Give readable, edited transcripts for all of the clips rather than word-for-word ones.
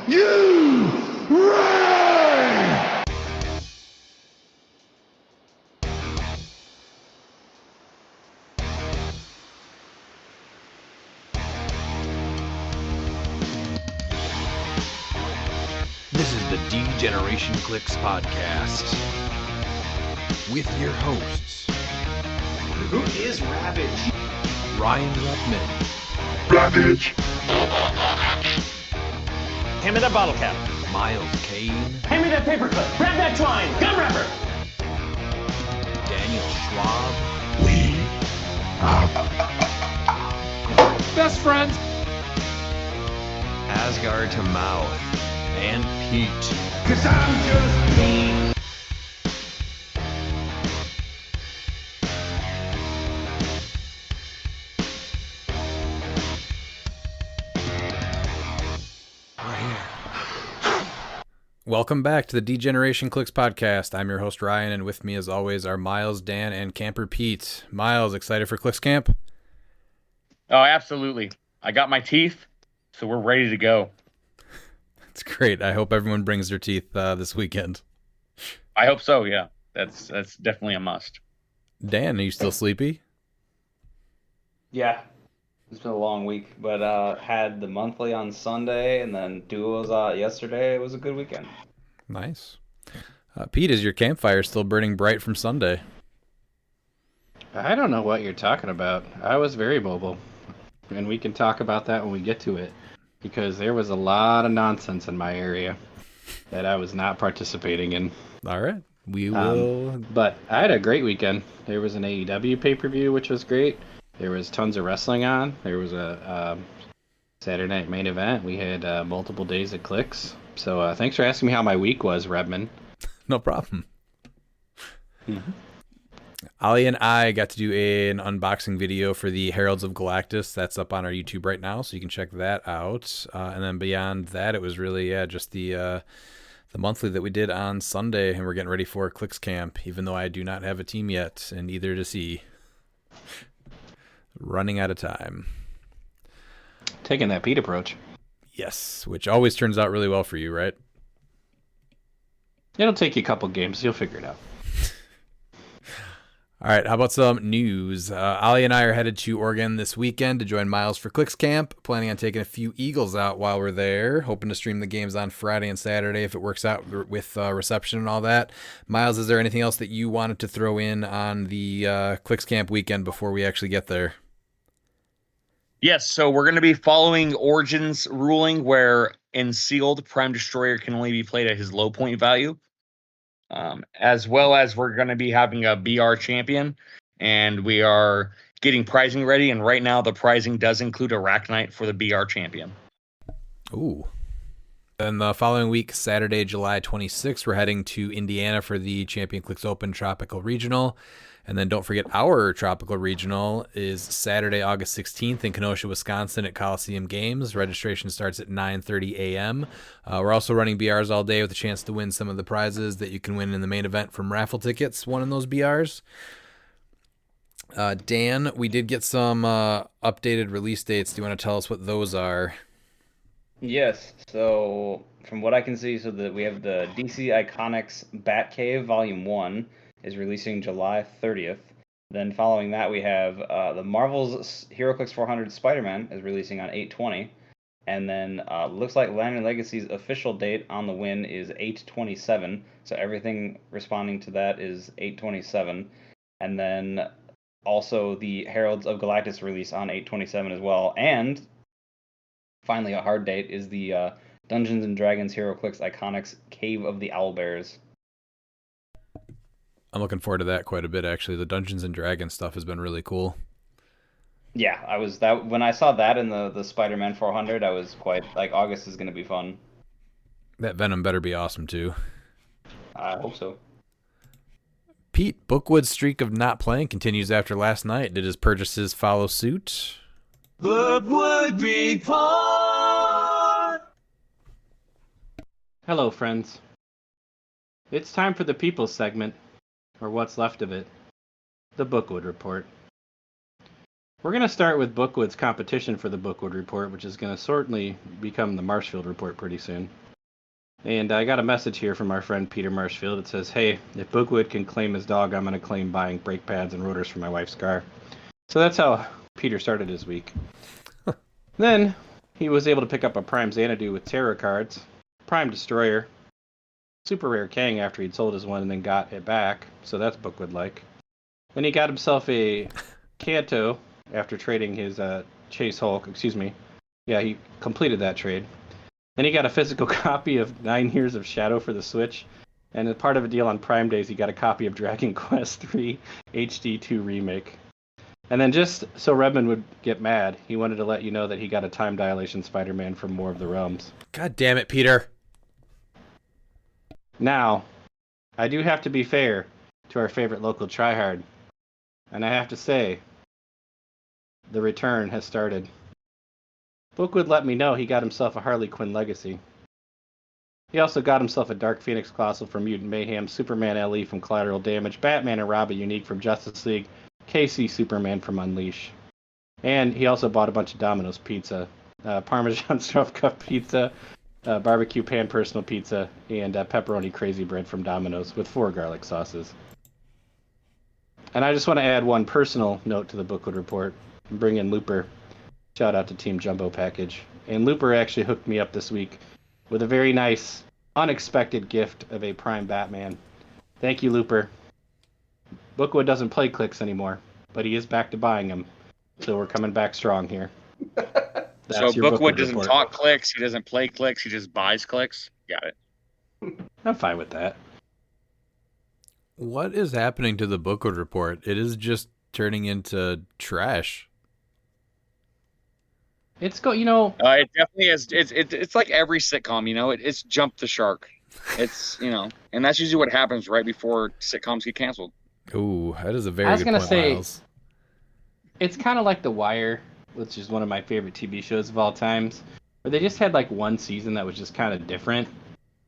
you reign! This is the D-Generation Clix podcast with your hosts, Who is Ravage? Ryan Ruppman, Ravage! Hand me that bottle cap. Miles Kane, Hand me that paperclip. Grab that twine. Gun wrapper. Daniel Schwab, We are best friends. Asgard to Mouth, and Pete. 'cause I'm just me. Welcome back to the D-Generation Clix podcast. I'm your host, Ryan, and with me, as always, are Miles, Dan, and Camper Pete. Miles, excited for Clix Camp? Oh, absolutely. I got my teeth, so we're ready to go. It's great. I hope everyone brings their teeth this weekend. I hope so, yeah. That's definitely a must. Dan, are you still sleepy? Yeah, it's been a long week, but had the monthly on Sunday and then duos yesterday. It was a good weekend. Nice. Pete, is your campfire still burning bright from Sunday? I don't know what you're talking about. I was very mobile, and we can talk about that when we get to it, because there was a lot of nonsense in my area that I was not participating in. All right. We will... But I had a great weekend. There was an AEW pay-per-view, which was great. There was tons of wrestling on. There was a Saturday night main event. We had multiple days at Clix. So thanks for asking me how my week was, Redman. No problem. Mm-hmm. Ali and I got to do an unboxing video for the Heralds of Galactus. That's up on our YouTube right now, so you can check that out. And then beyond that, it was really just the monthly that we did on Sunday, and we're getting ready for Clix Camp, even though I do not have a team yet, and either to see. Running out of time. Taking that Pete approach. Yes, which always turns out really well for you, right? It'll take you a couple games. You'll figure it out. All right, how about some news? Ali and I are headed to Oregon this weekend to join Miles for Clix Camp. Planning on taking a few Eagles out while we're there. Hoping to stream the games on Friday and Saturday if it works out with reception and all that. Miles, is there anything else that you wanted to throw in on the Clix Camp weekend before we actually get there? Yes, so we're going to be following Origin's ruling where in sealed, Prime Destroyer can only be played at his low point value. As well as we're going to be having a BR champion, and we are getting prizing ready, and right now the prizing does include a rack night for the BR champion. Ooh. Then the following week, Saturday, July 26th, we're heading to Indiana for the Champion Clix Open Tropical Regional. And then don't forget our Tropical Regional is Saturday, August 16th in Kenosha, Wisconsin at Coliseum Games. Registration starts at 9:30 a.m. We're also running BRs all day with a chance to win some of the prizes that you can win in the main event from raffle tickets, won in those BRs. Dan, we did get some updated release dates. Do you want to tell us what those are? Yes. So from what I can see, we have the DC Iconics Batcave Volume 1 is releasing July 30th. Then following that, we have the Marvel's HeroClix 400 Spider-Man is releasing on 8/20. And then looks like Lantern Legacy's official date on the win is 8/27. So everything responding to that is 8/27. And then also the Heralds of Galactus release on 8/27 as well. And finally, a hard date is the Dungeons & Dragons HeroClix Iconics Cave of the Owlbears. I'm looking forward to that quite a bit, actually. The Dungeons & Dragons stuff has been really cool. Yeah, when I saw that in the Spider-Man 400, I was quite like, August is going to be fun. That Venom better be awesome, too. I hope so. Pete, Bookwood's streak of not playing continues after last night. Did his purchases follow suit? Bookwood Report! Hello, friends. It's time for the People's segment, or what's left of it, the Bookwood Report. We're going to start with Bookwood's competition for the Bookwood Report, which is going to certainly become the Marshfield Report pretty soon. And I got a message here from our friend Peter Marshfield. It says, hey, if Bookwood can claim his dog, I'm going to claim buying brake pads and rotors for my wife's car. So that's how Peter started his week. Then he was able to pick up a Prime Xanadu with Terror cards, Prime Destroyer, Super Rare Kang after he'd sold his one and then got it back. So that's Bookwood-like. Then he got himself a Kanto after trading his Chase Hulk. Yeah, he completed that trade. Then he got a physical copy of 9 Years of Shadow for the Switch. And as part of a deal on Prime Days, he got a copy of Dragon Quest III HD2 Remake. And then just so Redmond would get mad, he wanted to let you know that he got a Time Dilation Spider-Man from War of the Realms. God damn it, Peter. Now, I do have to be fair to our favorite local tryhard. And I have to say, the return has started. Bookwood let me know he got himself a Harley Quinn Legacy. He also got himself a Dark Phoenix Colossal from Mutant Mayhem, Superman LE from Collateral Damage, Batman and Robin Unique from Justice League, KC Superman from Unleash. And he also bought a bunch of Domino's pizza, Parmesan stuffed cup pizza, barbecue pan personal pizza, and pepperoni crazy bread from Domino's with 4 garlic sauces. And I just want to add one personal note to the Bookwood Report and bring in Looper. Shout out to Team Jumbo Package. And Looper actually hooked me up this week with a very nice, unexpected gift of a Prime Batman. Thank you, Looper. Bookwood doesn't play Clix anymore, but he is back to buying them. So we're coming back strong here. So Bookwood doesn't report. talk Clix, he doesn't play Clix, he just buys Clix. Got it. I'm fine with that. What is happening to the Bookwood Report? It is just turning into trash. It It definitely is. It's like every sitcom, it's jumped the shark. It's and that's usually what happens right before sitcoms get canceled. Ooh, that is a very I was good gonna point, say, Miles. It's kind of like The Wire, which is one of my favorite TV shows of all times, where they just had like one season that was just kind of different.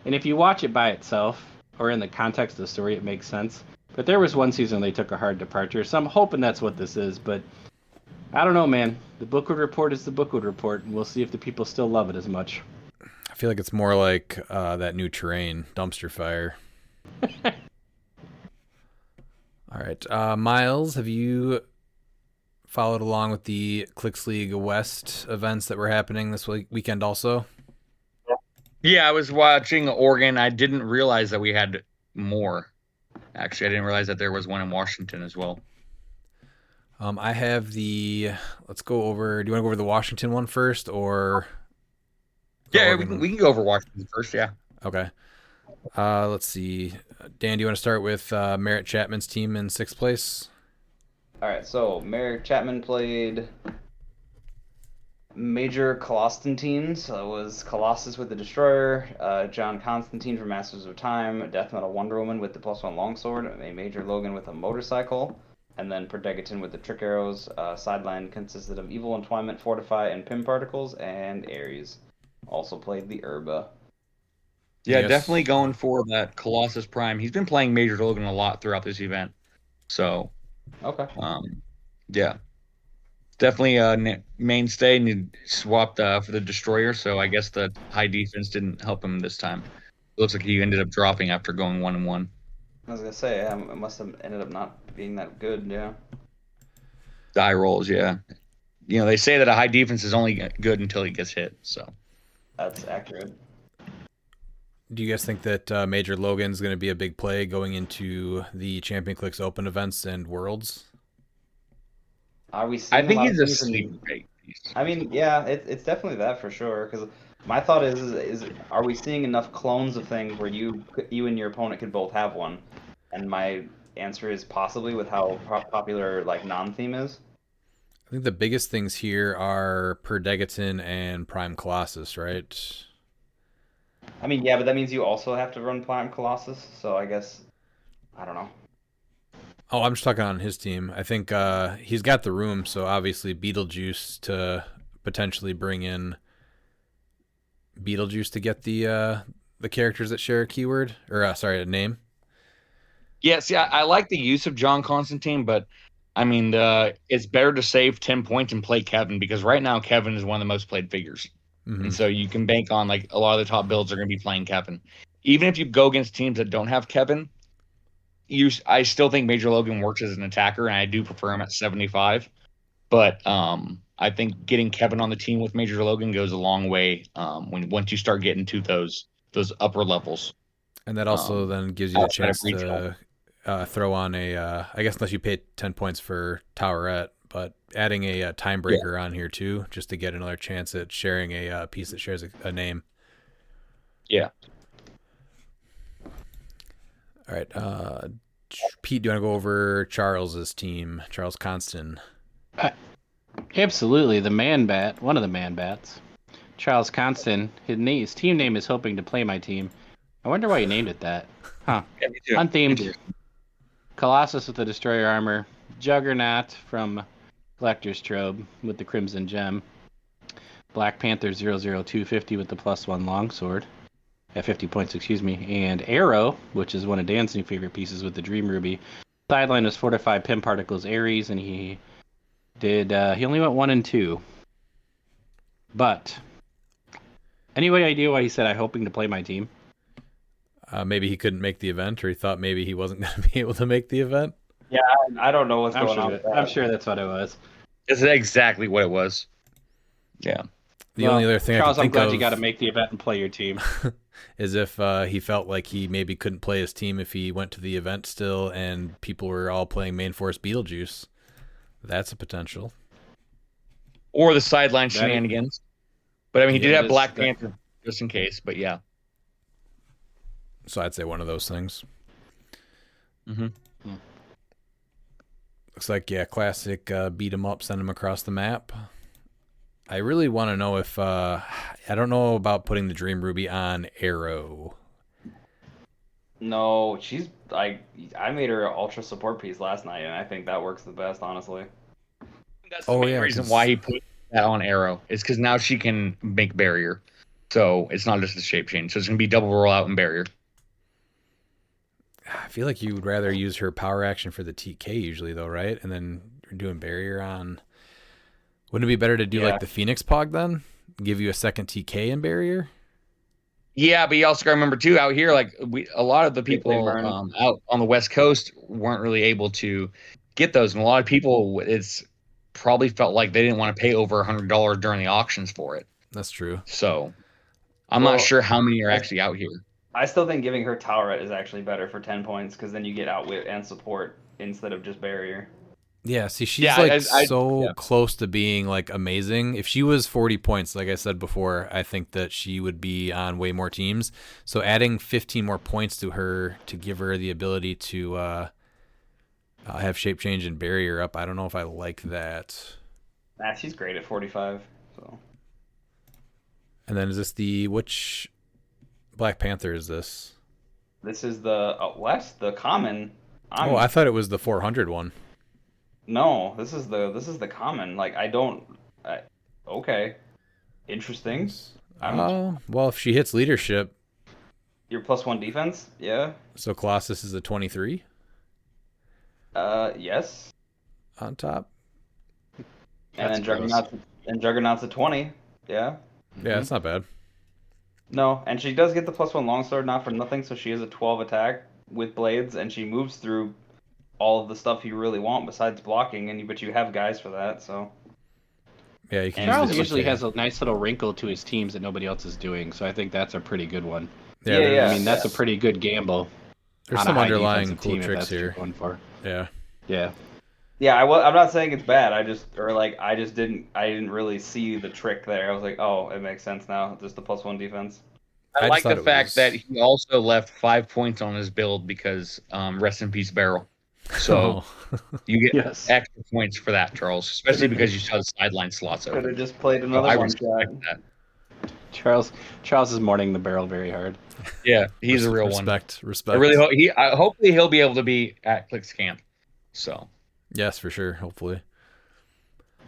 And if you watch it by itself, or in the context of the story, it makes sense. But there was one season they took a hard departure, so I'm hoping that's what this is, but I don't know, man. The Bookwood Report is the Bookwood Report, and we'll see if the people still love it as much. I feel like it's more like that new terrain, Dumpster Fire. All right. Miles, have you followed along with the Clix League West events that were happening this weekend also? Yeah, I was watching Oregon. I didn't realize that we had more. Actually, I didn't realize that there was one in Washington as well. I have let's go over, do you want to go over the Washington one first, or? Yeah, we can go over Washington first, yeah. Okay. Let's see. Dan, do you want to start with Merritt Chapman's team in 6th place? All right, so Merrick Chapman played major Constantine, so it was Colossus with the Destroyer, John Constantine from Masters of Time, Death Metal Wonder Woman with the +1 longsword, a Major Logan with a motorcycle, and then Prodegaton with the trick arrows. Sideline consisted of Evil Entwinement, Fortify, and Pim Particles, and Ares also played the Urba. Yeah, Yes. definitely going for that Colossus Prime. He's been playing Major Logan a lot throughout this event. So, Okay. yeah. Definitely a mainstay, and he swapped for the Destroyer, so I guess the high defense didn't help him this time. It looks like he ended up dropping after going 1-1. I was gonna say, yeah, it must have ended up not being that good, yeah. Die rolls, yeah. They say that a high defense is only good until he gets hit, so. That's accurate. Do you guys think that Major Logan's going to be a big play going into the Champion Clix Open events and Worlds? Are we seeing I think a lot he's of a things in- sleeper piece. I mean, yeah, it's definitely that for sure. Because my thought is, are we seeing enough clones of things where you and your opponent could both have one? And my answer is possibly, with how popular non-theme is. I think the biggest things here are Prodegaton and Prime Colossus, right? I mean, yeah, but that means you also have to run Prime Colossus. So I guess I don't know. Oh, I'm just talking on his team. I think he's got the room, so obviously Beetlejuice to potentially bring in Beetlejuice to get the characters that share a keyword, or a name. Yeah, see, I like the use of John Constantine, but I mean, it's better to save 10 points and play Kevin because right now Kevin is one of the most played figures. And so you can bank on like a lot of the top builds are going to be playing Kevin. Even if you go against teams that don't have Kevin, I still think Major Logan works as an attacker, and I do prefer him at 75. But I think getting Kevin on the team with Major Logan goes a long way once you start getting to those upper levels. And that also then gives you the outside of chance to throw on I guess unless you pay 10 points for Towerette, but adding a time breaker on here too, just to get another chance at sharing a piece that shares a name. Yeah. All right. Pete, do you want to go over Charles's team, Charles Constant? Absolutely, the man bat, one of the man bats. Charles Constant, his team name is Hoping to Play My Team. I wonder why he named it that. Huh. Yeah, me too. Unthemed. Colossus with the Destroyer Armor. Juggernaut from Collector's Trove with the Crimson Gem. Black Panther 00250 with the +1 longsword. At 50 points, excuse me. And Arrow, which is one of Dan's new favorite pieces with the Dream Ruby. Sideline is Fortified Pim Particles Ares, and he only went 1 and 2. But any idea why he said I'm hoping to play my team? Maybe he couldn't make the event, or he thought maybe he wasn't going to be able to make the event. Yeah, I don't know what's going on with that. I'm sure that's what it was. It's exactly what it was. Yeah. The only other thing Charles, I can think I'm glad of you got to make the event and play your team. is if he felt like he maybe couldn't play his team if he went to the event still and people were all playing Main Force Beetlejuice. That's a potential. Or the sideline shenanigans. But I mean, he did have Black that- Panther just in case, but yeah. So I'd say one of those things. Mm-hmm. Looks like, yeah, classic beat 'em up, send 'em across the map. I really want to know if I don't know about putting the Dream Ruby on Arrow. No, I made her an ultra support piece last night, and I think that works the best, honestly. That's the main reason why he put that on Arrow. Is because now she can make barrier. So it's not just a shape change. So it's going to be double rollout and barrier. I feel like you would rather use her power action for the TK usually, though, right? And then you're doing barrier on. Wouldn't it be better to do like the Phoenix Pog then? Give you a second TK and barrier? Yeah, but you also got to remember too, out here, like a lot of the people out on the West Coast weren't really able to get those, and a lot of people it's probably felt like they didn't want to pay over $100 during the auctions for it. That's true. So I'm not sure how many are actually out here. I still think giving her Towerette is actually better for 10 points because then you get outwit and support instead of just barrier. Yeah, see, she's so close to being like amazing. If she was 40 points, like I said before, I think that she would be on way more teams. So adding 15 more points to her to give her the ability to have shape change and barrier up, I don't know if I like that. Nah, she's great at 45. So. And then is this which Black Panther is this? This is the the common. I thought it was the 400 one. No, this is the common. Like okay, interesting. Well, if she hits leadership, your +1 defense, yeah. So Colossus is a 23. Yes. On top. And then Juggernaut's a 20. Yeah. Yeah, that's not bad. No, and she does get the +1 longsword, not for nothing. So she has a 12 attack with blades, and she moves through all of the stuff you really want besides blocking, but you have guys for that, so. Yeah, you can. Charles usually has a nice little wrinkle to his teams that nobody else is doing, so I think that's a pretty good one. Yeah. I mean, that's a pretty good gamble. There's some underlying cool tricks here. Yeah. Yeah. Yeah, I'm not saying it's bad. I didn't really see the trick there. I was like, oh, it makes sense now. Just the +1 defense. I like the fact that he also left 5 points on his build because rest in peace Barrel. So you get extra points for that, Charles, especially because you saw the sideline slots open. Could have just played another one shot. Charles is mourning the Barrel very hard. Yeah, he's a real respect. one. Respect. I really hope hopefully he'll be able to be at Clix Camp. So yes, for sure. Hopefully.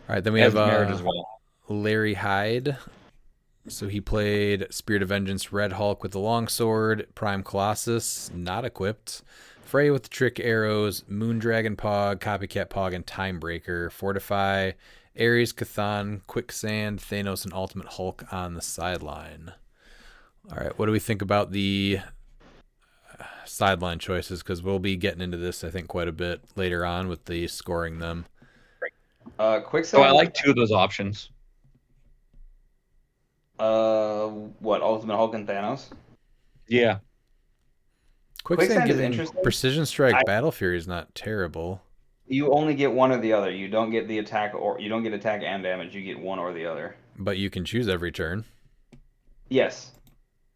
All right, then we have as well. Larry Hyde. So he played Spirit of Vengeance, Red Hulk with the longsword, Prime Colossus, not equipped, Fray with the Trick Arrows, Moondragon Pog, Copycat Pog, and Timebreaker. Fortify, Ares, Cathan, Quicksand, Thanos, and Ultimate Hulk on the sideline. All right, what do we think about the sideline choices? Because we'll be getting into this, I think, quite a bit later on with the scoring them. Quicksand. So I like 2 of those options. What, Ultimate Hulk and Thanos? Yeah. Quicksand is giving interesting. Precision Strike Battle Fury is not terrible. You only get one or the other. You don't get the attack, or you don't get attack and damage. You get one or the other. But you can choose every turn. Yes,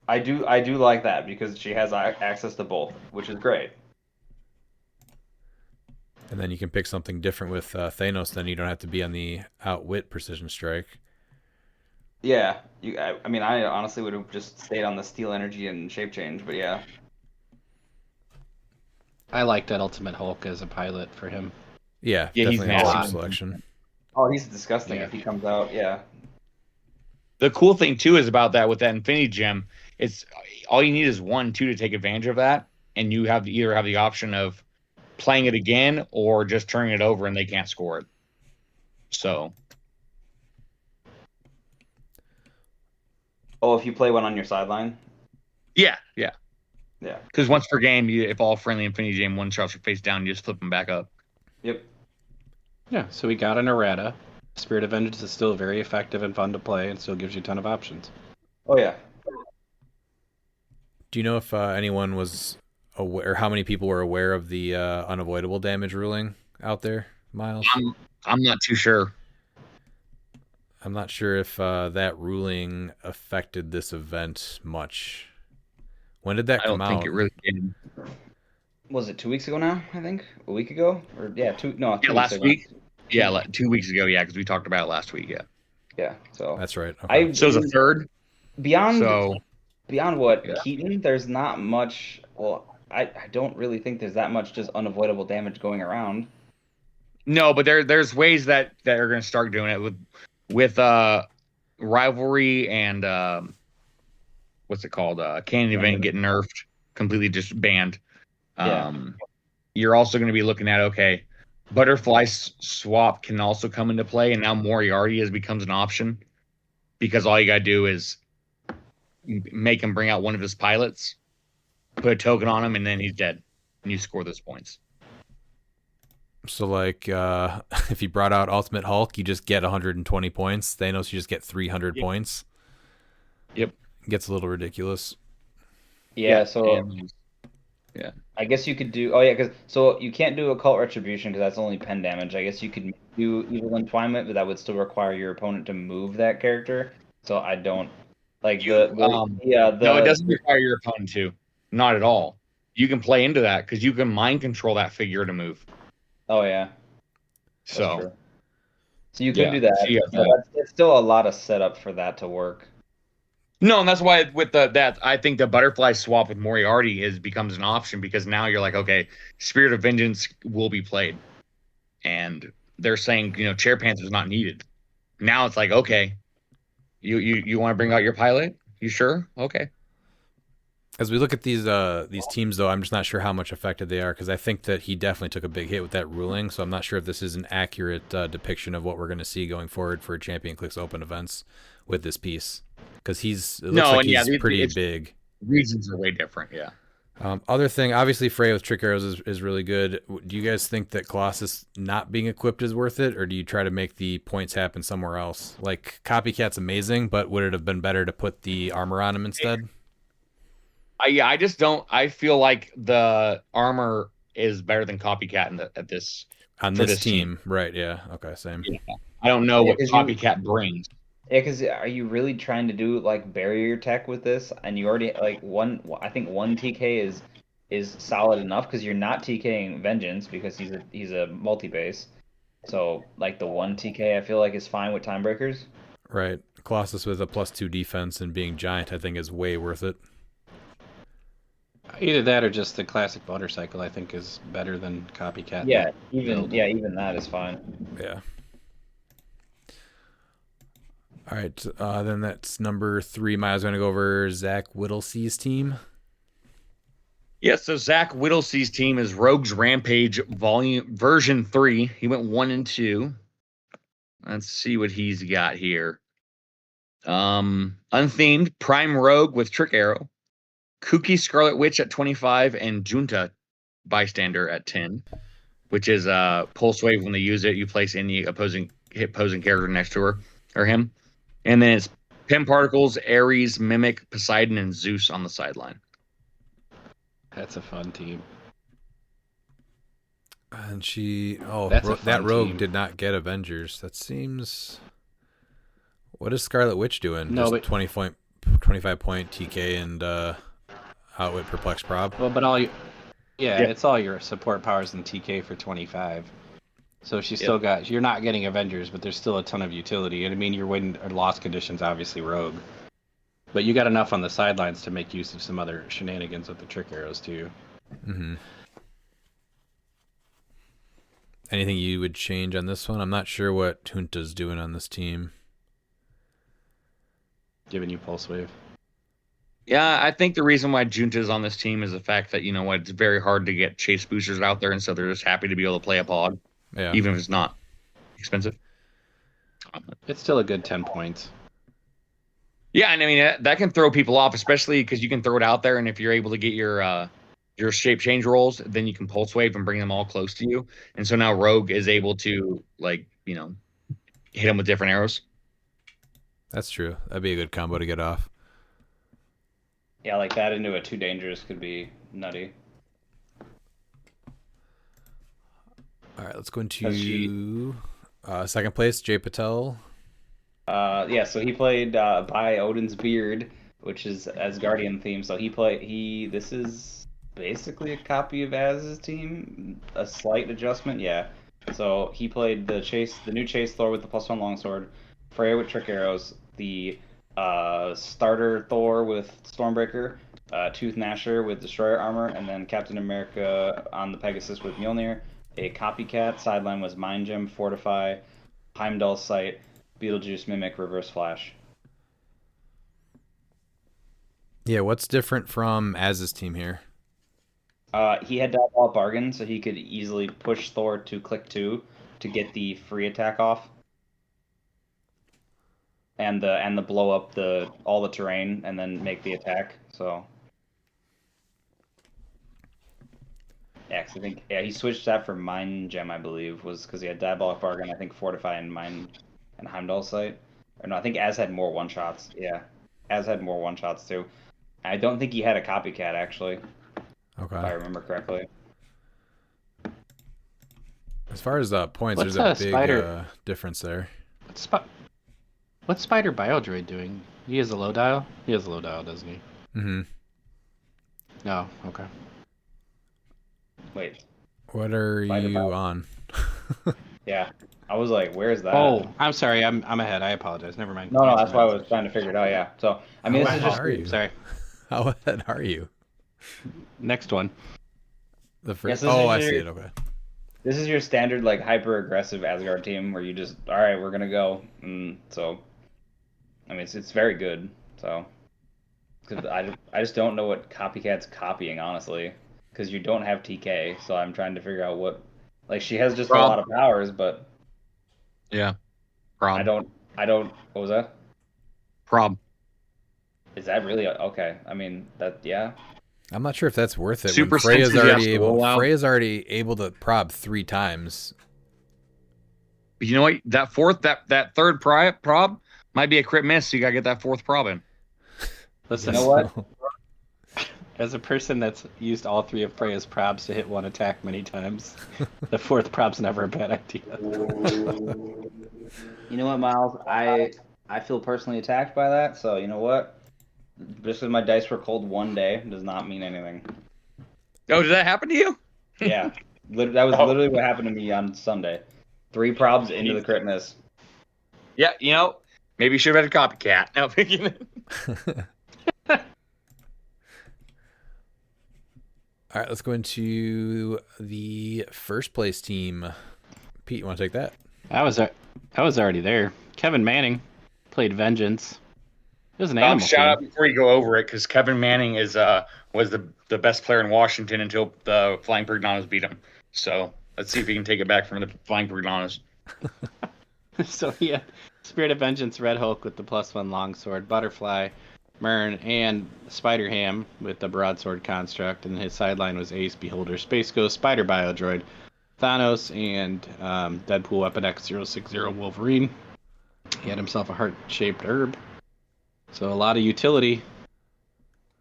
I do like that because she has access to both, which is great. And then you can pick something different with Thanos. Then you don't have to be on the Outwit Precision Strike. Yeah, I mean, I honestly would have just stayed on the Steel Energy and Shape Change, but yeah. I like that Ultimate Hulk as a pilot for him. Yeah, Yeah, he's definitely a nasty. awesome selection. Oh, he's disgusting Yeah. if he comes out. Yeah. The cool thing too is about that with that Infinity Gem, it's all you need is 1, 2 to take advantage of that, and you have either have the option of playing it again or just turning it over and they can't score it. So Oh, if you play one on your sideline. yeah. Yeah. Because once per game, if all friendly Infinity Gem one shots are face down, you just flip them back up. Yep. Yeah, so we got an errata. Spirit of Vengeance is still very effective and fun to play and still gives you a ton of options. Oh yeah. Do you know if anyone was aware, or how many people were aware of the unavoidable damage ruling out there, Miles? I'm not too sure. I'm not sure if that ruling affected this event much. When did that I come don't out? think it really did. Was it 2 weeks ago now? I think a week ago, or yeah, 2 no 2 Yeah, weeks last ago. week. Yeah, 2 weeks ago. Yeah, because we talked about it last week. Yeah. Yeah. So That's right. Okay. So it was a third. beyond So what yeah. Keaton, there's not much. Well, I don't really think there's that much just unavoidable damage going around. No, but there's ways that are going to start doing it with rivalry and what's it called? Canyon Event getting nerfed, completely just banned. Yeah. You're also going to be looking at, okay, Butterfly Swap can also come into play, and now Moriarty becomes an option because all you got to do is make him bring out one of his pilots, put a token on him, and then he's dead, and you score those points. So, like, if you brought out Ultimate Hulk, you just get 120 points. Thanos, you just get 300 points. Yep. Gets a little ridiculous. Yeah. So and, yeah. I guess you could do. Oh yeah, because so you can't do Occult Retribution because that's only pen damage. I guess you could do Evil Entwinement, but that would still require your opponent to move that character. So I don't like No, it doesn't require your opponent to. Not at all. You can play into that because you can mind control that figure to move. Oh yeah. That's So true. So you could do that. So you have but that. it's still a lot of setup for that to work. No, and that's why with that I think the Butterfly Swap with Moriarty becomes an option because now you're like, okay, Spirit of Vengeance will be played, and they're saying Chair Panther is not needed. Now it's like, okay, you want to bring out your pilot? You sure? Okay. As we look at these teams, though, I'm just not sure how much affected they are because I think that he definitely took a big hit with that ruling. So I'm not sure if this is an accurate depiction of what we're going to see going forward for Champion Clix Open events with this piece. Because it looks like he's pretty big. Regions are way different, yeah. Other thing, obviously, Frey with Trick Arrows is really good. Do you guys think that Colossus not being equipped is worth it, or do you try to make the points happen somewhere else? Like, Copycat's amazing, but would it have been better to put the armor on him instead? I just don't. I feel like the armor is better than Copycat at this on this team. Right? Yeah. Okay. Same. Yeah. I don't know what Copycat brings. Yeah, because are you really trying to do like barrier tech with this? And you already like I think one TK is solid enough because you're not TKing Vengeance because he's a multi base. So like the one TK I feel like is fine with time breakers. Right. Colossus with a +2 defense and being giant I think is way worth it. Either that or just the classic motorcycle I think is better than Copycat. Yeah, even that is fine. Yeah. All right, then that's number 3. Miles going to go over Zach Whittlesey's team. Yeah, so Zach Whittlesey's team is Rogue's Rampage version 3. He went 1 and 2. Let's see what he's got here. Unthemed Prime Rogue with Trick Arrow, Kooky Scarlet Witch at 25, and Junta Bystander at 10, which is Pulse Wave. When they use it, you place any opposing character next to her or him. And then it's Pim Particles, Ares, Mimic, Poseidon, and Zeus on the sideline. That's a fun team. And she, that Rogue team. did not get Avengers. That seems. What is Scarlet Witch doing? No, Just but 25 point TK and Outwit Perplex Prob. well, but it's all your support powers and TK for 25. So she's still got. You're not getting Avengers, but there's still a ton of utility. And I mean, you're winning or lost conditions, obviously Rogue. But you got enough on the sidelines to make use of some other shenanigans with the Trick Arrows too. Mm-hmm. Anything you would change on this one? I'm not sure what Junta's doing on this team. Giving you Pulse Wave. Yeah, I think the reason why Junta's on this team is the fact that, you know what, it's very hard to get chase boosters out there, and so they're just happy to be able to play a pod, even if it's not expensive. It's still a good 10 points. Yeah, and I mean, that can throw people off, especially because you can throw it out there, and if you're able to get your shape change rolls, then you can Pulse Wave and bring them all close to you. And so now Rogue is able to, like, you know, hit them with different arrows. That's true. That'd be a good combo to get off. Yeah, like that into a 2 dangerous could be nutty. All right, let's go into second place, Jay Patel. So he played by Odin's Beard, which is Asgardian theme. So this is basically a copy of Az's team, a slight adjustment, yeah. So he played the new Chase Thor with the +1 longsword, Freya with Trick Arrows, the starter Thor with Stormbreaker, Tooth Gnasher with Destroyer Armor, and then Captain America on the Pegasus with Mjolnir. A copycat sideline was Mind Gem, Fortify, Heimdall Sight, Beetlejuice, Mimic, Reverse Flash. Yeah, what's different from Az's team here? He had Diabolic Bargain, so he could easily push Thor to click 2 to get the free attack off. And the blow up all the terrain and then make the attack. So yeah, 'cause I think he switched that for Mind Gem, I believe, was because he had Diabolic Bargain, I think Fortify and Mind and Heimdall Sight. Or no, I think Az had more one shots. Yeah, Az had more one shots too. I don't think he had a copycat actually. Okay. If I remember correctly. As far as points, What's there's a big Spider? difference there. What's Spider Biodroid doing? He has a low dial? He has a low dial, doesn't he? Mm-hmm. No, okay. Wait. What are Spider you Bio. on? Yeah. I was like, where's that? Oh, I'm sorry. I'm ahead. I apologize. Never mind. No, that's why I was trying to figure it out, yeah. So, I mean, this is just... Are you? Sorry. How ahead are you? Next one. The first. Yes, this Oh, is I your- see it. Okay. This is your standard, like, hyper-aggressive Asgard team where you just, all right, we're going to go. And so, I mean, it's very good. So, 'cause I just don't know what Copycat's copying, honestly. Because you don't have TK, so I'm trying to figure out what... Like, she has just a lot of powers, but... Yeah. I don't... What was that? Prob. Is that really... Okay. I mean, yeah. I'm not sure if that's worth it. Super When Freya's sensitive already able to prob 3 times. But you know what? That third prob might be a crit miss, so you gotta get that 4th prob in. Listen, You know what? as a person that's used all 3 of Freya's probs to hit one attack many times, the 4th prob's never a bad idea. You know what, Miles? I feel personally attacked by that, so you know what? Just because my dice were cold one day does not mean anything. Oh, did that happen to you? Yeah. That was literally what happened to me on Sunday. 3 probs into the crit miss. Yeah, you know, maybe you should have had a copycat. Now picking it. All right, let's go into the first place team. Pete, you want to take that? I was already there. Kevin Manning played Vengeance. It was an animal Shout out theme. before you go over it, because Kevin Manning was the best player in Washington until the Flying Pugnanas beat him. So let's see if he can take it back from the Flying Pugnanas. So yeah, Spirit of Vengeance, Red Hulk with the +1 longsword, Butterfly, Mern, and Spider Ham with the broadsword construct, and his sideline was Ace, Beholder, Space Ghost, Spider Biodroid, Thanos, and Deadpool Weapon X060 Wolverine. He had himself a heart-shaped herb. So a lot of utility,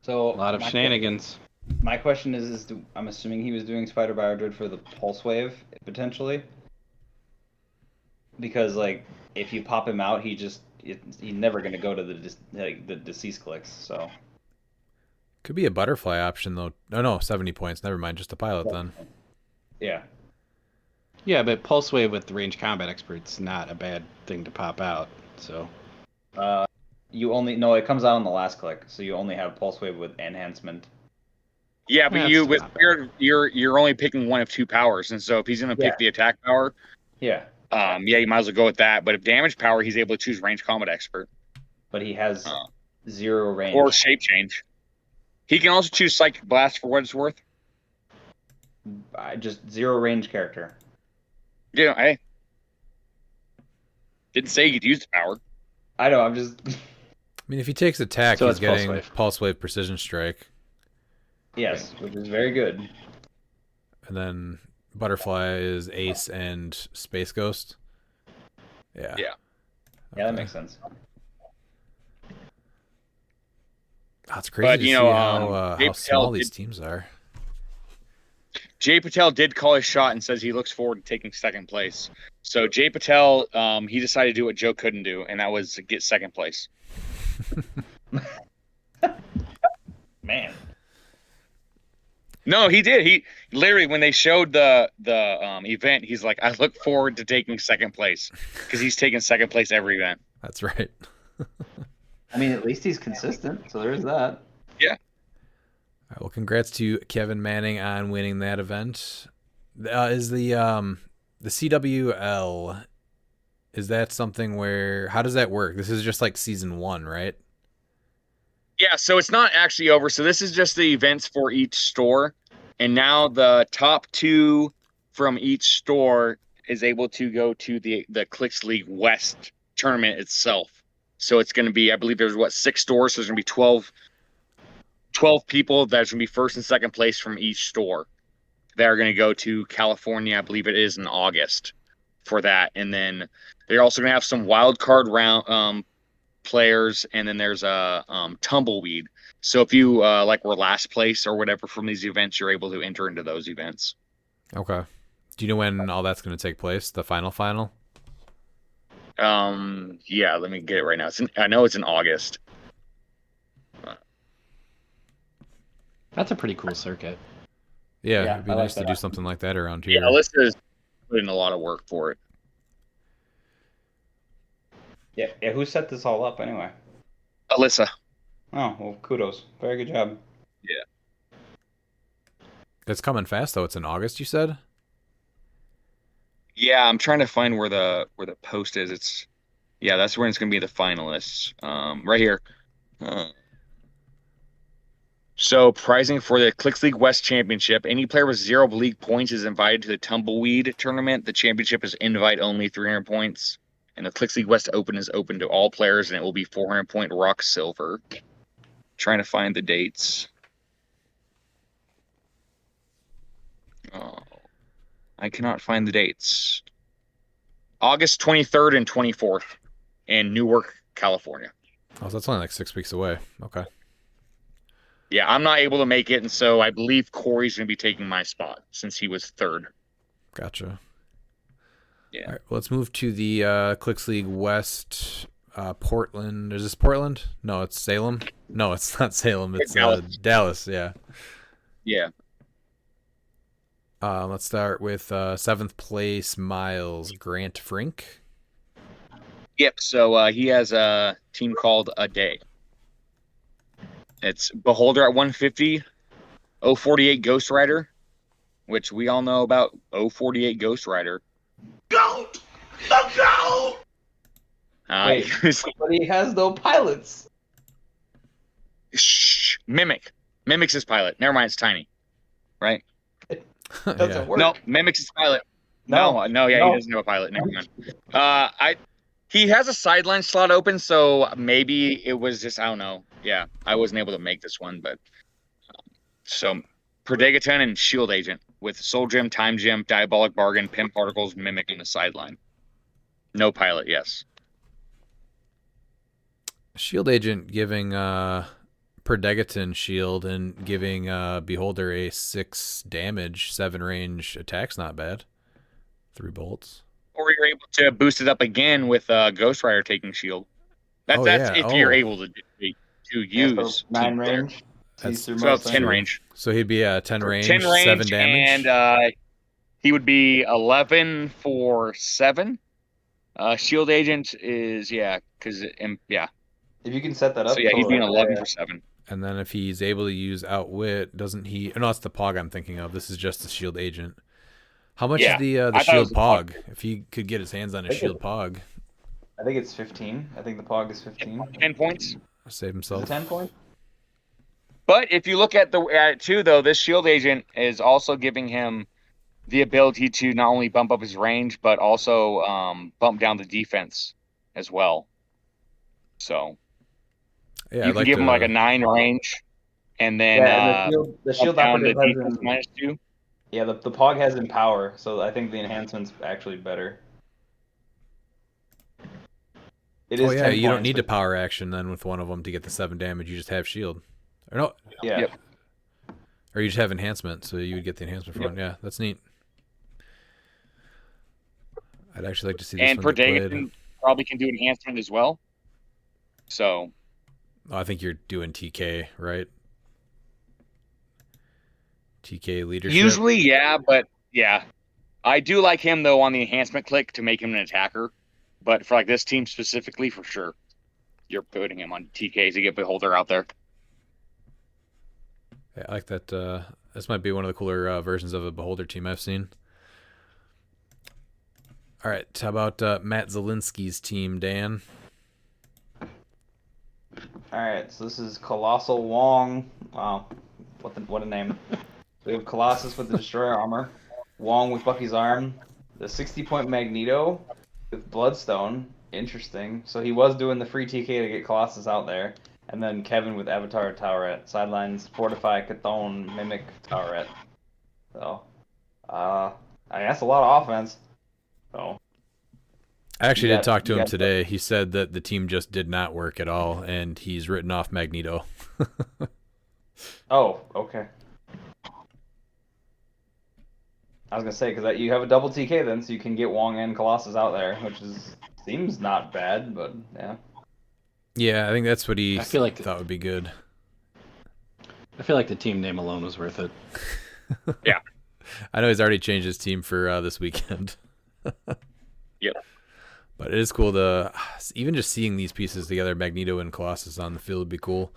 So a lot of shenanigans. My question is I'm assuming he was doing Spider Biodroid for the Pulse Wave, potentially? Because, like, if you pop him out, he's never going to go to the deceased clicks, so... Could be a butterfly option, though. No, 70 points. Never mind, just a pilot, then. Yeah. Yeah, but Pulse Wave with the range combat expert's not a bad thing to pop out, so... No, it comes out on the last click, so you only have Pulse Wave with Enhancement. Yeah, but That's with not bad. Spirit, you're only picking one of two powers, and so if he's going to pick the attack power, Yeah. you might as well go with that. But if damage power, he's able to choose range combat expert But he has 0 range. or shape change. He can also choose psychic blast for what it's worth. Just 0 range character. You know, hey, didn't say he could use the power. I know, I'm just... I mean, if he takes attack, So he's it's Pulse getting Wave. Pulse Wave Precision Strike. Yes, which is very good. And then Butterfly is Ace and Space Ghost. Yeah. Yeah. Yeah, that makes sense. Oh, it's crazy But, to you see know, how Dave small Patel these did- teams are. Jay Patel did call his shot and says he looks forward to taking second place. So Jay Patel, he decided to do what Joe couldn't do, and that was get second place. Man. No, he did. He literally, when they showed the event, he's like, I look forward to taking second place because he's taking second place every event. That's right. I mean, at least he's consistent, so there's that. Yeah. All right, well, congrats to Kevin Manning on winning that event. Is the CWL, is that something where, how does that work? This is just like season 1, right? Yeah, so it's not actually over. So this is just the events for each store. And now the top 2 from each store is able to go to the Clix League West tournament itself. So it's going to be, I believe there's 6 stores. So there's going to be 12 people that's going to be first and second place from each store. They're going to go to California, I believe it is in August for that. And then they're also going to have some wild card round players, and then there's a tumbleweed. So if you were last place or whatever from these events, you're able to enter into those events. Okay. Do you know when all that's going to take place? The final? Yeah, let me get it right now. I know it's in August. That's a pretty cool circuit. Yeah, Yeah, it'd be I like nice to that. do something like that around here. Yeah, Alyssa's put in a lot of work for it. Yeah, who set this all up anyway? Alyssa. Oh, well, kudos. Very good job. It's coming fast, though. It's in August, you said? Yeah, I'm trying to find where the post is. That's when it's going to be the finalists. Right here. So prizing for the Clix League West Championship. Any player with 0 league points is invited to the Tumbleweed tournament. The championship is invite only, 300 points. And the Clix League West Open is open to all players, and it will be 400 point rock silver. Trying to find the dates. Oh, I cannot find the dates. August 23rd and 24th in Newark, California. Oh, so that's only like 6 weeks away. Okay. Yeah, I'm not able to make it, and so I believe Corey's going to be taking my spot since he was 3rd. Gotcha. Yeah. All right, well, let's move to the Clix League West, Portland. Is this Portland? No, it's Salem. No, it's not Salem. It's Dallas. Yeah. Yeah. Let's start with 7th place Miles Grant Frink. Yep. So he has a team called A Day. It's Beholder at 150, 048 Ghost Rider, which we all know about 048 Ghost Rider. Goat! The goat! Wait, but he has no pilots. Shh. Mimic. Mimic's his pilot. Never mind, it's tiny. Right? Doesn't Yeah. work. No, Mimic's his pilot. No. No, yeah, No. he doesn't have a pilot. Never mind. He has a sideline slot open, so maybe it was just, I don't know. Yeah, I wasn't able to make this one, but so Predagiton and Shield Agent with Soul Gem, Time Gem, Diabolic Bargain, Pin Particles, Mimic in the sideline. No pilot, yes. Shield Agent giving Predagiton shield and giving Beholder a 6 damage, 7 range attack's not bad. 3 bolts. Or you're able to boost it up again with Ghost Rider taking shield. That's if you're able to use 9 Team Flare. range. That's So 10 range. So he'd be 10 range, 10 range, 7 damage. and he would be 11 for 7. Shield Agent is because yeah. If you can set that up. So yeah, he'd be an 11 for 7. And then if he's able to use Outwit, doesn't he? No, it's the Pog I'm thinking of. This is just the Shield Agent. How much is the I thought it Shield was the Pog? If he could get his hands on a Shield Pog, I think it's 15. I think the Pog is 15. 10 points. save Is himself. it 10 points? But if you look at it too, though, this Shield Agent is also giving him the ability to not only bump up his range, but also bump down the defense as well. So Yeah, you can give him like a 9 range, and then and the shield down the operative defense has -2. Yeah, the Pog has Empower, so I think the enhancement's actually better. It is Oh yeah, 10 you don't points, need to but- power action then with one of them to get the 7 damage. You just have shield, or no, Yeah. Yep. or you just have enhancement, so you would get the enhancement from it. Yeah, that's neat. I'd actually like to see this And one get played. Predagiton probably can do enhancement as well. So Oh, I think you're doing TK, right? TK leadership. usually, yeah, but yeah, I do like him though on the enhancement click to make him an attacker. But for like this team specifically, for sure, you're putting him on TK to get Beholder out there. Yeah, I like that. This might be one of the cooler versions of a Beholder team I've seen. All right, how about Matt Zielinski's team, Dan? Alright, so this is Colossal Wong. Wow, what a name. We have Colossus with the Destroyer Armor, Wong with Bucky's Arm, the 60-point Magneto with Bloodstone. Interesting. So he was doing the free TK to get Colossus out there. And then Kevin with Avatar Towerette. Sidelines, Fortify, Chthon, Mimic, Towerette. So, I guess a lot of offense. So, I actually You did got- talk to you him got- today. He said that the team just did not work at all, and he's written off Magneto. oh, okay. I was gonna say because you have a double TK then, so you can get Wong and Colossus out there, which seems not bad, but yeah. Yeah, I think that's what he I feel like- thought would be good. I feel like the team name alone was worth it. I know he's already changed his team for this weekend. Yep. But it is cool to even just seeing these pieces together, Magneto and Colossus on the field would be cool.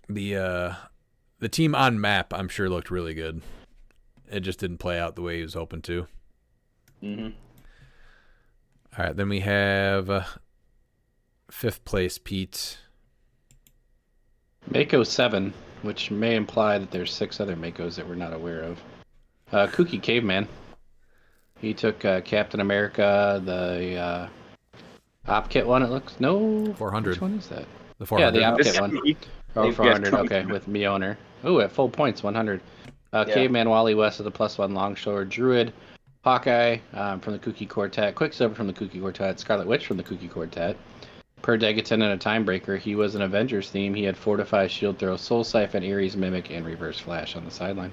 The team on map, I'm sure, looked really good. It just didn't play out the way he was hoping to. Mm-hmm. All right, then we have 5th place Pete. Mako 7, which may imply that there's 6 other Makos that we're not aware of. Kooky Caveman. He took Captain America, the OpKit one, it looks. No. 400. Which one is that? The 400. Yeah, the This OpKit one. is Oh, Yes, 400, Kooky okay, with Mjolnir. Ooh, at full points, 100. Yeah. Caveman Wally West of the +1 Longsword, Druid, Hawkeye from the Kooky Quartet, Quicksilver from the Kooky Quartet, Scarlet Witch from the Kooky Quartet, Predagiton and a Timebreaker. He was an Avengers theme. He had Fortify, Shield Throw, Soul Siphon, Ares, Mimic, and Reverse Flash on the sideline.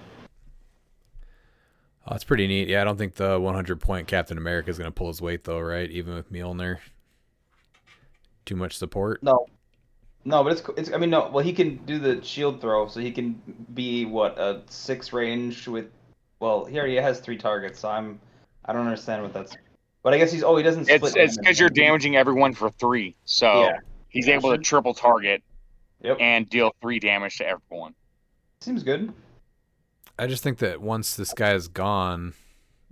Oh, that's pretty neat. Yeah, I don't think the 100-point Captain America is going to pull his weight, though, right? Even with Mjolnir. Too much support. No, but it's. I mean, no. Well, he can do the shield throw, so he can be a 6 range with. Well, he already has 3 targets, so I don't understand what that's. But I guess he doesn't split. It's because you're damaging everyone for 3, so Yeah. he's able to triple target Yep. and deal 3 damage to everyone. Seems good. I just think that once this guy is gone,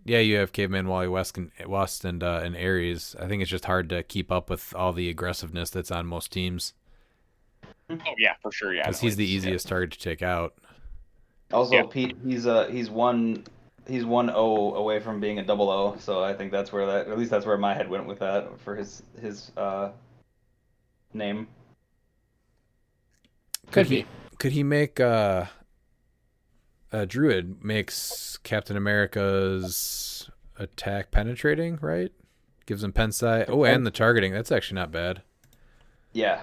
yeah, you have Caveman Wally West and Ares. I think it's just hard to keep up with all the aggressiveness that's on most teams. Oh yeah, for sure. Yeah, Because no, he's the it's- easiest target to take out. Also, Yeah. Pete, he's one O away from being a double O, so I think that's where at least that's where my head went with that for his name. Could he make Druid makes Captain America's attack penetrating, right? Gives him pen sight. Oh, and the targeting. That's actually not bad. Yeah,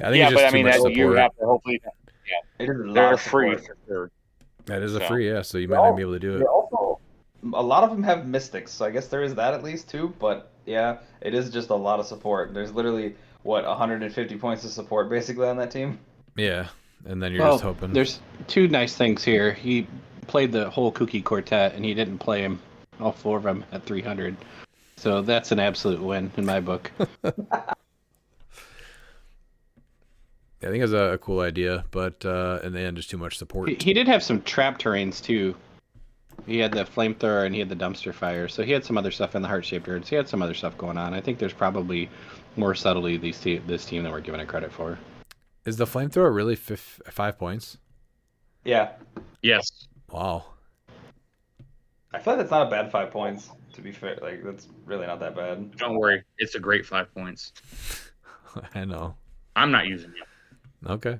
I think it's just too much support. you have to hopefully. it is a lot They're of free support. for sure. That is a So- free, yeah. So you might not be able to do it. Also, a lot of them have mystics, so I guess there is that at least too. But yeah, it is just a lot of support. There's literally 150 points of support basically on that team. Yeah, and then you're just hoping. There's two nice things here. He played the whole Kooky Quartet, and he didn't play him all four of them at 300. So that's an absolute win in my book. I think it's a cool idea, but in the end, just too much support. He did have some trap terrains too. He had the flamethrower and he had the dumpster fire. So he had some other stuff in the heart-shaped urns. He had some other stuff going on. I think there's probably more subtlety this team than we're giving it credit for. Is the flamethrower really 5 points? Yeah, Yes. Wow. I feel like that's not a bad 5 points. To be fair, like that's really not that bad. Don't worry, it's a great 5 points. I know. I'm not using it. Okay.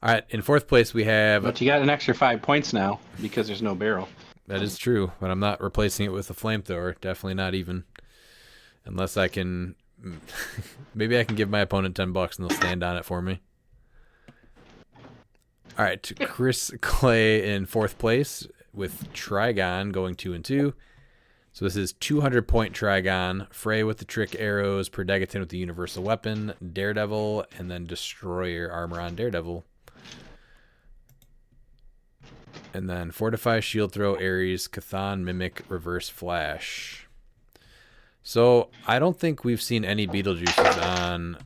All right. In fourth place, we have. But you got an extra 5 points now because there's no barrel. That is true, but I'm not replacing it with a flamethrower. Definitely not even. Unless I can. Maybe I can give my opponent $10 and they'll stand on it for me. All right. Chris Clay in fourth place with Trigon going 2-2. So this is 200-point Trigon, Frey with the trick arrows, Perdegaton with the universal weapon, Daredevil, and then Destroyer armor on Daredevil. And then Fortify, Shield Throw, Ares, Chthon, Mimic, Reverse Flash. So I don't think we've seen any Beetlejuices on...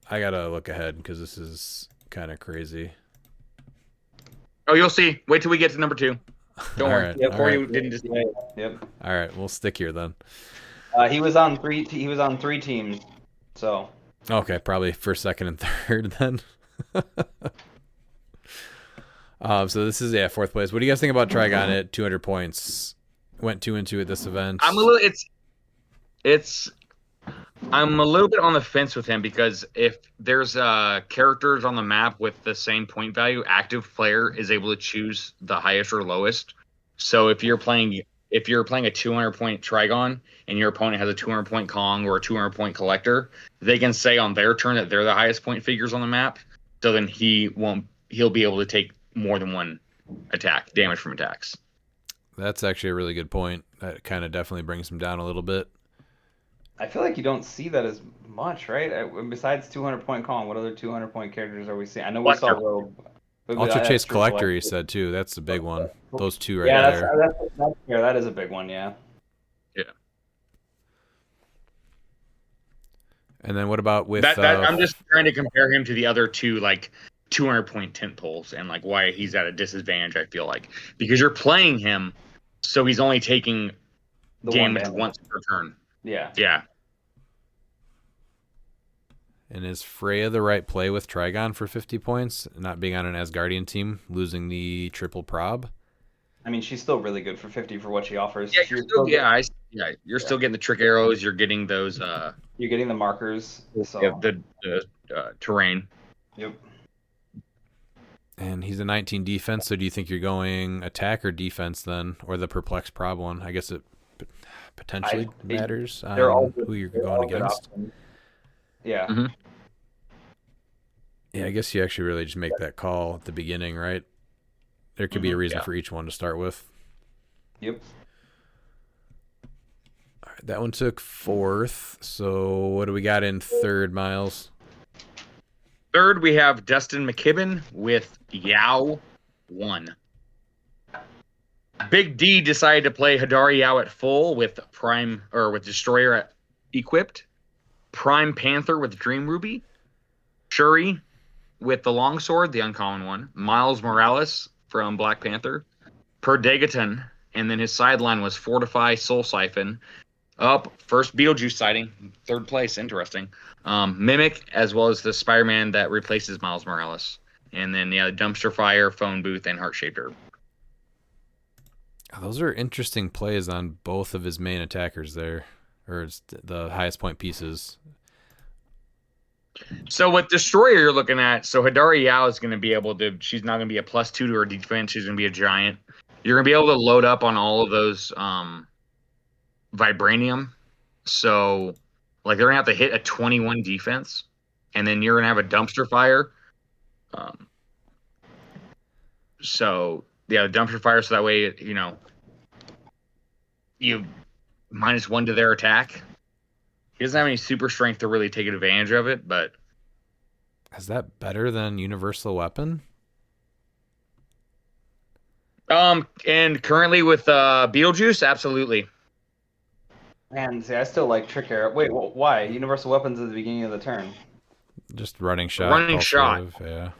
I gotta look ahead because this is kind of crazy. Oh, you'll see. Wait till we get to number 2. Don't All worry. right, Before all you right. didn't just. Yep. All right, we'll stick here then. He was on three. He was on 3 teams. So Okay, probably first, second, and third then. So this is fourth place. What do you guys think about Trigon at 200 points? Went 2-2 at this event. I'm a little bit on the fence with him because if there's characters on the map with the same point value, active player is able to choose the highest or lowest. So if you're playing a 200-point Trigon and your opponent has a 200-point Kong or a 200-point Collector, they can say on their turn that they're the highest point figures on the map. So then he'll be able to take more than one damage from attacks. That's actually a really good point. That kind of definitely brings him down a little bit. I feel like you don't see that as much, right? Besides 200-point Kong, what other 200-point characters are we seeing? I know we saw Collector. Rogue. but Ultra that's Chase true, Collector, he said too. That's the big one. Those two right Yeah, there. that's fair. That is a big one. Yeah. And then what about with? I'm just trying to compare him to the other two 200-point tent poles and why he's at a disadvantage. I feel like because you're playing him, so he's only taking The damage one once per turn. Yeah. Yeah. And is Freya the right play with Trigon for 50 points? Not being on an Asgardian team, losing the triple prob. I mean, she's still really good for 50 for what she offers. Yeah, She's you're still getting the trick arrows. You're getting those. You're getting the markers. So. The terrain. Yep. And he's a 19 defense, so do you think you're going attack or defense then? Or the perplex prob one? I guess it potentially matters they're all on good- who you're they're going all good against. options. Yeah. Mhm. Yeah, I guess you actually really just make that call at the beginning, right? There could be a reason for each one to start with. Yep. All right, that one took fourth. So what do we got in third, Miles? Third, we have Dustin McKibben with Yao 1. Big D decided to play Hadari Yao at full with Destroyer equipped. Prime Panther with Dream Ruby. Shuri with the Longsword, the uncommon one. Miles Morales from Black Panther. Perdegaton, and then his sideline was Fortify, Soul Siphon, Up first Beetlejuice sighting, third place, interesting. Mimic, as well as the Spider-Man that replaces Miles Morales, and then Dumpster Fire, Phone Booth, and Heart Shaped Herb. Those are interesting plays on both of his main attackers there, or the highest point pieces. So with Destroyer, you're looking at, so Hidari Yao is going to be able to, she's not going to be a +2 to her defense. She's going to be a giant. You're going to be able to load up on all of those Vibranium. So, like, they're going to have to hit a 21 defense, and then you're going to have a Dumpster Fire. So, yeah, the Dumpster Fire, so that way, you -1 to their attack. He doesn't have any super strength to really take advantage of it, but... Is that better than Universal Weapon? And currently with Beetlejuice, absolutely. Man, see, I still like Trick Arrow. Wait, why? Universal Weapons at the beginning of the turn. Just running shot. Running shot. Yeah.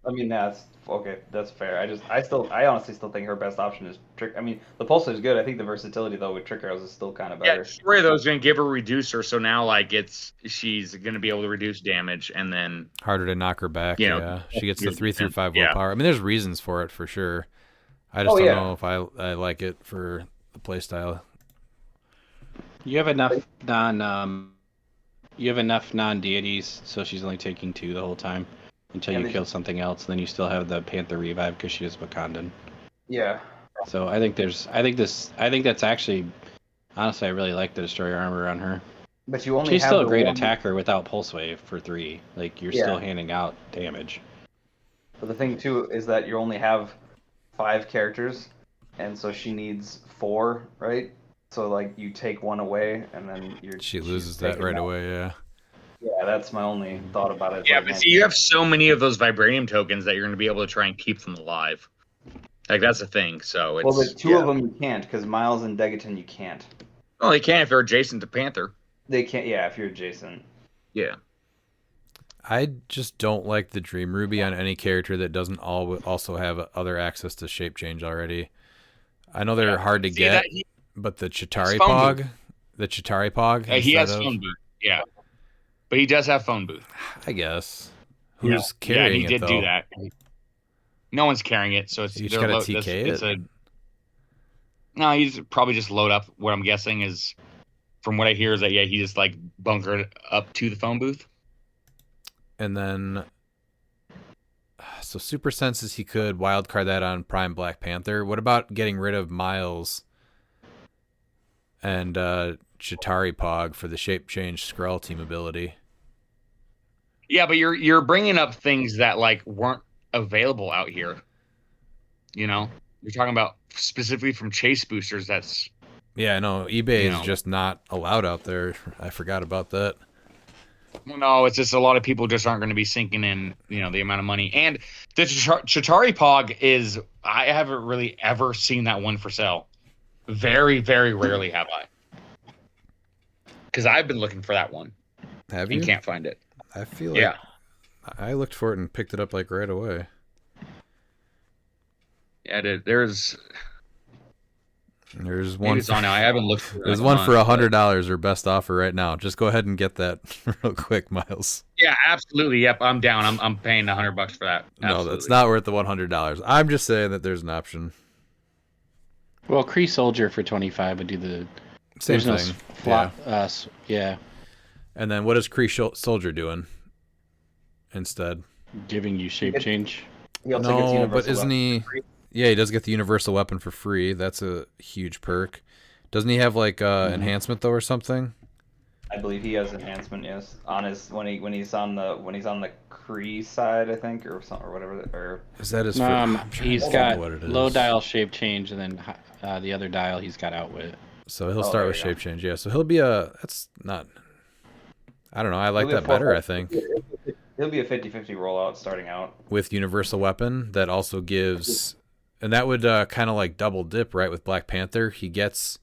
I mean, that's okay. That's fair. I honestly still think her best option is Trick. I mean, the Pulsar is good. I think the versatility though with Trick Arrows is still kind of better. Yeah, Destroyer though is going to give her reducer, so now like she's going to be able to reduce damage, and then harder to knock her back. Yeah, she gets the 3 through 5 willpower. I mean, there's reasons for it for sure. I just don't know if I like it for the playstyle. You have enough non-deities, so she's only taking 2 the whole time until you kill something else. Then you still have the Panther revive because she is Wakandan. Yeah. So I think that's actually, honestly, I really like the Destroyer armor on her. But you only she's have still a great attacker without Pulse Wave for 3. Like you're still handing out damage. But the thing too is that you only have 5 characters, and so she needs 4, right? So like you take 1 away, and then she loses that right away. Yeah. Yeah, that's my only thought about it. Yeah, but see, you have so many of those Vibranium tokens that you're going to be able to try and keep them alive. Like that's the thing. So it's but 2 of them you can't, because Miles and Degaton you can't. Well, they can if they're adjacent to Panther. They can't. Yeah, if you're adjacent. Yeah. I just don't like the Dream Ruby on any character that doesn't also have other access to shape change already. I know they're hard to get, but the Chitari Pog, he has phone booth. Yeah, but he does have phone booth. I guess. Who's carrying it? Yeah, he did do that. No one's carrying it, so it's you just gotta TK it. No, he's probably just load up. What I'm guessing is, from what I hear, is that he just like bunkered up to the phone booth. And then, so Super Senses he could wildcard that on Prime Black Panther. What about getting rid of Miles and Chitari Pog for the shape change Skrull team ability? Yeah, but you're bringing up things that like weren't available out here. You're talking about specifically from chase boosters. That's I know eBay is just not allowed out there. I forgot about that. No, it's just a lot of people just aren't going to be sinking in, the amount of money. And the Chitari Pog is, I haven't really ever seen that one for sale. Very, very rarely have I. Because I've been looking for that one. Have you? And can't find it. I feel like I looked for it and picked it up like right away. Yeah, there's one. It's on now. I haven't looked for There's one for $100 or best offer right now. Just go ahead and get that real quick, Miles. Yeah, absolutely. Yep, I'm down. I'm paying $100 for that. Absolutely. No, that's not worth the $100. I'm just saying that there's an option. Well, Kree Soldier for 25 would do the same thing. Yeah. And then what is Kree Soldier doing instead? Giving you shape change. No, but isn't he? Yeah, he does get the universal weapon for free. That's a huge perk. Doesn't he have like enhancement though or something? I believe he has enhancement. Yes, on his when he's on the Kree side, I think, or something or whatever. Or is that his? He's got low dial shape change, and then the other dial he's got outwit. So he'll start with shape change. Yeah, so he'll be that's not. I don't know. I like that better. I think. He'll be a 50-50 rollout starting out with universal weapon that also gives. And that would kind of like double dip, right, with Black Panther. He gets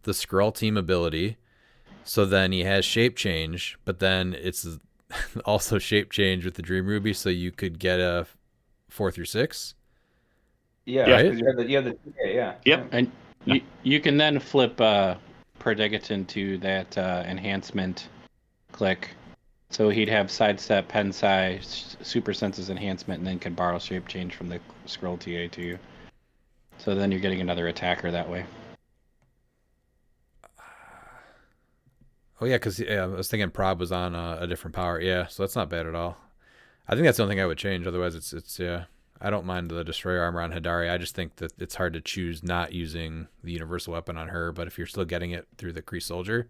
the Skrull team ability, so then he has shape change, but then it's also shape change with the Dream Ruby, so you could get a 4 through 6. Yeah, right? You have the TK, yeah. Yep. And you can then flip Perdigaton to that enhancement click. So he'd have sidestep, pen size, super senses enhancement, and then could borrow shape change from the scroll TA to you. So then you're getting another attacker that way. Oh yeah, because I was thinking Prob was on a different power. Yeah, so that's not bad at all. I think that's the only thing I would change. Otherwise, it's yeah. I don't mind the destroyer armor on Hidari. I just think that it's hard to choose not using the universal weapon on her. But if you're still getting it through the Kree soldier,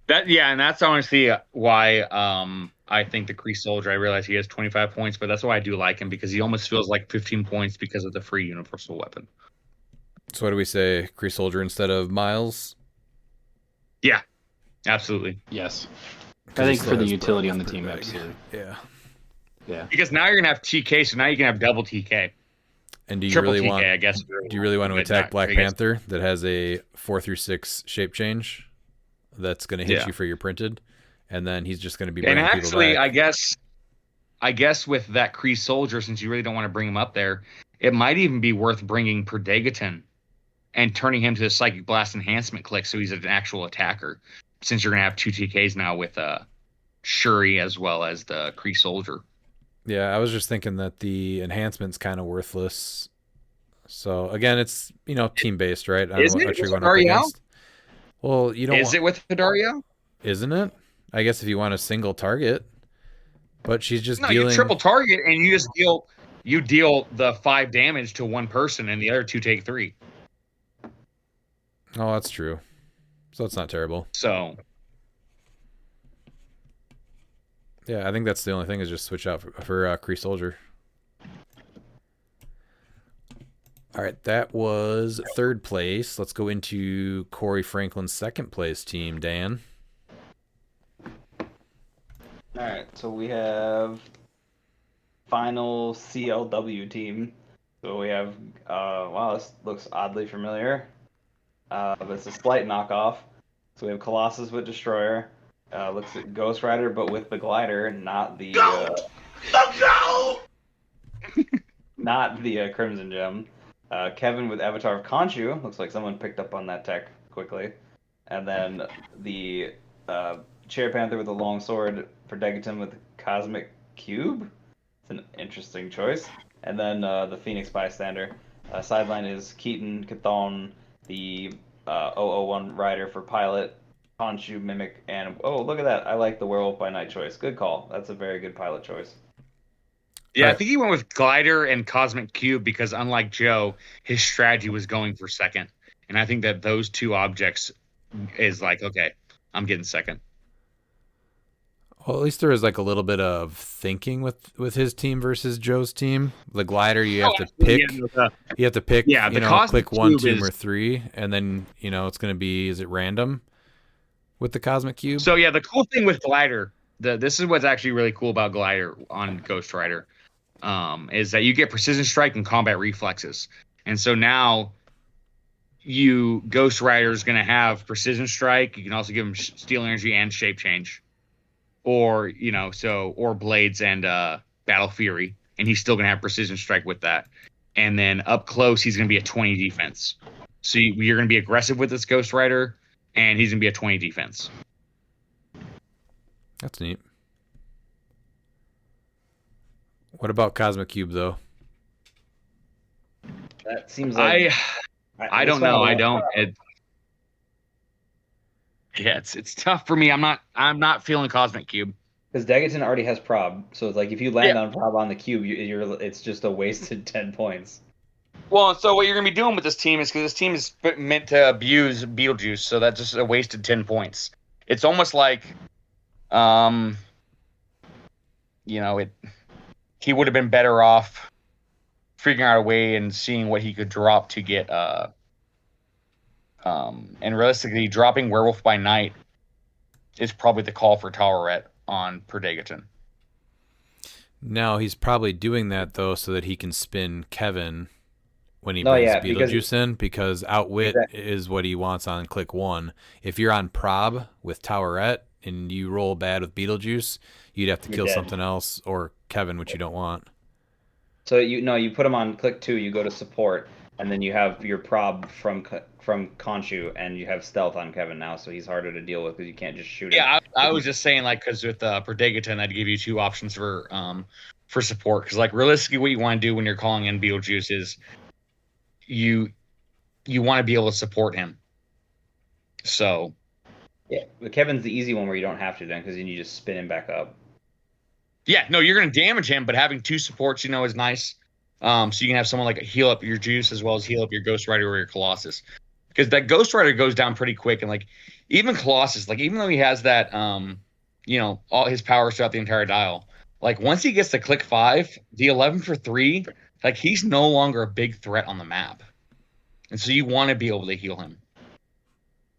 and that's honestly why I think the Kree soldier. I realize he has 25 points, but that's why I do like him, because he almost feels like 15 points because of the free universal weapon. So what do we say? Kree soldier instead of Miles? Yeah, absolutely. Yes. I think for the utility on the team, absolutely. Yeah. Yeah. Because now you're gonna have TK, so now you can have double TK. And do you Triple really TK, want? I guess. Do you really want to But attack not- Black I guess- Panther that has a 4-6 shape change? That's going to hit Yeah. you for your printed, and then he's just going to be And bringing actually, people back. I guess with that Kree soldier, since you really don't want to bring him up there, it might even be worth bringing Perdegaton and turning him to the Psychic Blast enhancement click, so he's an actual attacker. Since you're gonna have 2 TKs now with Shuri as well as the Kree soldier. Yeah, I was just thinking that the enhancement's kind of worthless. So again, it's team based, right? Is it? What you're Is going it up already out? against. Well, you don't. Is it with Hidario? Isn't it? I guess if you want a single target, but she's just No, dealing. you triple target and you just deal the 5 damage to one person, and the other 2 take 3. Oh, that's true. So it's not terrible. So Yeah, I think that's the only thing is just switch out for Kree Soldier. All right, that was third place. Let's go into Corey Franklin's second place team, Dan. All right, so we have final CLW team. So we have, wow, this looks oddly familiar, but it's a slight knockoff. So we have Colossus with Destroyer. Looks like Ghost Rider, but with the glider, not the not the Crimson Gem. Kevin with Avatar of Khonshu. Looks like someone picked up on that tech quickly. And then the Chair Panther with the long sword. Perdegaton with the Cosmic Cube. It's an interesting choice. And then the Phoenix Bystander. Sideline is Keaton, Chthon, the 001 Rider for Pilot. Khonshu, Mimic, and oh, look at that. I like the Werewolf by Night choice. Good call. That's a very good pilot choice. yeah, I think he went with Glider and Cosmic Cube because, unlike Joe, his strategy was going for second. And I think that those 2 objects is like, okay, I'm getting second. Well, at least there was like a little bit of thinking with his team versus Joe's team. The glider, you have to pick. You have to pick. Yeah, the Cosmic click 1, Cube 2, is- or 3, and then it's going to be. Is it random with the Cosmic Cube? So yeah, the cool thing with Glider, this is what's actually really cool about Glider on Ghost Rider, is that you get precision strike and combat reflexes, and so now Ghost Rider is going to have precision strike. You can also give him steel energy and shape change, or or blades and battle fury, and he's still going to have precision strike with that. And then up close, he's going to be a 20 defense. So you're going to be aggressive with this Ghost Rider. And he's going to be a 20 defense. That's neat. What about Cosmic Cube, though? That seems like I don't know. I don't. It's tough for me. I'm not feeling Cosmic Cube. Because Dagaton already has prob, so it's like if you land on prob on the cube, it's just a wasted 10 points. Well, so what you're going to be doing with this team is, because this team is meant to abuse Beetlejuice, so that's just a wasted 10 points. It's almost like, he would have been better off figuring out a way and seeing what he could drop to get, and realistically, dropping Werewolf by Night is probably the call for Towerette on Perdegaton. No, he's probably doing that, though, so that he can spin Kevin when he brings Beetlejuice in, because Outwit is what he wants on click 1. If you're on prob with Towerette and you roll bad with Beetlejuice, you'd have to kill something else or Kevin, which you don't want. So you put him on click 2, you go to support, and then you have your prob from from Khonshu, and you have stealth on Kevin now, so he's harder to deal with because you can't just shoot him. Yeah, I was just saying, like, because with Predagiton, I'd give you 2 options for support. Because, like, realistically, what you want to do when you're calling in Beetlejuice is you want to be able to support him. So yeah, but Kevin's the easy one where you don't have to then, because then you just spin him back up. yeah, no, you're going to damage him, but having 2 supports, is nice. So you can have someone like heal up your Juice as well as heal up your Ghost Rider or your Colossus. Because that Ghost Rider goes down pretty quick, and like even Colossus, like even though he has that, all his powers throughout the entire dial, like once he gets to Click 5, the 11 for 3, like he's no longer a big threat on the map, and so you want to be able to heal him.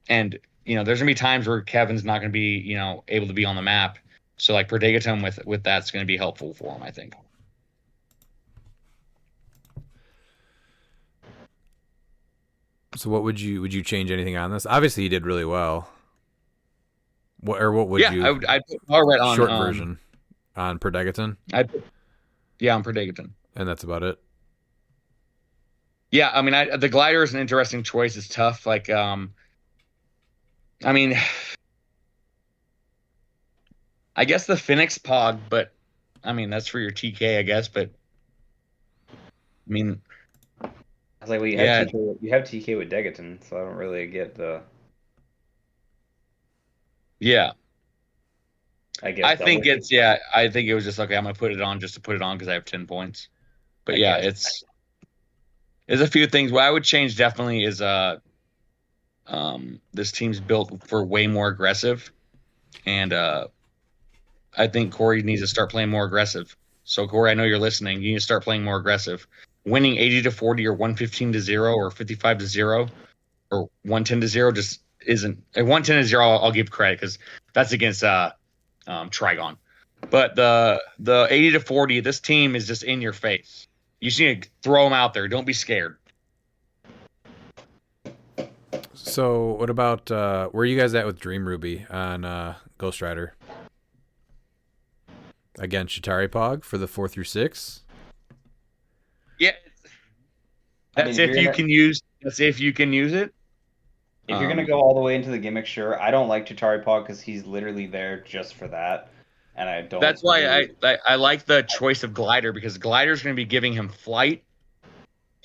And there's gonna be times where Kevin's not gonna be able to be on the map, so like Predagiton with that's gonna be helpful for him, I think. So what would you change anything on this? Obviously, he did really well. What would you? I'd put power red on short version on Predagiton. on Predagiton, and that's about it. Yeah, I mean, the glider is an interesting choice. It's tough. Like, I mean, I guess the Phoenix Pog, but I mean that's for your TK, I guess. But I mean. I was like, well, you have TK with Degaton, so I don't really get the. Yeah. I think it was just okay. I'm gonna put it on just to put it on because I have 10 points. But it's a few things. What I would change definitely is this team's built for way more aggressive, and I think Corey needs to start playing more aggressive. So Corey, I know you're listening. You need to start playing more aggressive. Winning 80-40 or 115-0 or 55-0 or 110-0 just isn't. At 110-0, I'll give credit because that's against Trigon. But the 80-40, this team is just in your face. You just need to throw them out there. Don't be scared. So what about where are you guys at with Dream Ruby on Ghost Rider? Again, Shatari Pog for the 4 through 6. Yeah, that's if you can use it. If you're gonna go all the way into the gimmick, sure. I don't like Chitari Pog because he's literally there just for that, and I don't. That's why I like the choice of Glider, because Glider's going to be giving him flight,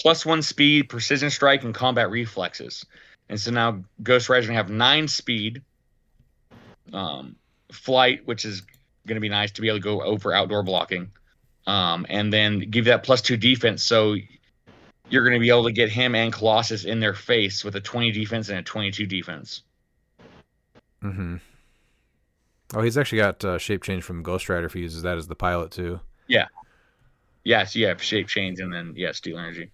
+1 speed, precision strike, and combat reflexes. And so now Ghost Rider's going to have 9 speed, flight, which is going to be nice to be able to go over outdoor blocking, and then give that +2 defense. So you're going to be able to get him and Colossus in their face with a 20 defense and a 22 defense. Mm-hmm. Oh, he's actually got shape change from Ghost Rider if he uses that as the pilot too. Yeah. Yes, you have shape change and then Steel Energy.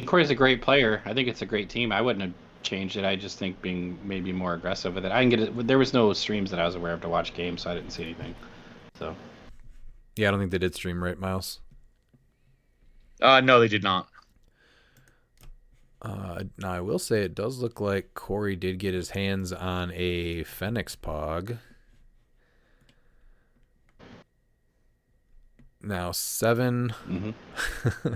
Corey's a great player. I think it's a great team. I wouldn't have changed it. I just think being maybe more aggressive with it. I can get it. There was no streams that I was aware of to watch games, so I didn't see anything. So. Yeah, I don't think they did stream, right, Miles? No, they did not. Now, I will say it does look like Corey did get his hands on a Phoenix Pog. Now, 7. Mm-hmm.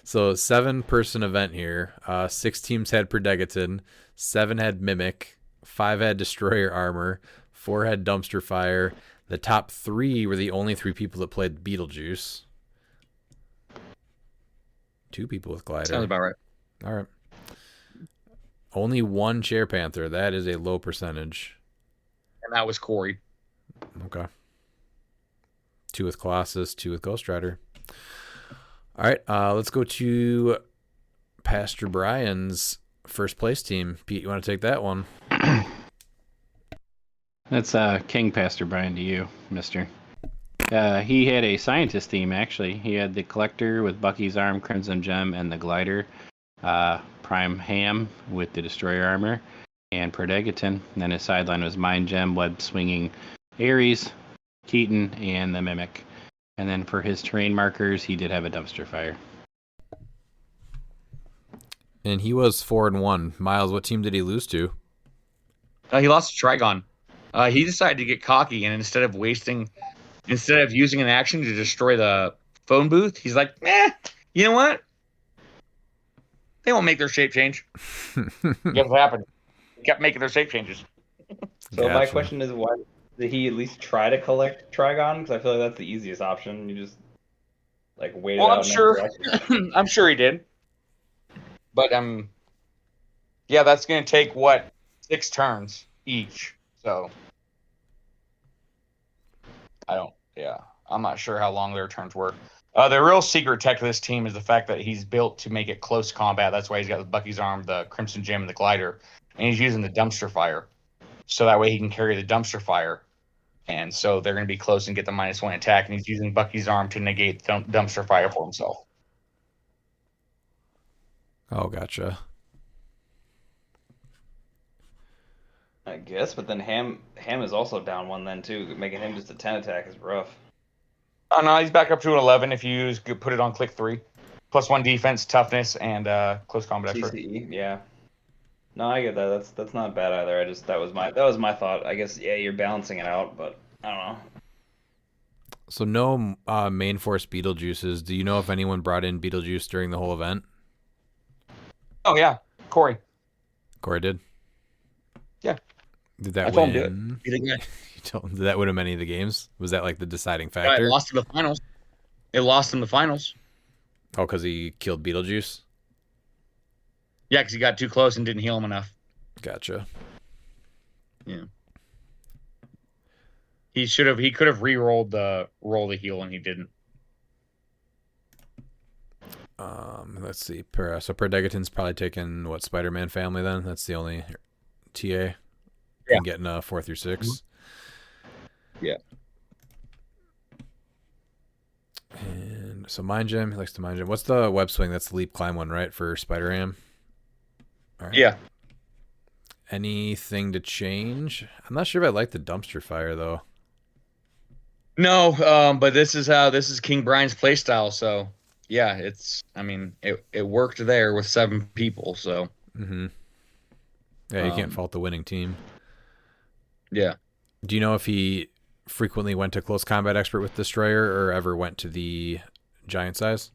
So, 7-person event here. 6 teams had Predagiton. 7 had Mimic. 5 had Destroyer Armor. 4 had Dumpster Fire. The top 3 were the only 3 people that played Beetlejuice. 2 people with Glider. Sounds about right. All right. Only 1 Chair Panther. That is a low percentage. And that was Corey. Okay. 2 with Colossus, 2 with Ghost Rider. All right, let's go to Pastor Brian's first place team. Pete, you want to take that one? That's King Pastor Brian to you, mister. He had a scientist team, actually. He had the Collector with Bucky's Arm, Crimson Gem, and the Glider. Prime Ham with the Destroyer Armor, and Predagiton. And then his sideline was Mind Gem, Web Swinging Ares, Keaton, and the Mimic. And then for his terrain markers, he did have a Dumpster Fire. And he was 4-1. Miles, what team did he lose to? He lost to Trigon. He decided to get cocky, and instead of using an action to destroy the phone booth, he's like, you know what? They won't make their shape change. Guess what happened? They kept making their shape changes. So my Gotcha. question is, why did he at least try to collect Trigon? Because I feel like that's the easiest option. You just like wait it Well, out. I'm sure. And I'm sure he did. But yeah, that's gonna take what 6 turns each. So I'm not sure how long their turns were. The real secret tech of this team is the fact that he's built to make it close combat. That's why he's got Bucky's arm, the Crimson Gem, and the glider, and he's using the dumpster fire, so that way he can carry the dumpster fire. And so they're going to be close and get the -1 attack, and he's using Bucky's arm to negate dumpster fire for himself. Oh, gotcha. I guess, but then Ham is also down 1 then too. Making him just a 10 attack is rough. Oh no, he's back up to an 11 if you put it on click 3. +1 defense, toughness, and close combat expert. CCE, yeah. No, I get that. That's not bad either. That was my thought. I guess you're balancing it out, but I don't know. So no main force Beetlejuices. Do you know if anyone brought in Beetlejuice during the whole event? Oh yeah, Corey. Corey did. Yeah. Did that I told him win? to do it. You told him, did that win him any of the games? Was that like the deciding Yeah, factor? it lost in the finals. It lost in the finals. Oh, because he killed Beetlejuice? Yeah, because he got too close and didn't heal him enough. Gotcha. Yeah. He could have re-rolled the heal and he didn't. Let's see. So Perdegaton's probably taking what, Spider-Man family then? That's the only TA. Yeah. And getting 4 through 6. Yeah. And so Mind Gem, he likes to Mind Gem. What's the web swing? That's the leap climb one, right? For Spider-Ham? All right. Yeah. Anything to change? I'm not sure if I like the dumpster fire though. No, but this is King Brian's playstyle, so yeah, it worked there with 7 people, so Yeah, you can't fault the winning team. Yeah. Do you know if he frequently went to close combat expert with destroyer or ever went to the giant size?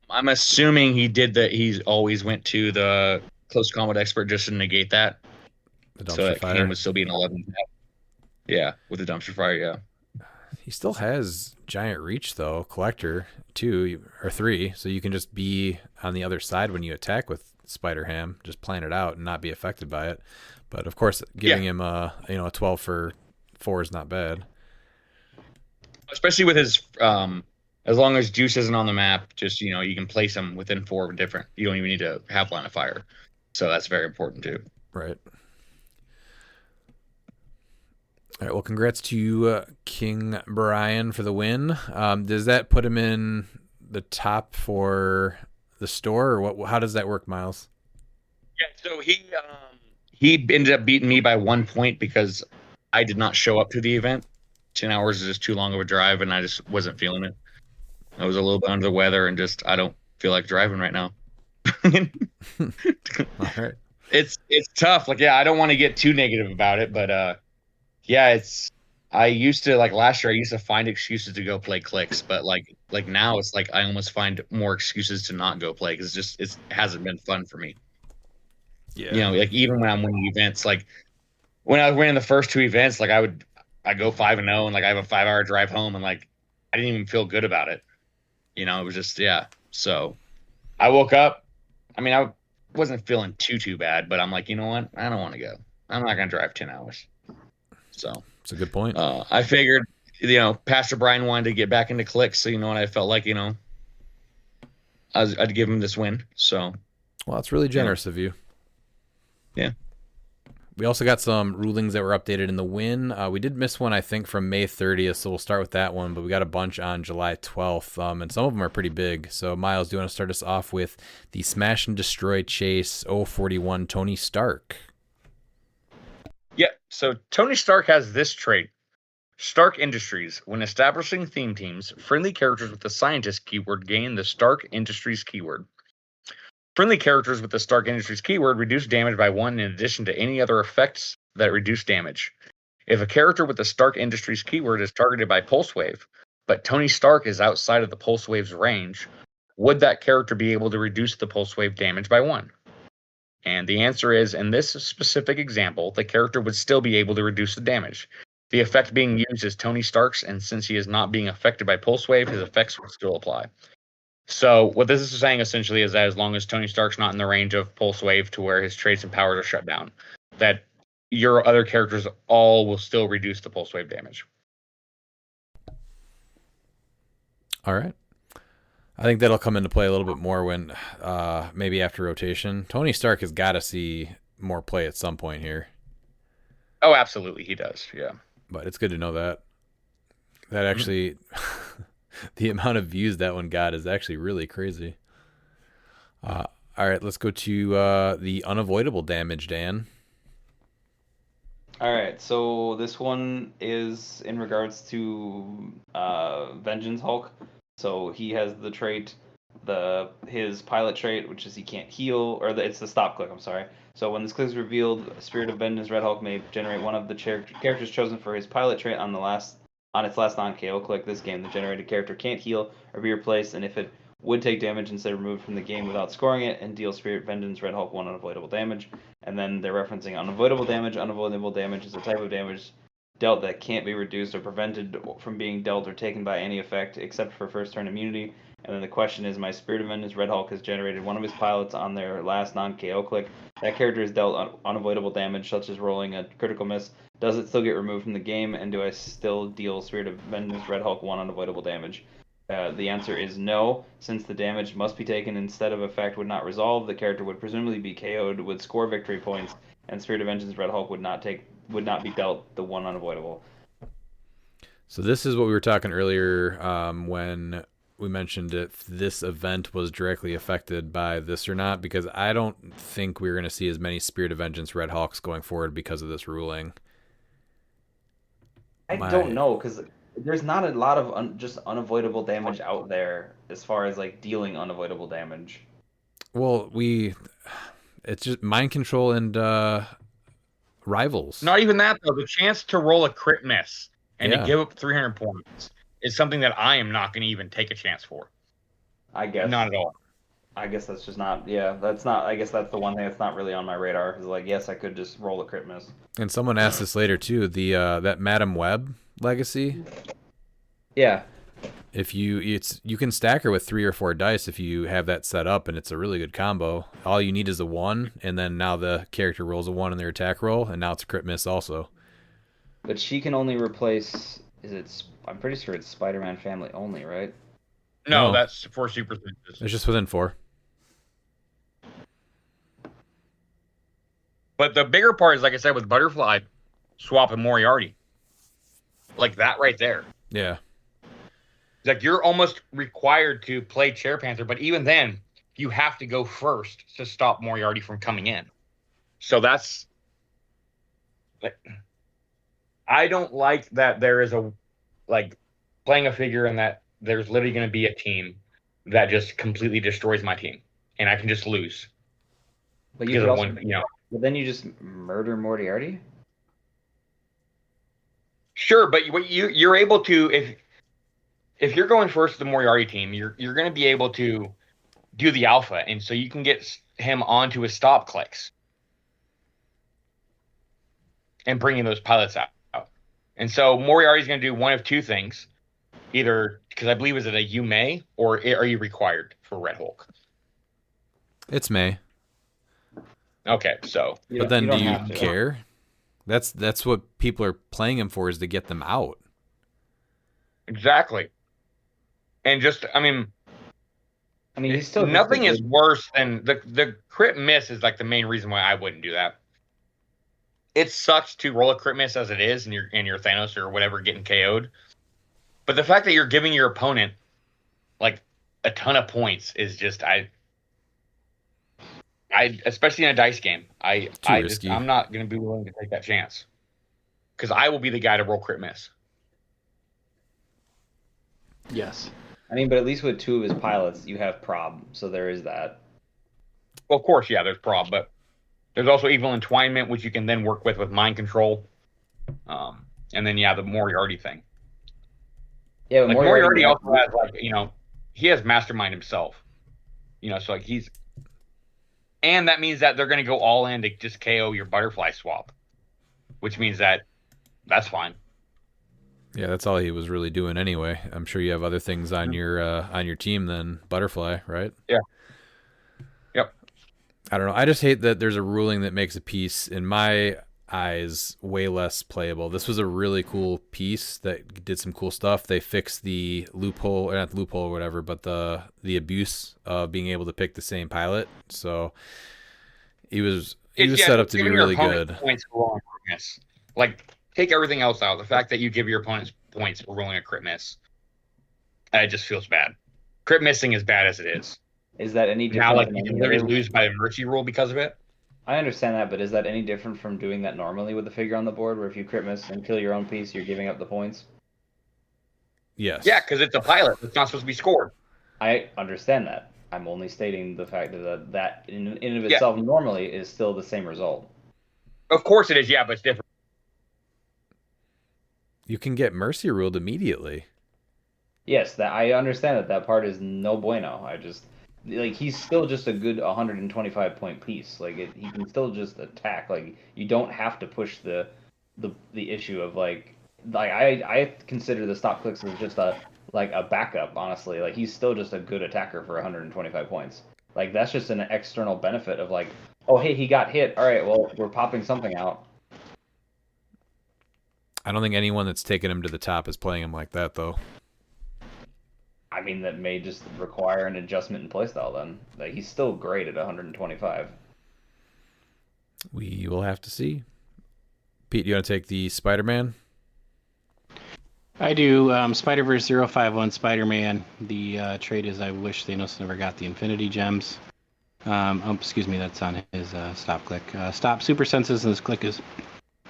I'm assuming he did that. He's always went to the close combat expert just to negate that. The dumpster So that fire Cam would still be an 11. Yeah, with the dumpster fire, yeah. He still has giant reach though, collector 2 or 3, so you can just be on the other side when you attack with Spider-Ham, just plan it out and not be affected by it. But of course, giving him a 12 for 4 is not bad. Especially with his as long as Juice isn't on the map, just you can place him within 4 different. You don't even need to have line of fire. So that's very important too. Right. All right. Well, congrats to King Brian for the win. Does that put him in the top for the store, or what? How does that work, Miles? Yeah. So he ended up beating me by 1 point because I did not show up to the event. 10 hours is just too long of a drive, and I just wasn't feeling it. I was a little bit under the weather, and just I don't feel like driving right now. All right. It's tough. Like, yeah, I don't want to get too negative about it, but yeah, I used to, like last year, I used to find excuses to go play Clix, but like now it's like I almost find more excuses to not go play because it hasn't been fun for me. Yeah. Like even when I'm winning events, like when I was winning the first 2 events, like I go 5-0 and like I have a 5-hour drive home and like I didn't even feel good about it. It was just So I woke up. I mean, I wasn't feeling too bad, but I'm like, you know what? I don't want to go. I'm not gonna drive 10 hours. So it's a good point. I figured, Pastor Brian wanted to get back into Clix, so and I felt like, I'd give him this win. So, well, that's really generous of you. Yeah. We also got some rulings that were updated in the win. We did miss one, I think, from May 30th, so we'll start with that one, but we got a bunch on July 12th, and some of them are pretty big. So, Miles, do you want to start us off with the Smash and Destroy Chase 041 Tony Stark? Yeah, so Tony Stark has this trait. Stark Industries. When establishing theme teams, friendly characters with the Scientist keyword gain the Stark Industries keyword. Friendly characters with the Stark Industries keyword reduce damage by 1 in addition to any other effects that reduce damage. If a character with the Stark Industries keyword is targeted by Pulse Wave, but Tony Stark is outside of the Pulse Wave's range, would that character be able to reduce the pulse wave damage by 1? And the answer is, in this specific example, the character would still be able to reduce the damage. The effect being used is Tony Stark's, and since he is not being affected by pulse wave, his effects would still apply. So what this is saying essentially is that as long as Tony Stark's not in the range of pulse wave to where his traits and powers are shut down, that your other characters all will still reduce the pulse wave damage. All right. I think that'll come into play a little bit more when maybe after rotation. Tony Stark has got to see more play at some point here. Oh, absolutely, he does. Yeah. But it's good to know that. That actually, the amount of views that one got is actually really crazy. All right, let's go to the unavoidable damage, Dan. All right, so this one is in regards to Vengeance Hulk. So he has the trait, his pilot trait, which is he can't heal, it's the stop click. I'm sorry. So when this click is revealed, Spirit of Vengeance Red Hulk may generate one of the characters chosen for his pilot trait on its last non-KO click. This game, the generated character can't heal or be replaced, and if it would take damage instead removed from the game without scoring it, and deal Spirit Vengeance Red Hulk 1 unavoidable damage. And then they're referencing unavoidable damage. Unavoidable damage is a type of damage dealt that can't be reduced or prevented from being dealt or taken by any effect except for first turn immunity. And then the question is, my Spirit of Vengeance Red Hulk has generated one of his pilots on their last non-KO click. That character is dealt unavoidable damage, such as rolling a critical miss. Does it still get removed from the game, and do I still deal Spirit of Vengeance Red Hulk 1 unavoidable damage? The answer is no. Since the damage must be taken instead of effect would not resolve, the character would presumably be KO'd, would score victory points, and Spirit of Vengeance Red Hulk would not be dealt the 1 unavoidable. So this is what we were talking earlier when we mentioned if this event was directly affected by this or not, because I don't think we're going to see as many Spirit of Vengeance Red Hulks going forward because of this ruling. I don't know, because there's not a lot of just unavoidable damage out there as far as like dealing unavoidable damage. Well, it's just mind control and rivals. Not even that, though. The chance to roll a crit miss and Yeah. to give up 300 points is something that I am not going to even take a chance for. I guess. Not at all. I guess that's just not, that's not, I guess that's the one thing that's not really on my radar, is like, yes, I could just roll a crit miss. And someone asked this later too, that Madam Web legacy. Yeah. If you can stack her with 3 or 4 dice if you have that set up, and it's a really good combo. All you need is a 1, and then now the character rolls a 1 in their attack roll, and now it's a crit miss also. But she can only replace, I'm pretty sure it's Spider-Man family only, right? No, No. that's for super senses. It's just within 4. But the bigger part is, like I said, with Butterfly, swap and Moriarty. Like that right there. Yeah. It's like you're almost required to play Chair Panther, but even then, you have to go first to stop Moriarty from coming in. So that's... I don't like that there is playing a figure and that there's literally going to be a team that just completely destroys my team, and I can just lose. But Because could of also, one, but then you just murder Moriarty? Sure, but you're able to, if you're going first to the Moriarty team, you're going to be able to do the alpha, and so you can get him onto his stop clicks and bringing those pilots out. And so Moriarty's going to do one of two things, either because I believe is it a you may or are you required for Red Hulk? It's May. Okay, so But then do don't you have to. care? That's what people are playing him for, is to get them out. exactly, and just I mean, he's still nothing just a is good- worse than the crit miss is like the main reason why I wouldn't do that. It sucks to roll a crit miss as it is, and your Thanos or whatever getting KO'd. But the fact that you're giving your opponent like a ton of points is just I especially in a dice game, risky. I'm not going to be willing to take that chance because I will be the guy to roll crit miss. Yes. I mean, but at least with 2 of his pilots, you have prob, so there is that. Well, of course, yeah, there's prob, but there's also evil entwinement, which you can then work with mind control, and then the Moriarty thing. Yeah, but Like Moriarty also has he has mastermind himself. So like and that means that they're going to go all in to just KO your butterfly swap, which means that's fine. Yeah, that's all he was really doing anyway. I'm sure you have other things on your team than butterfly, right? Yeah. Yep. I don't know. I just hate that there's a ruling that makes a piece, in my eyes, way less playable. This was a really cool piece that did some cool stuff. They fixed the loophole, or not the loophole or whatever, but the abuse of being able to pick the same pilot. So he was set up to be really good. Points for rolling a crit miss. Like, take everything else out. The fact that you give your opponents points for rolling a crit miss, it just feels bad. Crit missing is bad as it is. Is that any different? Now, like, you can literally lose by the mercy rule because of it. I understand that, but is that any different from doing that normally with the figure on the board, where if you crit miss and kill your own piece, you're giving up the points? Yes. Yeah, because it's a pilot. It's not supposed to be scored. I understand that. I'm only stating the fact that in and of itself normally is still the same result. Of course it is, yeah, but it's different. You can get mercy ruled immediately. Yes, that I understand that part is no bueno. I just he's still just a good 125 point piece. He can still just attack. Like, you don't have to push the issue of I consider the stop clicks as just a backup, honestly. Like, he's still just a good attacker for 125 points. Like, that's just an external benefit of oh, hey, he got hit. All right, well, we're popping something out. I don't think anyone that's taken him to the top is playing him like that, though. I mean, that may just require an adjustment in playstyle then. He's still great at 125. We will have to see. Pete, you want to take the Spider-Man? I do. Spider-Verse 051 Spider-Man. The trade is I wish Thanos never got the Infinity Gems. Excuse me, that's on his stop click. Stop super senses, and this click is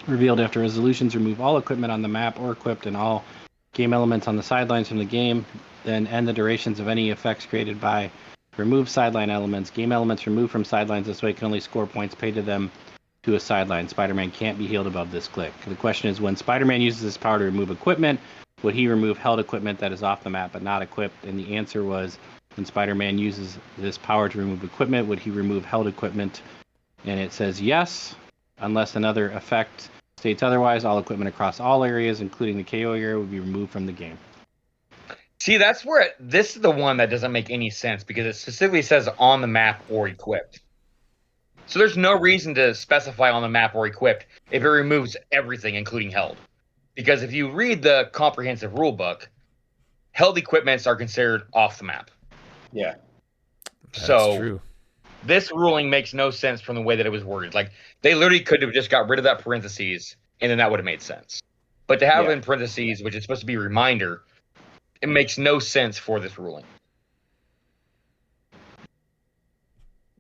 revealed after resolutions. Remove all equipment on the map or equipped and all game elements on the sidelines from the game. Then end the durations of any effects created by remove sideline elements. Game elements removed from sidelines this way can only score points paid to them to a sideline. Spider-Man can't be healed above this click. The question is, when Spider-Man uses his power to remove equipment, would he remove held equipment that is off the map but not equipped? And the answer was, when Spider-Man uses this power to remove equipment, would he remove held equipment? And it says yes, unless another effect states otherwise. All equipment across all areas, including the KO area, would be removed from the game. See, that's where this is the one that doesn't make any sense, because it specifically says on the map or equipped. So there's no reason to specify on the map or equipped if it removes everything, including held. Because if you read the comprehensive rule book, held equipments are considered off the map. Yeah. That's true. This ruling makes no sense from the way that it was worded. Like, they literally could have just got rid of that parentheses, and then that would have made sense. But to have it in parentheses, which is supposed to be a reminder, it makes no sense for this ruling.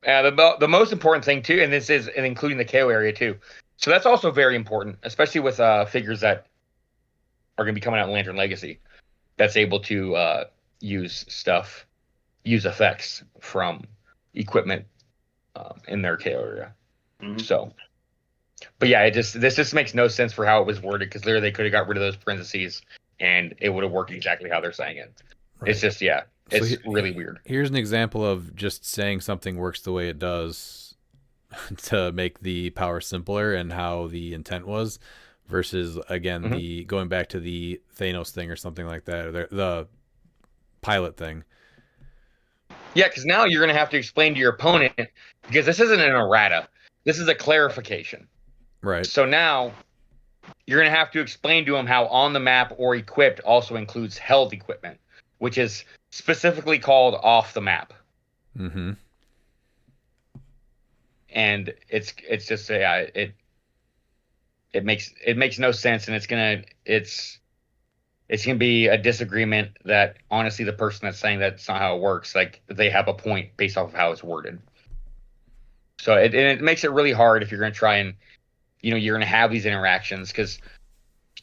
The most important thing, too, and this is including the KO area, too. So that's also very important, especially with figures that are going to be coming out in Lantern Legacy, that's able to use effects from equipment in their KO area. Mm-hmm. So, but yeah, this just makes no sense for how it was worded, because literally they could have got rid of those parentheses and it would have worked exactly how they're saying it. Right. It's just, it's really weird. Here's an example of just saying something works the way it does to make the power simpler and how the intent was, versus, again, the going back to the Thanos thing or something like that, or the pilot thing. Yeah, because now you're going to have to explain to your opponent, because this isn't an errata. This is a clarification. Right. So now you're going to have to explain to them how on the map or equipped also includes held equipment, which is specifically called off the map. Mm-hmm. And it's just it makes no sense, and it's gonna be a disagreement that, honestly, the person that's saying that's not how it works, like, they have a point based off of how it's worded. So it makes it really hard if you're going to try and, you're going to have these interactions,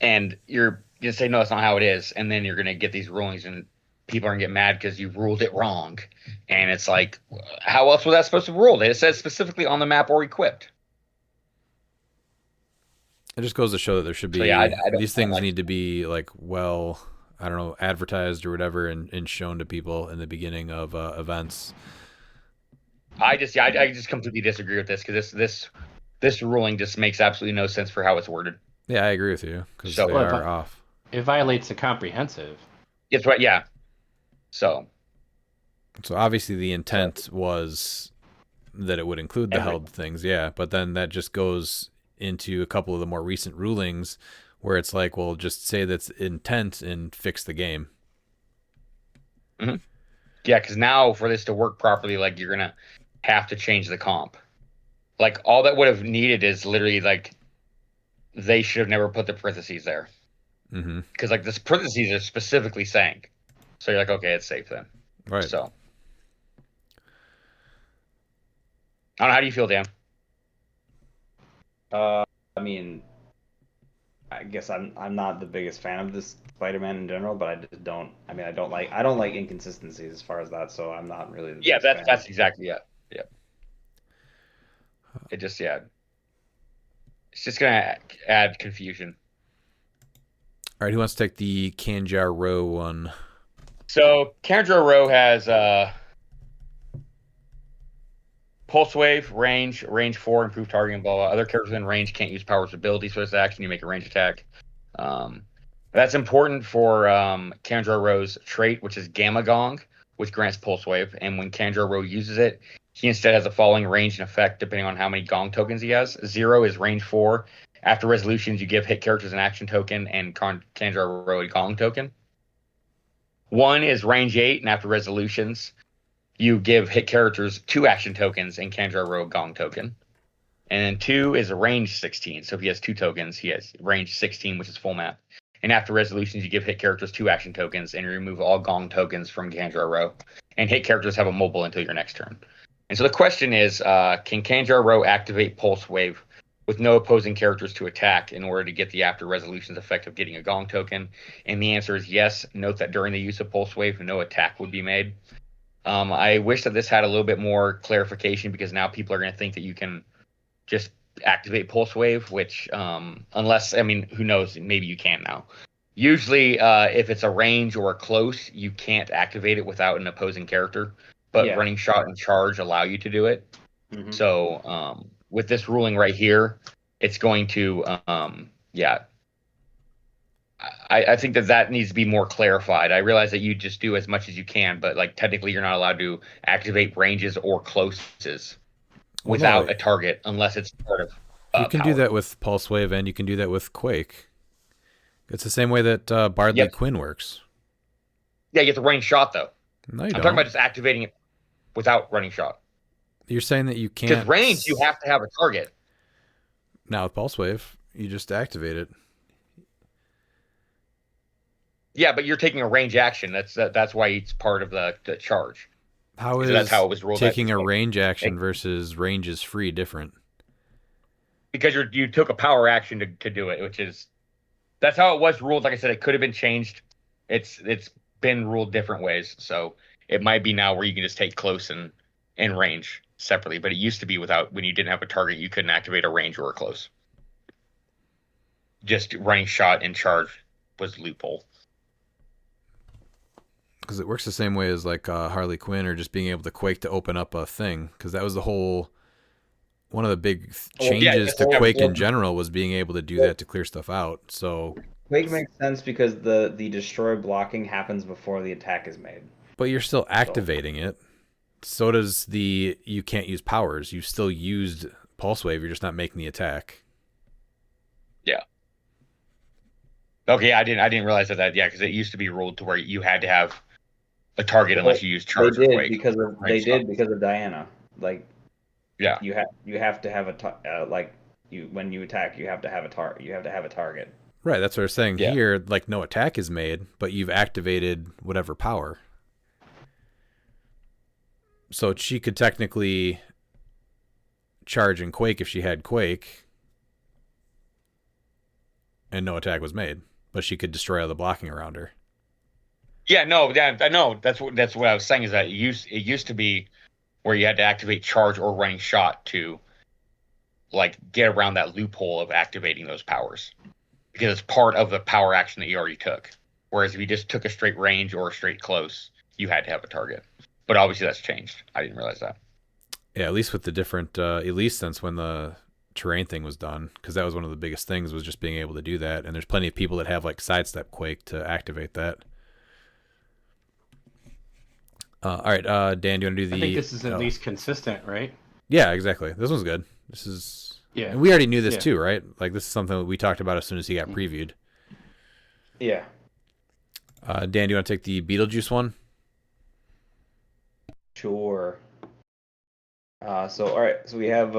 and you're going to say, no, that's not how it is. And then you're going to get these rulings and people are going to get mad because you ruled it wrong. And it's like, how else was that supposed to be ruled? It says specifically on the map or equipped. It just goes to show that there should be, these things need to be advertised or whatever, and shown to people in the beginning of events. I just completely disagree with this because this ruling just makes absolutely no sense for how it's worded. Yeah, I agree with you because So- they Well, are off. It violates the comprehensive. It's right, yeah. So So obviously the intent was that it would include the Every- held things, yeah. But then that just goes into a couple of the more recent rulings where it's like, well, just say that's intent and fix the game. yeah, because now for this to work properly, like you're gonna have to change the comp. Like all that would have needed is literally like they should have never put the parentheses there Mm-hmm. because like this parentheses are specifically saying. So you're like, okay, it's safe then. Right. So I don't know. How do you feel, Dan? I mean, I guess I'm not the biggest fan of this Spider-Man in general, but I just don't. I mean, I don't like inconsistencies as far as that, so I'm not really. The Yeah, biggest fan. that's exactly it. Yeah. It just it's just gonna add confusion. All right, who wants to take the Kanjar Row one? So Kendra Row has Pulse Wave, range 4, improved targeting, blah, blah. Other characters in range can't use powers abilities for this action. You make a range attack. That's important for Kendra Row's trait, which is Gamma Gong, which grants Pulse Wave. And when Kendra Row uses it, he instead has the following range and effect depending on how many Gong tokens he has. 0 is range 4. After resolutions, you give hit characters an action token and Kendra Row a Gong token. 1 is range 8, and after resolutions, you give hit characters 2 action tokens and Kendra Row a Gong token. And then 2 is a range 16. So if he has 2 tokens, he has range 16, which is full map. And after resolutions, you give hit characters 2 action tokens and you remove all Gong tokens from Kendra Row. And hit characters have a mobile until your next turn. And so the question is, can Kendra Row activate Pulse Wave with no opposing characters to attack in order to get the after resolutions effect of getting a Gong token? And the answer is yes. Note that during the use of Pulse Wave, no attack would be made. I wish that this had a little bit more clarification because now people are going to think that you can just activate Pulse Wave, which unless, I mean, who knows, maybe you can now. Usually, if it's a range or a close, you can't activate it without an opposing character, but Yeah. running shot and charge allow you to do it. Mhm. So with this ruling right here, it's going to, I think that needs to be more clarified. I realize that you just do as much as you can, but like technically you're not allowed to activate ranges or closes without a target unless it's part of You can do power. that with Pulse Wave, and you can do that with Quake. It's the same way that Bardley Yep. Quinn works. Yeah, you get the running shot though. No, you I'm don't. talking about just activating it without running shot. You're saying that you Because can't. range, you have to have a target. Now with Pulse Wave, you just activate it. Yeah, but you're taking a range action. That's why it's part of the charge. How Because is that's how it was ruled out. taking a range action versus range is free different? Because you took a power action to do it, which is that's how it was ruled. Like I said, it could have been changed. It's been ruled different ways, so it might be now where you can just take close and range separately. But it used to be without, when you didn't have a target, you couldn't activate a range or a close. Just running shot and charge was the loophole. Because it works the same way as like Harley Quinn or just being able to Quake to open up a thing. Because that was the whole one of the big changes to Quake in general was being able to do that to clear stuff out. So, Quake makes sense because the destroy blocking happens before the attack is made. but you're still activating it. So does the you can't use powers. You still used Pulse Wave. You're just not making the attack. Yeah. Okay, I didn't realize that. Yeah, because it used to be ruled to where you had to have a target unless you used charge They or did Quake. because of Diana. Like, Yeah. you have to have when you attack, you have to have a target. Right, that's what we're saying Yeah. here. Like no attack is made, but you've activated whatever power. So she could technically charge and Quake if she had Quake, and no attack was made, but she could destroy all the blocking around her. Yeah, no, I know. That's what I was saying is that it used to be where you had to activate charge or running shot to like get around that loophole of activating those powers because it's part of the power action that you already took. Whereas if you just took a straight range or a straight close, you had to have a target. But obviously that's changed. I didn't realize that. Yeah, at least with the different, at least since when the terrain thing was done, because that was one of the biggest things, was just being able to do that. And there's plenty of people that have like sidestep quake to activate that. All right, Dan, do you want to do the? I think this is at least consistent, right? Yeah, exactly. This one's good. This is. Yeah. And we already knew this too, right? Like this is something that we talked about as soon as he got previewed. Yeah. Dan, do you want to take the Beetlejuice one? Sure. So all right, so we have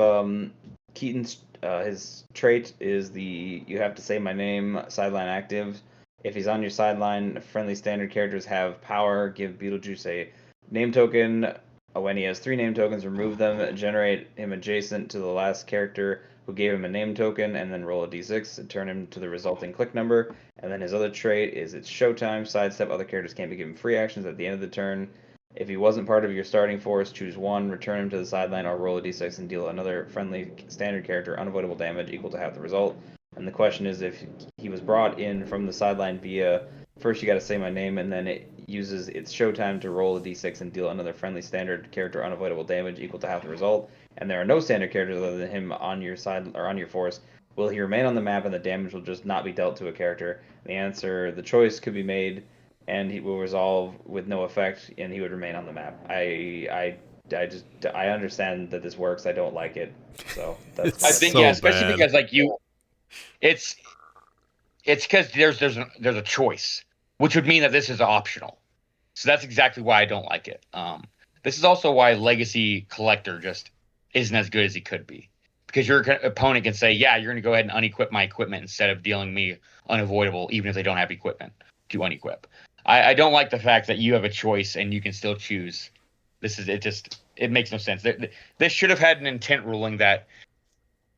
Keaton's his trait is the you have to say my name sideline active. If he's on your sideline, friendly standard characters have power. Give Beetlejuice a name token. When he has 3 name tokens, remove them. Generate him adjacent to the last character who gave him a name token, and then roll a d6 and turn him to the resulting click number. And then his other trait is it's showtime. Sidestep. Other characters can't be given free actions at the end of the turn. If he wasn't part of your starting force, choose 1, return him to the sideline, or roll a d6 and deal another friendly standard character unavoidable damage equal to half the result. And the question is, if he was brought in from the sideline via, first you got to say my name, and then it uses its showtime to roll a d6 and deal another friendly standard character unavoidable damage equal to half the result. And there are no standard characters other than him on your side or on your force. Will he remain on the map, and the damage will just not be dealt to a character? The answer, the choice could be made, and he will resolve with no effect, and he would remain on the map. I understand that this works. I don't like it, so that's. I think so especially bad. because like it's because there's a choice, which would mean that this is optional. So that's exactly why I don't like it. This is also why Legacy Collector just isn't as good as he could be, because your opponent can say, yeah, you're going to go ahead and unequip my equipment instead of dealing me unavoidable, even if they don't have equipment to unequip. I don't like the fact that you have a choice and you can still choose. It makes no sense. This should have had an intent ruling that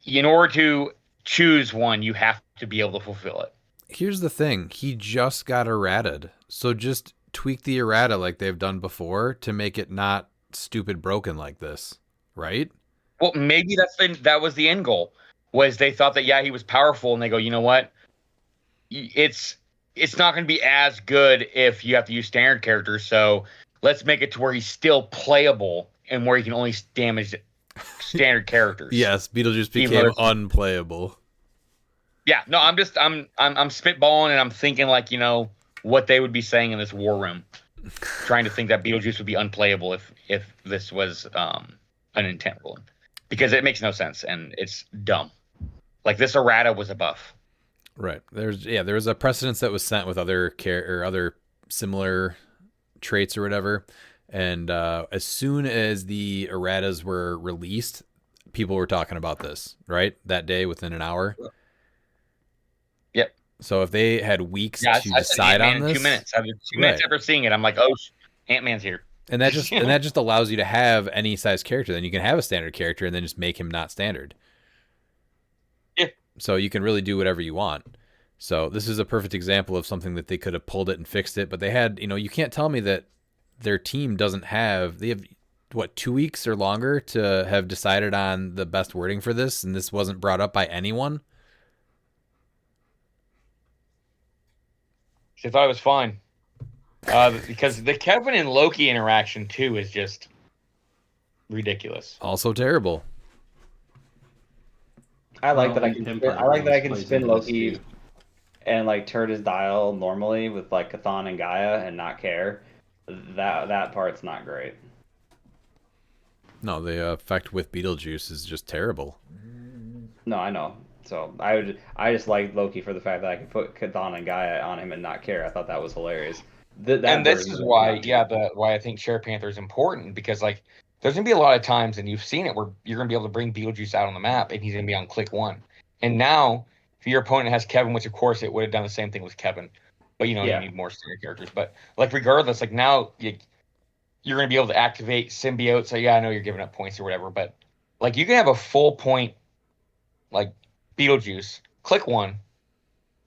in order to choose one, you have to be able to fulfill it. Here's the thing. He just got errated. So just tweak the errata like they've done before to make it not stupid broken like this, right? Well, maybe that was the end goal, was they thought that, yeah, he was powerful, and they go, you know what? It's not going to be as good if you have to use standard characters, so let's make it to where he's still playable and where he can only damage standard characters. Yes, Beetlejuice became unplayable. Yeah, no, I'm spitballing, and I'm thinking like, what they would be saying in this war room, trying to think that Beetlejuice would be unplayable if this was an intent ruling, because it makes no sense and it's dumb. Like this errata was a buff. Right. There was a precedence that was sent with other other similar traits or whatever, and as soon as the erratas were released, people were talking about this, right? That day, within an hour. Yep. So if they had weeks to decide on this, 2 minutes. After 2 minutes after seeing it, I'm like, oh, Ant-Man's here. And that just allows you to have any size character. Then you can have a standard character and then just make him not standard. Yeah. So you can really do whatever you want. So this is a perfect example of something that they could have pulled it and fixed it, but they had, you can't tell me that their team doesn't have, they have, 2 weeks or longer to have decided on the best wording for this, and this wasn't brought up by anyone? They thought it was fine. Because the Kevin and Loki interaction, too, is just ridiculous. Also terrible. I like that I can spin Loki and like turn his dial normally with like Chthon and Gaia and not care. That part's not great. No, the effect with Beetlejuice is just terrible. No, I know. So I just liked Loki for the fact that I could put Chthon and Gaia on him and not care. I thought that was hilarious. And this is why, why I think Share Panther is important, because like there's gonna be a lot of times, and you've seen it, where you're gonna be able to bring Beetlejuice out on the map, and he's gonna be on click 1. And now, if your opponent has Kevin, which of course it would have done the same thing with Kevin, but you need more standard characters. But like regardless, like now you're gonna be able to activate Symbiote. So yeah, I know you're giving up points or whatever, but like you can have a full point like Beetlejuice click 1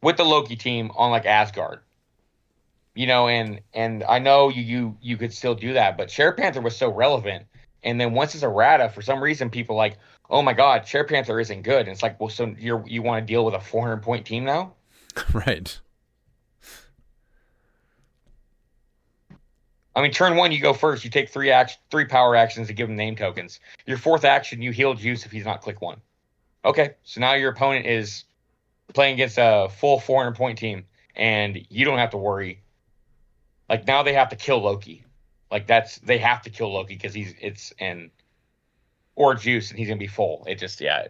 with the Loki team on like Asgard. And I know you could still do that, but Share Panther was so relevant. And then once it's errata, for some reason, people like, oh my God, Share Panther isn't good. And it's like, well, so you want to deal with a 400-point team now? Right. I mean, turn 1, you go first. You take 3 power actions to give him name tokens. Your 4th action, you heal Juice if he's not click 1. Okay, so now your opponent is playing against a full 400-point team, and you don't have to worry. Like, now they have to kill Loki. Like, they have to kill Loki because or Juice, and he's going to be full. It just, I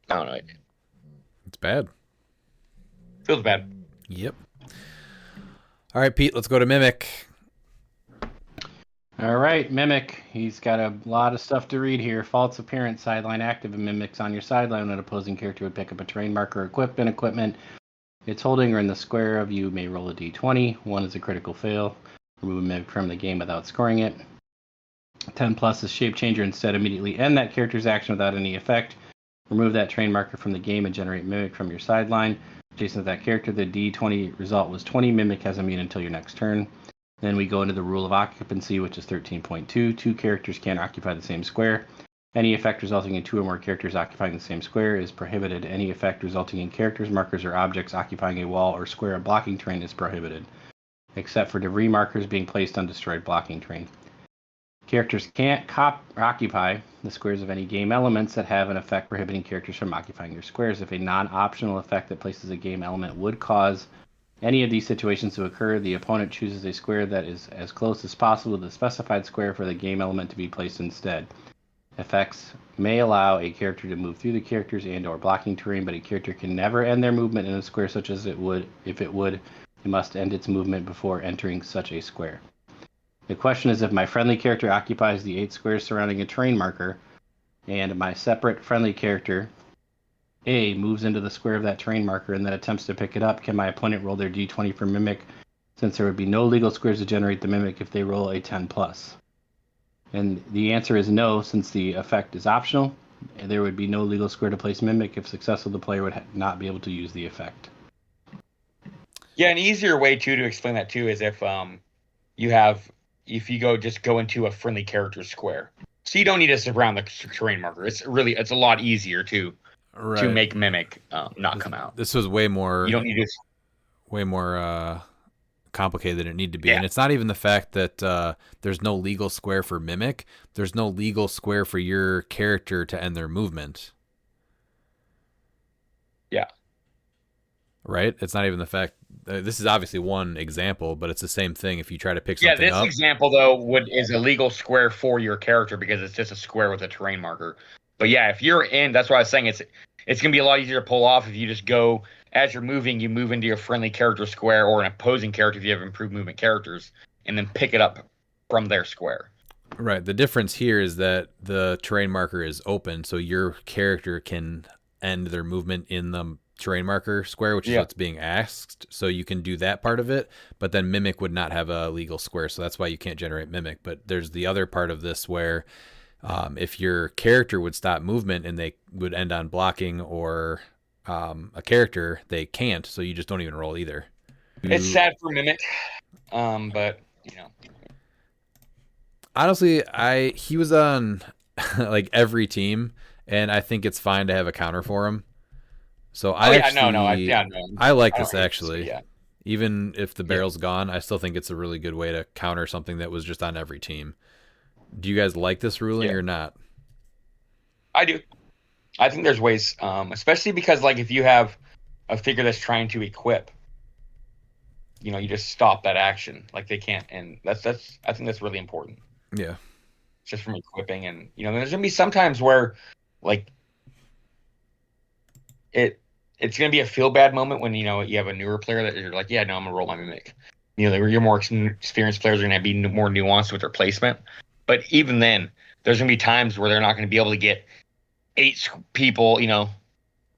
don't know. It's bad. Feels bad. Yep. All right, Pete, let's go to Mimic. All right, Mimic. He's got a lot of stuff to read here. False appearance, sideline active, and Mimics on your sideline when an opposing character would pick up a terrain marker equipment it's holding or in the square of you may roll a d20. 1 is a critical fail. Remove a Mimic from the game without scoring it. 10 plus is shape changer. Instead, immediately end that character's action without any effect. Remove that terrain marker from the game and generate Mimic from your sideline. Adjacent to that character, the d20 result was 20. Mimic has immune until your next turn. Then we go into the rule of occupancy, which is 13.2. 2 characters can't occupy the same square. Any effect resulting in 2 or more characters occupying the same square is prohibited. Any effect resulting in characters, markers, or objects occupying a wall or square of blocking terrain is prohibited, except for debris markers being placed on destroyed blocking terrain. Characters can't occupy the squares of any game elements that have an effect prohibiting characters from occupying your squares. If a non-optional effect that places a game element would cause any of these situations to occur, the opponent chooses a square that is as close as possible to the specified square for the game element to be placed instead. Effects may allow a character to move through the characters and/or blocking terrain, but a character can never end their movement in a square such as it would. If it would, it must end its movement before entering such a square. The question is if my friendly character occupies the 8 squares surrounding a terrain marker, and my separate friendly character A moves into the square of that terrain marker and then attempts to pick it up, can my opponent roll their d20 for Mimic, since there would be no legal squares to generate the Mimic if they roll a 10 plus? And the answer is no, since the effect is optional. And there would be no legal square to place Mimic. If successful, the player would not be able to use the effect. Yeah, an easier way to explain that too is if you go into a friendly character square. So you don't need to surround the terrain marker. It's a lot easier to make Mimic not come out. This was way more. You don't need to. Way more complicated than it needed to be. Yeah. And it's not even the fact that there's no legal square for Mimic. There's no legal square for your character to end their movement. Yeah. Right? It's not even the fact. This is obviously one example, but it's the same thing if you try to pick something up. Yeah, this example, though, is a legal square for your character because it's just a square with a terrain marker. But yeah, if you're in, that's what I was saying. It's going to be a lot easier to pull off if you just go, as you're moving, you move into your friendly character square or an opposing character if you have improved movement characters, and then pick it up from their square. Right. The difference here is that the terrain marker is open, so your character can end their movement in the terrain marker square, which is what's being asked. So you can do that part of it, but then Mimic would not have a legal square, so that's why you can't generate Mimic. But there's the other part of this where if your character would stop movement and they would end on blocking or a character, they can't, so you just don't even roll either. It's sad for Mimic, but you know. Honestly, he was on like every team, and I think it's fine to have a counter for him. So I like this actually. Yeah. Even if the barrel's gone, I still think it's a really good way to counter something that was just on every team. Do you guys like this ruling or not? I do. I think there's ways, especially because like if you have a figure that's trying to equip, you know, you just stop that action. Like they can't, and I think that's really important. Yeah. Just from equipping, and you know, there's gonna be sometimes where, like, it's gonna be a feel bad moment when you know you have a newer player that you're like, yeah, no, I'm gonna roll my Mimic. You know, your more experienced players are gonna be more nuanced with their placement. But even then, there's gonna be times where they're not gonna be able to get 8 people, you know,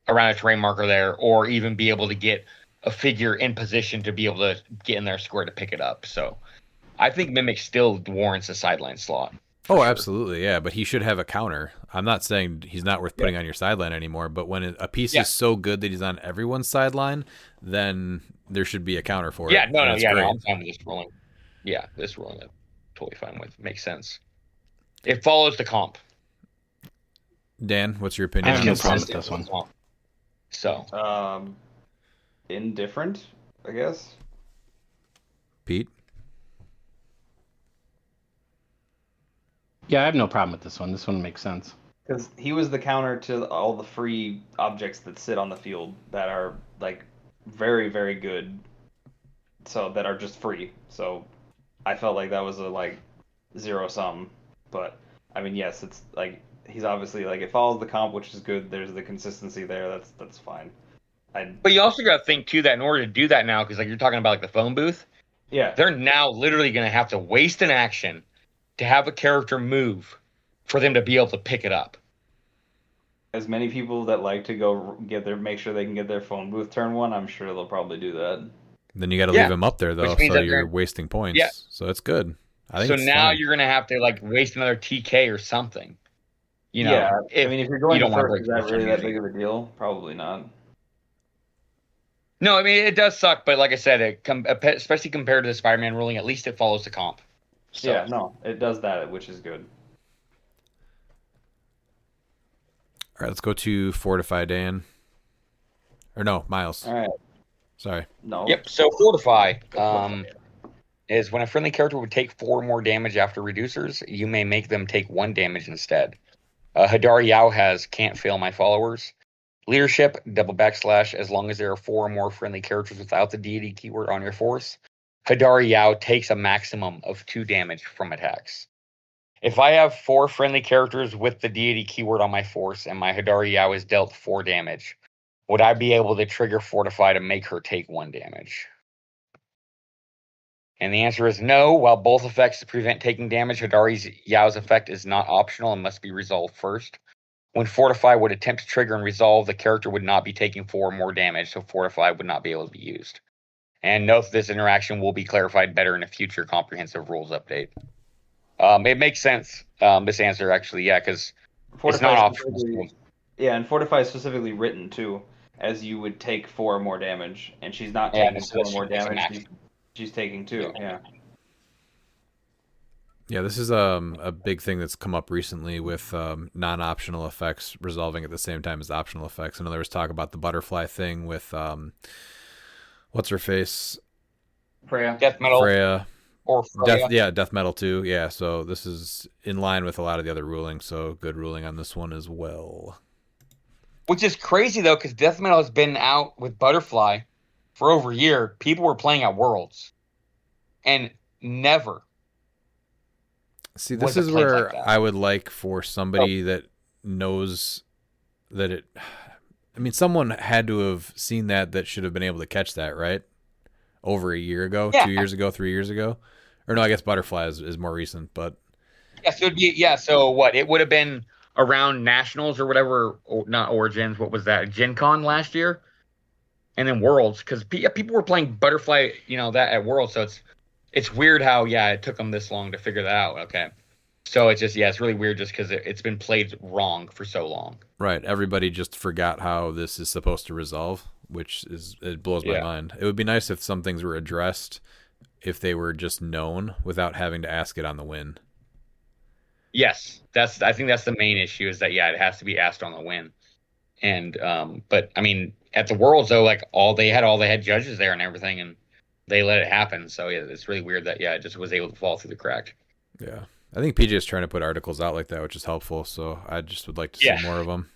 around a terrain marker there, or even be able to get a figure in position to be able to get in their square to pick it up. So I think Mimic still warrants a sideline slot. Oh, absolutely, yeah. But he should have a counter. I'm not saying he's not worth putting on your sideline anymore, but when a piece is so good that he's on everyone's sideline, then there should be a counter for it. No, I'm fine with this ruling. Yeah, this ruling I'm totally fine with. Makes sense. It follows the comp. Dan, what's your opinion I on have no problem with this one. So, indifferent, I guess. Pete? Yeah, I have no problem with this one. This one makes sense. Because he was the counter to all the free objects that sit on the field that are like very, very good. So that are just free. So I felt like that was a like zero sum. But I mean, yes, it's like he's obviously like it follows the comp, which is good. There's the consistency there. That's fine. But you also got to think too that in order to do that now, because like you're talking about like the phone booth, Yeah. they're now literally going to have to waste an action to have a character move for them to be able to pick it up. As many people that like to go make sure they can get their phone booth turn one, I'm sure they'll probably do that. Then you got to Yeah. leave him up there though, Which means so that you're they're- wasting points. Yeah. So it's good. I think So it's now fine. you're going to have to like waste another TK or something. You know, Yeah, I mean, if you're going you don't want to first, break is that the really that music. big of a deal? Probably not. No, I mean it does suck, but like I said, especially compared to the Spider-Man ruling, at least it follows the comp. So, Yeah, no, it does that, which is good. All right, let's go to Fortify, Dan. Or no, Miles. All right. Sorry. No. Yep. So Fortify is when a friendly character would take 4 more damage after reducers, you may make them take 1 damage instead. Hadar Yao has Can't Fail My Followers. Leadership, double backslash, as long as there are 4 or more friendly characters without the deity keyword on your force. Hadar Yao takes a maximum of 2 damage from attacks. If I have 4 friendly characters with the deity keyword on my force and my Hadar Yao is dealt 4 damage, would I be able to trigger Fortify to make her take 1 damage? And the answer is no. While both effects prevent taking damage, Hadar Yao's effect is not optional and must be resolved first. When Fortify would attempt to trigger and resolve, the character would not be taking 4 or more damage, so Fortify would not be able to be used. And note that this interaction will be clarified better in a future comprehensive rules update. It makes sense, this answer, actually, yeah, because it's not optional. Yeah, and Fortify is specifically written, too, as you would take 4 or more damage, and she's not Yeah, taking so 4 or more she takes a damage, max. she's taking 2, yeah. Yeah, this is a big thing that's come up recently with non-optional effects resolving at the same time as optional effects. I know there was talk about the butterfly thing with what's her face? Freya. Death Metal Freya. or Freya. Death Metal too. Yeah, so this is in line with a lot of the other rulings, so good ruling on this one as well. Which is crazy, though, because Death Metal has been out with Butterfly for over a year. People were playing at Worlds. And never. See, this Was is it played where like that? I would like for somebody that knows that it... I mean, someone had to have seen that should have been able to catch that, right? Over a year ago, Yeah. 2 years ago, 3 years ago? Or no, I guess Butterfly is more recent, but... Yes, it would be. Yeah, so what? It would have been around Nationals or whatever, or not Origins. What was that? Gen Con last year? And then Worlds, because people were playing Butterfly, that at Worlds, so it's weird how, it took them this long to figure that out. Okay. So it's just, it's really weird just because it's been played wrong for so long. Right. Everybody just forgot how this is supposed to resolve, it blows my mind. It would be nice if some things were addressed, if they were just known without having to ask it on the win. Yes. I think that's the main issue is that, it has to be asked on the win. And, but I mean, at the Worlds though, like they had judges there and everything and they let it happen. So it's really weird that, it just was able to fall through the crack. Yeah. I think PJ is trying to put articles out like that, which is helpful. So I just would like to see more of them.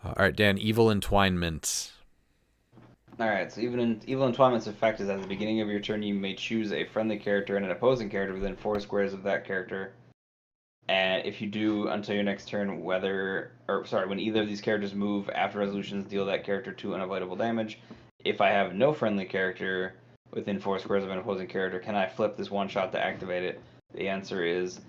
All right, Dan, Evil Entwinement. All right, so Evil Entwinement's effect is at the beginning of your turn, you may choose a friendly character and an opposing character within 4 squares of that character. And if you do until your next turn, when either of these characters move after resolutions, deal that character 2 unavoidable damage. If I have no friendly character within 4 squares of an opposing character, can I flip this one shot to activate it? The answer is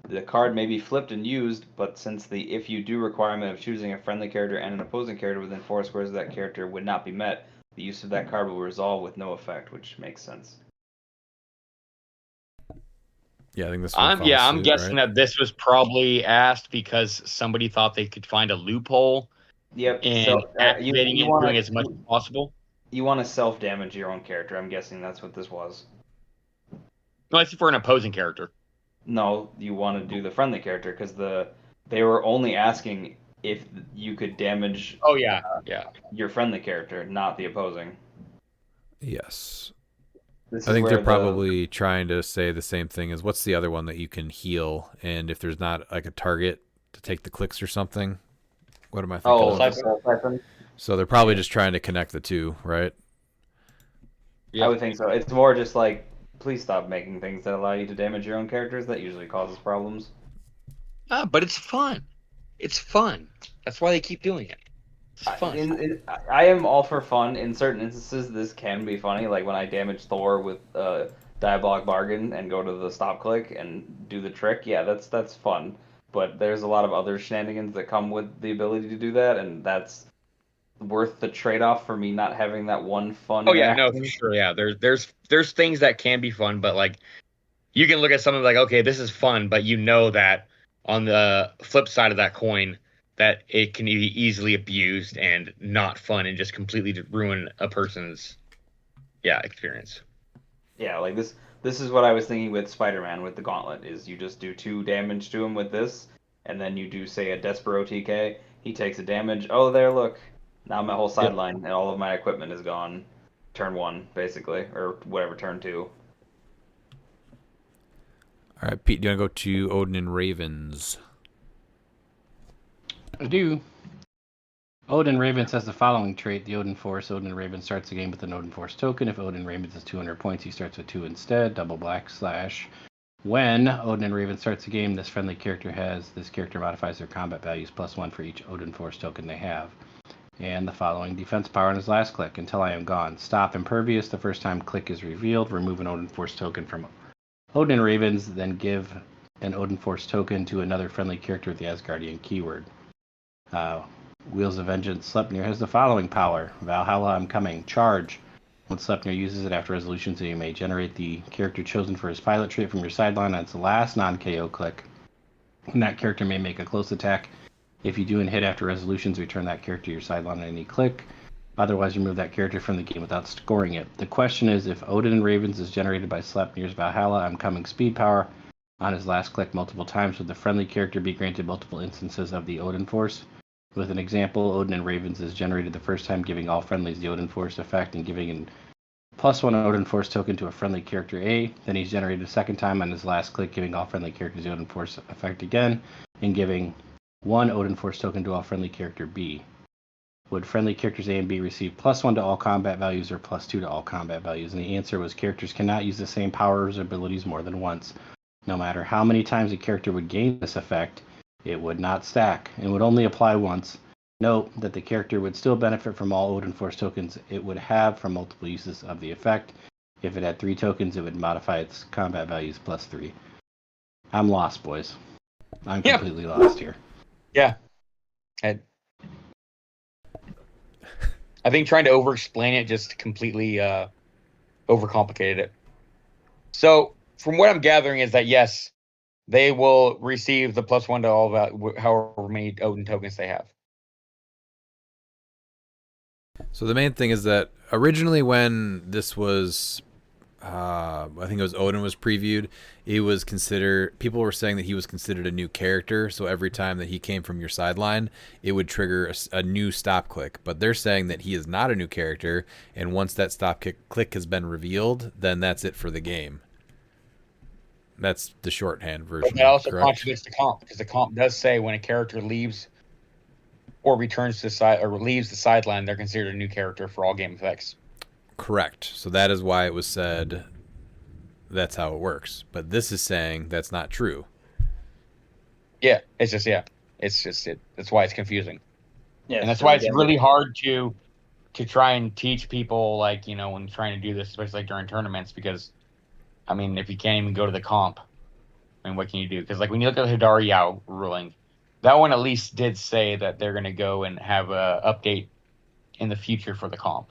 the card may be flipped and used, but since the if you do requirement of choosing a friendly character and an opposing character within 4 squares of that character would not be met, the use of that card will resolve with no effect, which makes sense. Yeah, I think this. I'm guessing that this was probably asked because somebody thought they could find a loophole. Yep. And activating it, doing as much as possible. You want to self-damage your own character. I'm guessing that's what this was. No, it's for an opposing character. No, you want to do the friendly character because they were only asking if you could damage. Oh yeah, your friendly character, not the opposing. Yes. This I is think where they're probably trying to say the same thing as what's the other one that you can heal, and if there's not like a target to take the clicks or something. What am I thinking of? Siphon. So they're probably just trying to connect the two, right? I would think so. It's more just like, please stop making things that allow you to damage your own characters. That usually causes problems. But it's fun. It's fun. That's why they keep doing it. It's fun. I am all for fun. In certain instances, this can be funny. Like when I damage Thor with Diabolic Bargain and go to the stop click and do the trick. Yeah, that's fun. But there's a lot of other shenanigans that come with the ability to do that, and that's worth the trade-off for me not having that one fun. Oh yeah, no, interaction. for sure. Yeah, there's things that can be fun, but like you can look at something like, okay, this is fun, but you know that on the flip side of that coin, that it can be easily abused and not fun and just completely ruin a person's experience. Yeah, like this is what I was thinking with Spider-Man with the gauntlet is you just do 2 damage to him with this, and then you do say a Despero TK, he takes a damage. Oh, there, look. Now my whole sideline and all of my equipment is gone. Turn 1, basically, or whatever, turn 2. All right, Pete, do you want to go to Odin and Ravens? I do. Odin Ravens has the following trait: the Odin Force. Odin Raven starts the game with an Odin Force token. If Odin Ravens is 200 points, he starts with 2 instead. Double /. When Odin Raven starts the game, this friendly character modifies their combat values +1 for each Odin Force token they have. And the following defense power on his last click: until I am gone. Stop impervious the first time click is revealed. Remove an Odin Force token from Odin Ravens, then give an Odin Force token to another friendly character with the Asgardian keyword. Wheels of Vengeance. Sleipnir has the following power: Valhalla, I'm coming. Charge. When Sleipnir uses it after resolutions, you may generate the character chosen for his pilot trait from your sideline on its last non-KO click. And that character may make a close attack. If you do and hit after resolutions, return that character to your sideline on any click. Otherwise, remove that character from the game without scoring it. The question is, if Odin and Ravens is generated by Sleipnir's Valhalla, I'm coming speed power on his last click multiple times, would the friendly character be granted multiple instances of the Odin Force? With an example, Odin and Ravens is generated the first time, giving all friendlies the Odin Force effect and giving an +1 Odin Force token to a friendly character A. Then he's generated a second time on his last click, giving all friendly characters the Odin Force effect again, and giving 1 Odin Force token to all friendly character B. Would friendly characters A and B receive +1 to all combat values or +2 to all combat values? And the answer was characters cannot use the same powers or abilities more than once. No matter how many times a character would gain this effect, it would not stack and would only apply once. Note that the character would still benefit from all Odin Force tokens it would have from multiple uses of the effect. If it had 3 tokens, it would modify its combat values +3. I'm lost, boys. I'm completely lost here. Yeah. I think trying to over-explain it just completely overcomplicated it. So, from what I'm gathering is that, yes, they will receive the +1 to all however many Odin tokens they have. So the main thing is that originally when this was, I think it was Odin was previewed, he was considered, people were saying that he was considered a new character, so every time that he came from your sideline, it would trigger a new stop click. But they're saying that he is not a new character, and once that stop click has been revealed, then that's it for the game. That's the shorthand version. But that also correct? contradicts the comp, because the comp does say when a character leaves or returns to leaves the sideline, they're considered a new character for all game effects. Correct. So that is why it was said that's how it works. But this is saying that's not true. Yeah, it's just it. That's why it's confusing. Yeah, and that's why it's really hard to try and teach people, like, you know, when trying to do this, especially like during tournaments, because I mean, if you can't even go to the comp, I mean, what can you do? Because like when you look at the Hidari Yao ruling, that one at least did say that they're going to go and have a update in the future for the comp.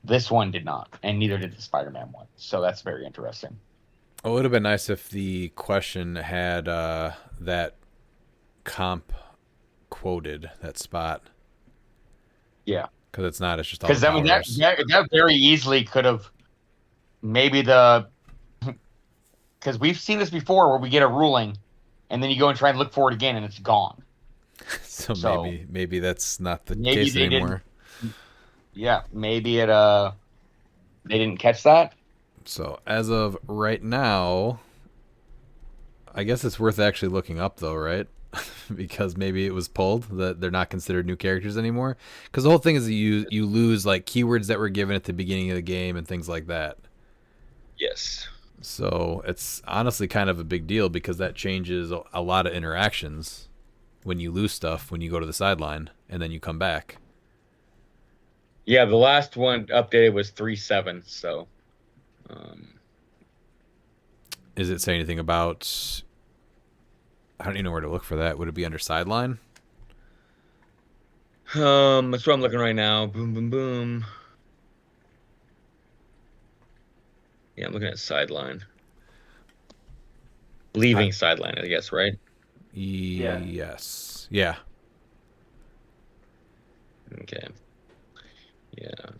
This one did not, and neither did the Spider-Man one. So that's very interesting. Oh, it would have been nice if the question had that comp quoted, that spot. Yeah. Because it's not, it's just all because I mean that very easily could have maybe because we've seen this before where we get a ruling and then you go and try and look for it again and it's gone. so maybe that's not the case anymore. Yeah, maybe they didn't catch that. So as of right now, I guess it's worth actually looking up though, right? Because maybe it was pulled that they're not considered new characters anymore. Because the whole thing is that you lose like keywords that were given at the beginning of the game and things like that. Yes. So it's honestly kind of a big deal because that changes a lot of interactions when you lose stuff when you go to the sideline and then you come back. Yeah, the last one updated was 3.7. So, Is it say anything about? I don't even know where to look for that. Would it be under sideline? that's what I'm looking right now. Boom, boom, boom. Yeah, I'm looking at sideline. Leaving sideline, I guess, right? Yes. Yeah. Okay. Yeah.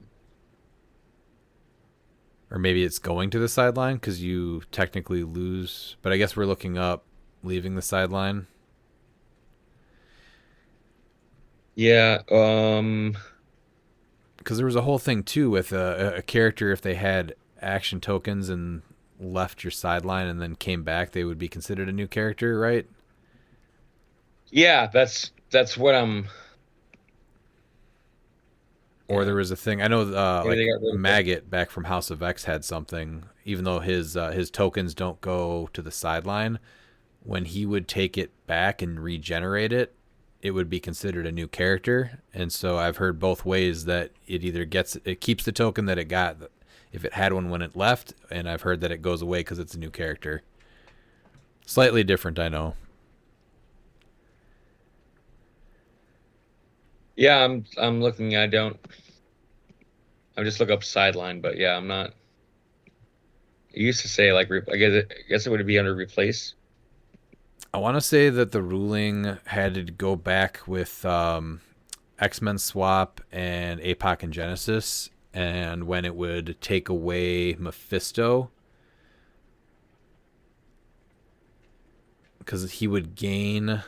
Or maybe it's going to the sideline because you technically lose. But I guess we're looking up leaving the sideline. Yeah. Because there was a whole thing too with a character, if they had action tokens and left your sideline and then came back, they would be considered a new character, right? Yeah, that's what I'm. Or there was a thing I know, like they got rid of Maggot back from House of X had something. Even though his tokens don't go to the sideline, when he would take it back and regenerate it, it would be considered a new character. And so I've heard both ways that it keeps the token that it got if it had one when it left, and I've heard that it goes away because it's a new character. Slightly different, I know. Yeah, I'm looking. I just look up sideline, but yeah, I'm not. It used to say like I guess it would be under replace. I want to say that the ruling had to go back with X-Men Swap and APOC and Genesis, and when it would take away Mephisto, because he would gain.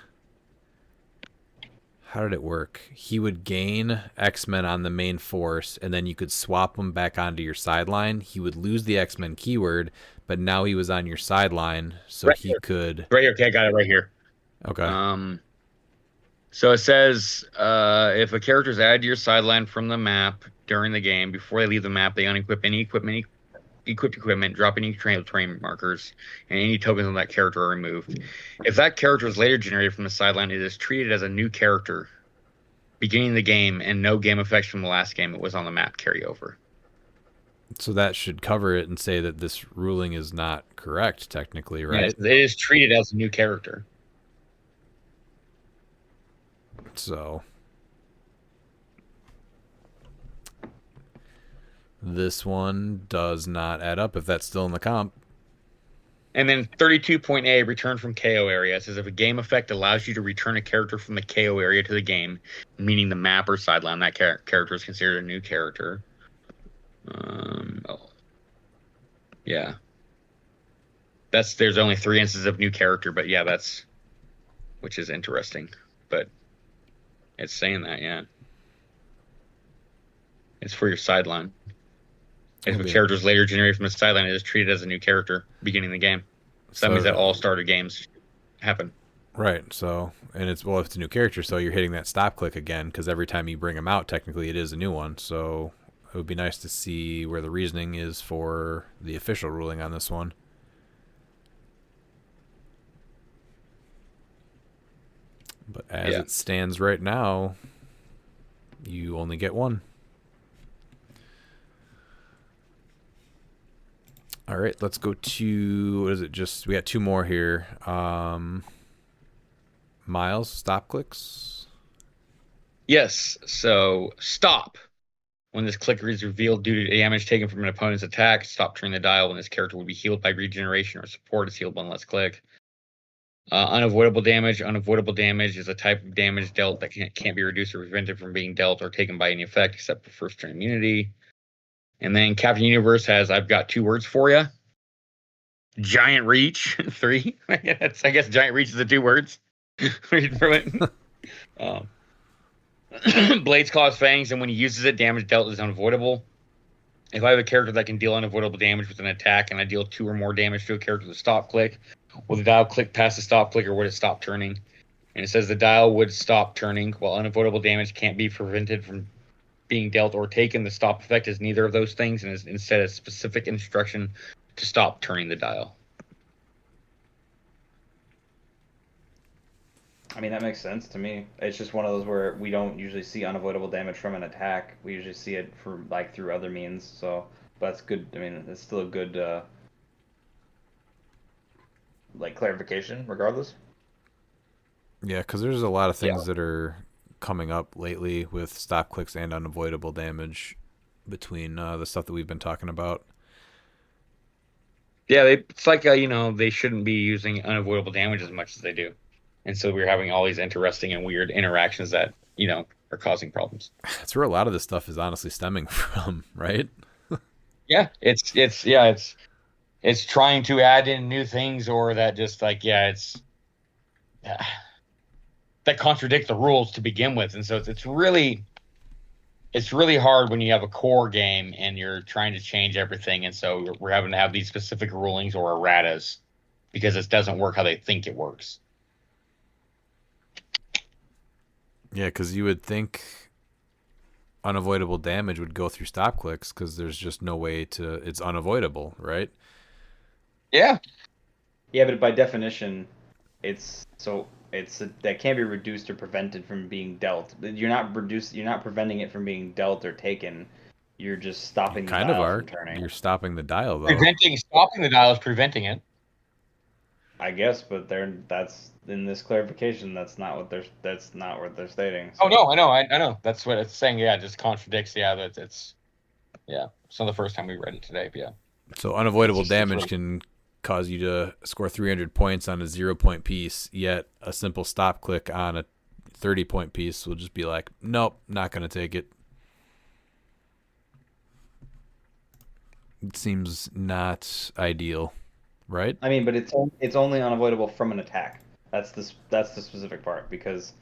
How did it work? He would gain X-Men on the main force, and then you could swap them back onto your sideline. He would lose the X-Men keyword, but now he was on your sideline, so Right he here. could. Right here. Okay, I got it right here. Okay. So it says if a character is added to your sideline from the map during the game, before they leave the map, they unequip any equipped equipment, drop any terrain markers, and any tokens on that character are removed. If that character is later generated from the sideline, it is treated as a new character beginning the game, and no game effects from the last game it was on the map carry over. So that should cover it and say that this ruling is not correct, technically, right? Yes, it is treated as a new character. So this one does not add up if that's still in the comp. And then 32.A, return from KO area. It says if a game effect allows you to return a character from the KO area to the game, meaning the map or sideline, that character is considered a new character. Yeah. There's only 3 instances of new character, but yeah, which is interesting. But it's saying that, yeah. It's for your sideline. If a character is later generated from the sideline, it is treated as a new character beginning the game. So that means that all starter games happen. Right. So, and if it's a new character, so you're hitting that stop click again because every time you bring them out, technically it is a new one. So it would be nice to see where the reasoning is for the official ruling on this one. But as it stands right now, you only get one. All right, let's go to, what is it? We got 2 more here. Miles, stop clicks. Yes, so stop. When this clicker is revealed due to damage taken from an opponent's attack, stop turning the dial when this character will be healed by regeneration or support is healed one less click. Unavoidable damage. Unavoidable damage is a type of damage dealt that can't be reduced or prevented from being dealt or taken by any effect except for first turn immunity. And then Captain Universe has, I've got 2 words for you. Giant Reach, 3. I guess Giant Reach is the 2 words. Read through it. Blades Claw's Fangs, and when he uses it, damage dealt is unavoidable. If I have a character that can deal unavoidable damage with an attack and I deal 2 or more damage to a character with a stop click, will the dial click past the stop click or would it stop turning? And it says the dial would stop turning while unavoidable damage can't be prevented from being dealt or taken. The stop effect is neither of those things and is instead a specific instruction to stop turning the dial. I mean, that makes sense to me. It's just one of those where we don't usually see unavoidable damage from an attack. We usually see it for like through other means. So, but that's good. I mean, it's still a good like clarification, regardless. Yeah, because there's a lot of things that are coming up lately with stop clicks and unavoidable damage between the stuff that we've been talking about. Yeah, it's like they shouldn't be using unavoidable damage as much as they do, and so we're having all these interesting and weird interactions that are causing problems. That's where a lot of this stuff is honestly stemming from, right? Yeah, it's trying to add in new things, or that just that contradict the rules to begin with, and so it's really hard when you have a core game and you're trying to change everything, and so we're having to have these specific rulings or erratas because it doesn't work how they think it works. Yeah, because you would think unavoidable damage would go through stop clicks because there's just no way to. It's unavoidable, right? Yeah. Yeah, but by definition, that can't be reduced or prevented from being dealt. You're not preventing it from being dealt or taken. You're just stopping the dial from turning. You're stopping the dial though. Stopping the dial is preventing it. I guess, but that's in this clarification. That's not what they're stating. So. Oh no, I know. That's what it's saying. Yeah, it just contradicts. Yeah, it's not the first time we read it today. But yeah. So unavoidable damage can cause you to score 300 points on a 0-point piece, yet a simple stop click on a 30-point piece will just be like, nope, not going to take it. It seems not ideal, right? I mean, but it's only unavoidable from an attack. That's the specific part, because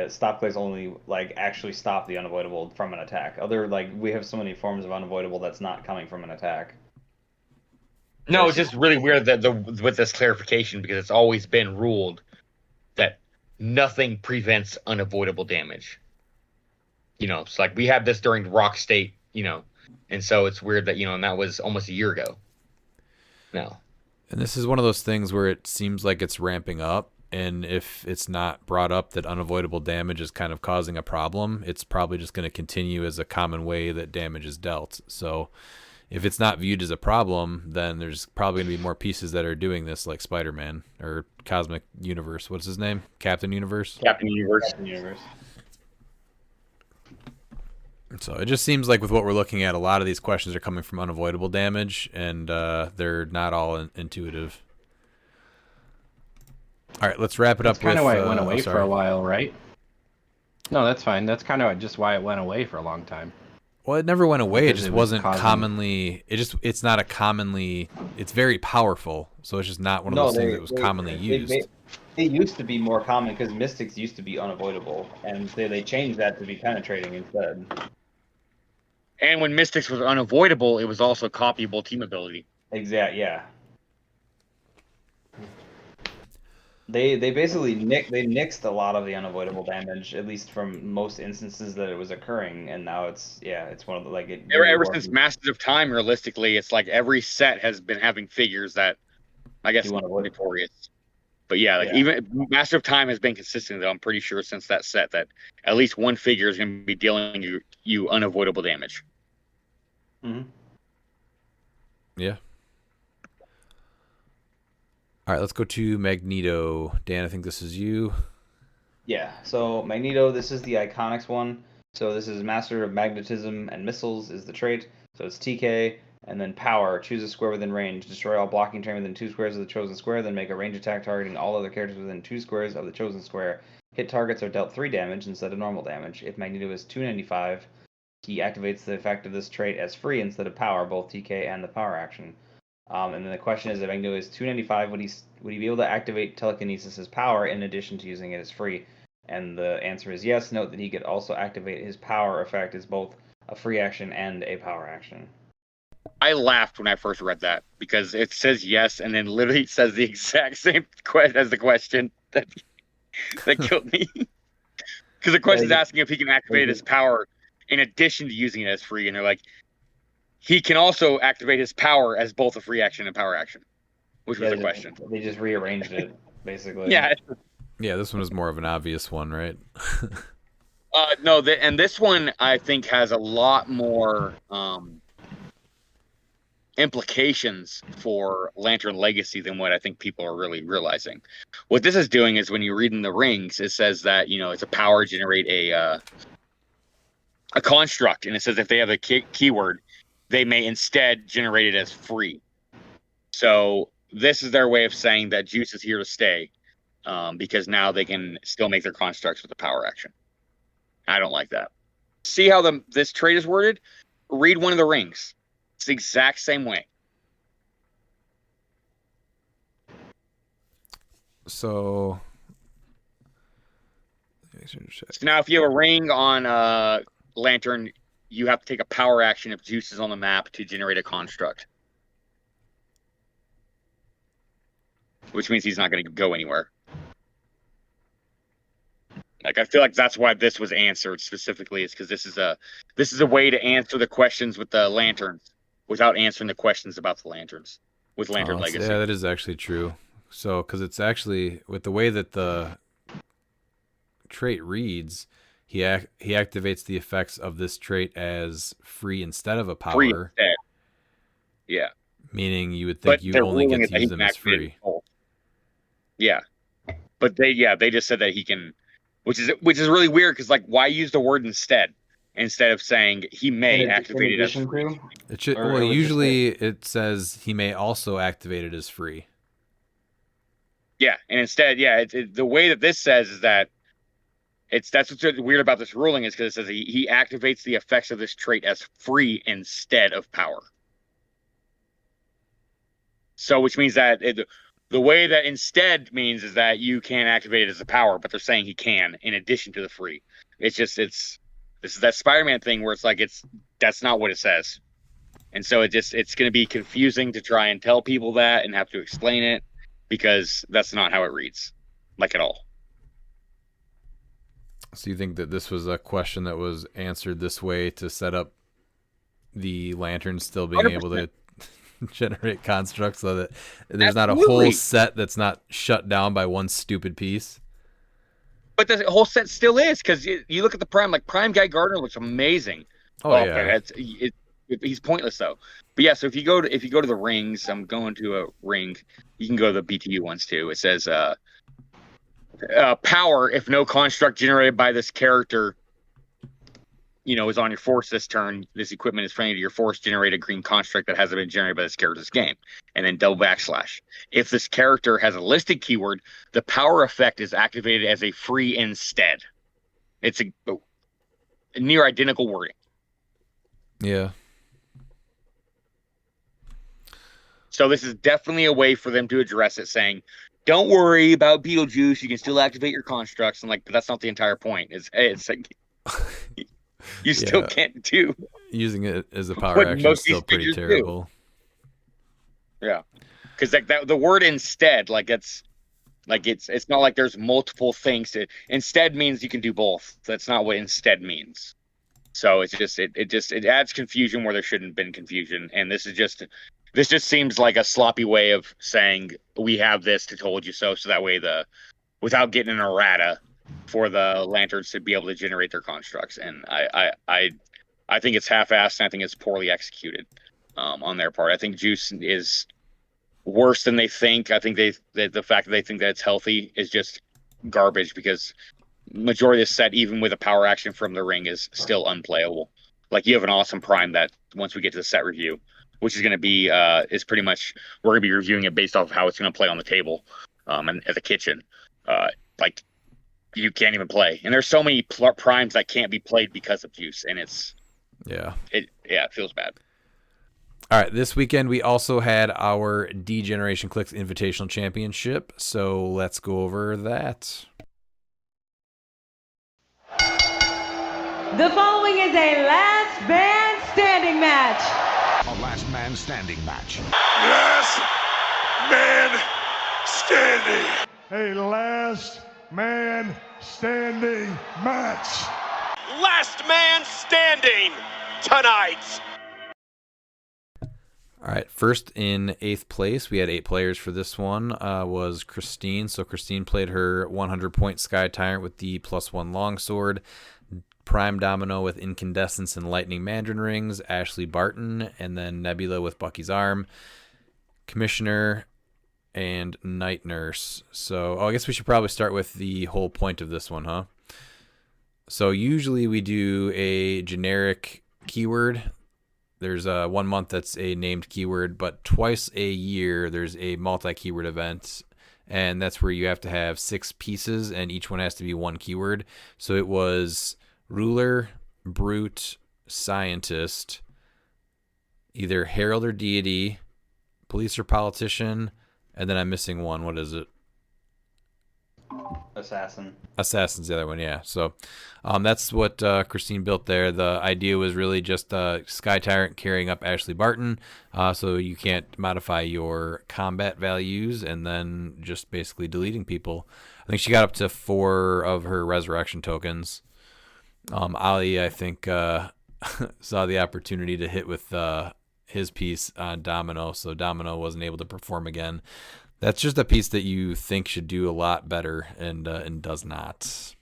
stop clicks only actually stop the unavoidable from an attack. We have so many forms of unavoidable that's not coming from an attack. No, it's just really weird that with this clarification, because it's always been ruled that nothing prevents unavoidable damage. It's like we had this during Rock State, and so it's weird that and that was almost a year ago. No. And this is one of those things where it seems like it's ramping up, and if it's not brought up that unavoidable damage is kind of causing a problem, it's probably just going to continue as a common way that damage is dealt. So if it's not viewed as a problem, then there's probably going to be more pieces that are doing this, like Spider-Man or Cosmic Universe. What's his name? Captain Universe? Captain Universe. So it just seems like with what we're looking at, a lot of these questions are coming from unavoidable damage, and they're not all intuitive. All right, let's wrap it up. That's kind of why it went away for a while, right? No, that's fine. That's kind of just why it went away for a long time. Well, it never went away. Because it just it was wasn't commonly. It's not a commonly. It's very powerful, so it's just not one of those things that was commonly used. It used to be more common because mystics used to be unavoidable, and they changed that to be penetrating instead. And when mystics was unavoidable, it was also copyable team ability. Exactly. Yeah. They basically nixed a lot of the unavoidable damage, at least from most instances that it was occurring, and now it's one of the ever since Masters of Time, realistically, it's like every set has been having figures that I guess notorious. But even Master of Time has been consistent, though. I'm pretty sure since that set that at least one figure is going to be dealing you unavoidable damage. Mm-hmm. Yeah. All right, let's go to Magneto. Dan, I think this is you. Yeah, so Magneto, this is the Iconics one. So this is Master of Magnetism and Missiles is the trait. So it's TK, and then Power. Choose a square within range. Destroy all blocking terrain within 2 squares of the chosen square, then make a range attack targeting all other characters within 2 squares of the chosen square. Hit targets are dealt 3 damage instead of normal damage. If Magneto is 295, he activates the effect of this trait as free instead of Power, both TK and the Power action. And then the question is, if Magneto is 295, would he be able to activate telekinesis as power in addition to using it as free? And the answer is yes. Note that he could also activate his power effect as both a free action and a power action. I laughed when I first read that because it says yes, and then literally says the exact same as the question. That killed me. Because the question's asking if he can activate his power in addition to using it as free, and they're like, he can also activate his power as both a free action and power action, which was the question. They just rearranged it, basically. Yeah. Yeah, this one was more of an obvious one, right? No, and this one I think has a lot more implications for Lantern Legacy than what I think people are really realizing. What this is doing is when you read in the rings, it says that it's a power generate a construct, and it says if they have a keyword, they may instead generate it as free. So this is their way of saying that Juice is here to stay, because now they can still make their constructs with the power action. I don't like that. See how this trait is worded? Read one of the rings. It's the exact same way. So now if you have a ring on Lantern, you have to take a power action if Juice is on the map to generate a construct. Which means he's not going to go anywhere. Like, I feel like that's why this was answered specifically, is because this is a way to answer the questions with the lanterns without answering the questions about the lanterns with Lantern Legacy. Yeah, that is actually true. So, because it's actually, with the way that the trait reads, he activates the effects of this trait as free instead of a power. Free instead. Yeah. Meaning you would think you only get to use them as free. Yeah. But they just said that he can, which is really weird, because like, why use the word instead of saying he may activate it as free? It should, well, usually it says he may also activate it as free. Yeah, and instead, the way that this says is that that's what's weird about this ruling, is because it says he activates the effects of this trait as free instead of power. So, which means that the way that instead means is that you can't activate it as a power, but they're saying he can in addition to the free. This is that Spider-Man thing where it's like that's not what it says, and so it's going to be confusing to try and tell people that and have to explain it, because that's not how it reads, like, at all. So you think that this was a question that was answered this way to set up the Lanterns still being 100%. Able to generate constructs, so that there's not a whole set that's not shut down by one stupid piece? But the whole set still is, because you look at the Prime, like Prime Guy Gardner looks amazing. Yeah. He's pointless though. But yeah, so if you go to the rings, I'm going to a ring. You can go to the BTU ones too. It says power if no construct generated by this character is on your force this turn. This equipment is friendly to your force. Generate a green construct that hasn't been generated by this character's game, and then double /. If this character has a listed keyword, the power effect is activated as a free instead. It's a near identical wording. Yeah. So this is definitely a way for them to address it, saying, "Don't worry about Beetlejuice. You can still activate your constructs." And but that's not the entire point. It's like you still can't do. Using it as a power action is still pretty terrible. Yeah, because the word instead, it's not like there's multiple things. Instead means you can do both. That's not what instead means. So it adds confusion where there shouldn't have been confusion, and this just seems like a sloppy way of saying we have this to told you so that way without getting an errata for the Lanterns to be able to generate their constructs. And I think it's half-assed, and I think it's poorly executed on their part. I think Juice is worse than they think. I think the fact that they think that it's healthy is just garbage, because majority of the set, even with a power action from the ring, is still unplayable. Like, you have an awesome Prime that once we get to the set review, which is going to be is pretty much, we're going to be reviewing it based off of how it's going to play on the table and at the kitchen. You can't even play, and there's so many primes that can't be played because of Juice, and it feels bad. All right, this weekend we also had our D-Generation Clix Invitational Championship, so let's go over that. The following is a last man standing match. A last man standing match. Last man standing. A last man standing match. Last man standing tonight. All right, first in 8th place, we had 8 players for this one, was Christine. So Christine played her 100-point Sky Tyrant with the +1 longsword, Prime Domino with Incandescence and Lightning Mandarin Rings, Ashley Barton, and then Nebula with Bucky's Arm, Commissioner, and Night Nurse. So I guess we should probably start with the whole point of this one, huh? So usually we do a generic keyword. There's 1 month that's a named keyword, but twice a year there's a multi-keyword event, and that's where you have to have 6 pieces, and each one has to be 1 keyword. So it was ruler, brute, scientist, either herald or deity, police or politician, and then I'm missing one. What is it? Assassin. Assassin's the other one, yeah. So that's what Christine built there. The idea was really just Sky Tyrant carrying up Ashley Barton, so you can't modify your combat values, and then just basically deleting people. I think she got up to 4 of her resurrection tokens. Ali, I think, saw the opportunity to hit with his piece on Domino, so Domino wasn't able to perform again. That's just a piece that you think should do a lot better and does not.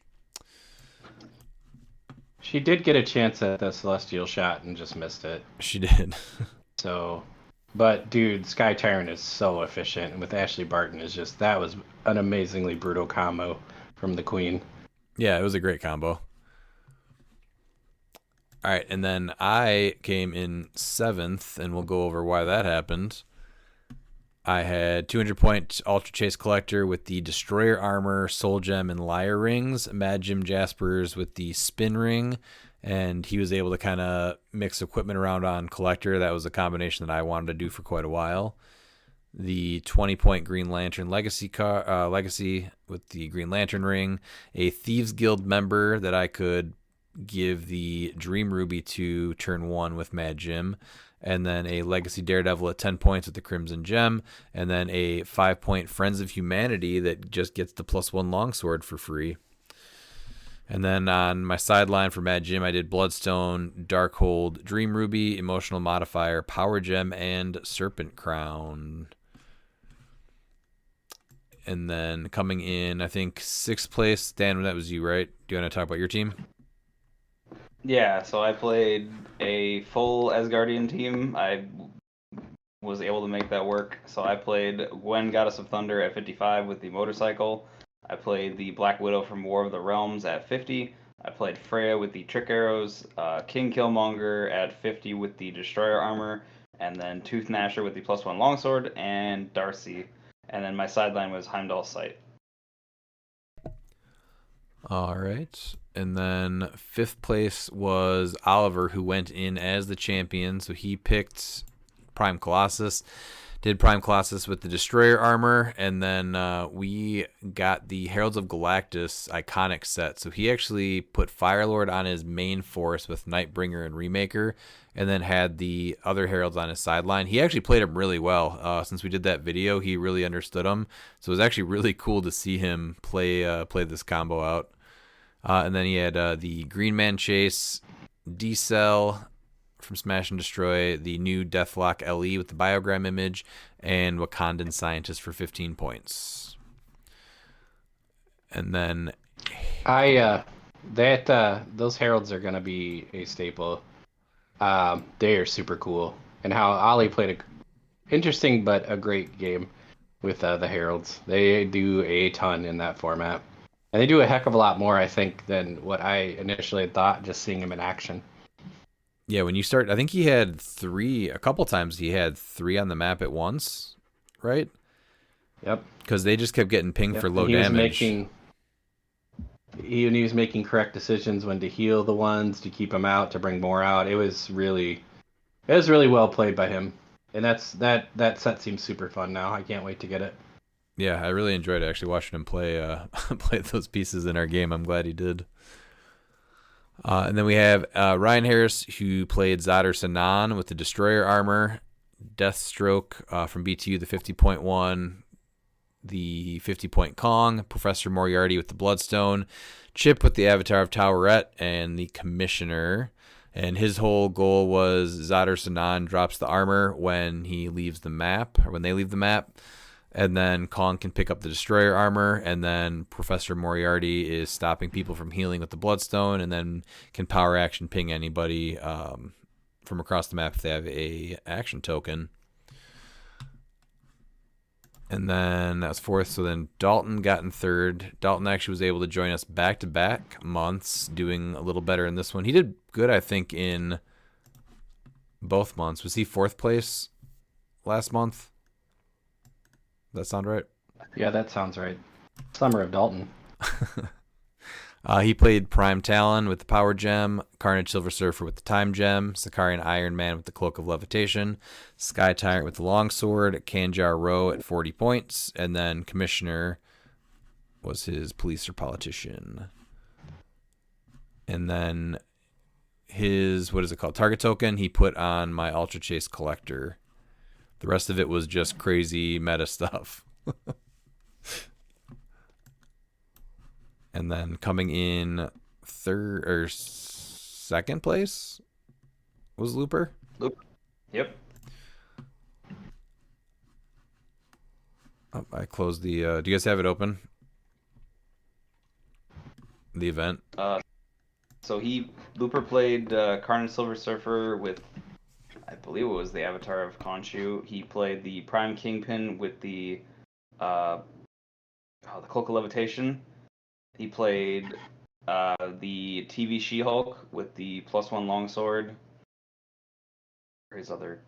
She did get a chance at the Celestial shot and just missed it. She did. So, but dude, Sky Tyrant is so efficient, and with Ashley Barton is just, that was an amazingly brutal combo from the Queen. Yeah, it was a great combo. All right, and then I came in 7th, and we'll go over why that happened. I had 200-point Ultra Chase Collector with the Destroyer Armor, Soul Gem, and Liar Rings. Mad Jim Jaspers with the Spin Ring, and he was able to kind of mix equipment around on Collector. That was a combination that I wanted to do for quite a while. The 20-point Green Lantern Legacy with the Green Lantern Ring. A Thieves Guild member that I could give the Dream Ruby to turn 1 with Mad Jim. And then a Legacy Daredevil at 10 points with the Crimson Gem, and then a 5-point Friends of Humanity that just gets the +1 longsword for free. And then on my sideline for Mad Jim, I did Bloodstone, Darkhold, Dream Ruby, Emotional Modifier, Power Gem, and Serpent Crown. And then coming in, I think 6th place, Dan, that was you, right? Do you want to talk about your team? Yeah, so I played a full Asgardian team. I was able to make that work. So I played Gwen, Goddess of Thunder at 55 with the motorcycle. I played the Black Widow from War of the Realms at 50. I played Freya with the Trick Arrows, King Killmonger at 50 with the Destroyer Armor, and then Tooth Gnasher with the +1 longsword, and Darcy. And then my sideline was Heimdall's Sight. All right. And then 5th place was Oliver, who went in as the champion. So he picked Prime Colossus, did Prime Colossus with the Destroyer Armor, and then we got the Heralds of Galactus iconic set. So he actually put Firelord on his main force with Nightbringer and Remaker, and then had the other Heralds on his sideline. He actually played them really well. Since we did that video, he really understood them. So it was actually really cool to see him play this combo out. And then he had the Green Man Chase, D-Cell from Smash and Destroy, the new Deathlock LE with the Biogram image, and Wakandan Scientist for 15 points. And then those Heralds are going to be a staple. They are super cool. And how Ollie played a interesting but a great game with the Heralds. They do a ton in that format. And they do a heck of a lot more, I think, than what I initially had thought, just seeing him in action. Yeah, when you start, I think he had 3, a couple times he had 3 on the map at once, right? Yep. Because they just kept getting pinged for low damage. He was making correct decisions when to heal the ones, to keep them out, to bring more out. It was really well played by him. And that set seems super fun now. I can't wait to get it. Yeah, I really enjoyed actually watching him play play those pieces in our game. I'm glad he did. And then we have Ryan Harris, who played Zadar Sanan with the Destroyer Armor, Deathstroke from BTU, the 50.1, the 50-point Kong, Professor Moriarty with the Bloodstone, Chip with the Avatar of Towerette, and the Commissioner. And his whole goal was Zadar Sanan drops the armor when he leaves the map, or when they leave the map. And then Kong can pick up the Destroyer armor, and then Professor Moriarty is stopping people from healing with the Bloodstone, and then can power action ping anybody from across the map if they have a action token. And then that was fourth. So then Dalton got in third. Dalton actually was able to join us back-to-back months, doing a little better in this one. He did good, I think, in both months. Was he fourth place last month? Does that sound right? Yeah, that sounds right. Summer of Dalton. He played Prime Talon with the Power Gem, Carnage Silver Surfer with the Time Gem, Sakarian Iron Man with the Cloak of Levitation, Sky Tyrant with the Longsword, Kanjar Row at 40 points, and then Commissioner was his police or politician. And then his, what is it called, target token, he put on my Ultra Chase Collector. The rest of it was just crazy meta stuff. And then coming in third or second place was Looper. Yep. Oh, I closed the. Do you guys have it open? The event. So Looper played Carnage Silver Surfer with, I believe it was the Avatar of Khonshu. He played the Prime Kingpin with the Cloak of Levitation. He played the TV She-Hulk with the +1 longsword. Or his other.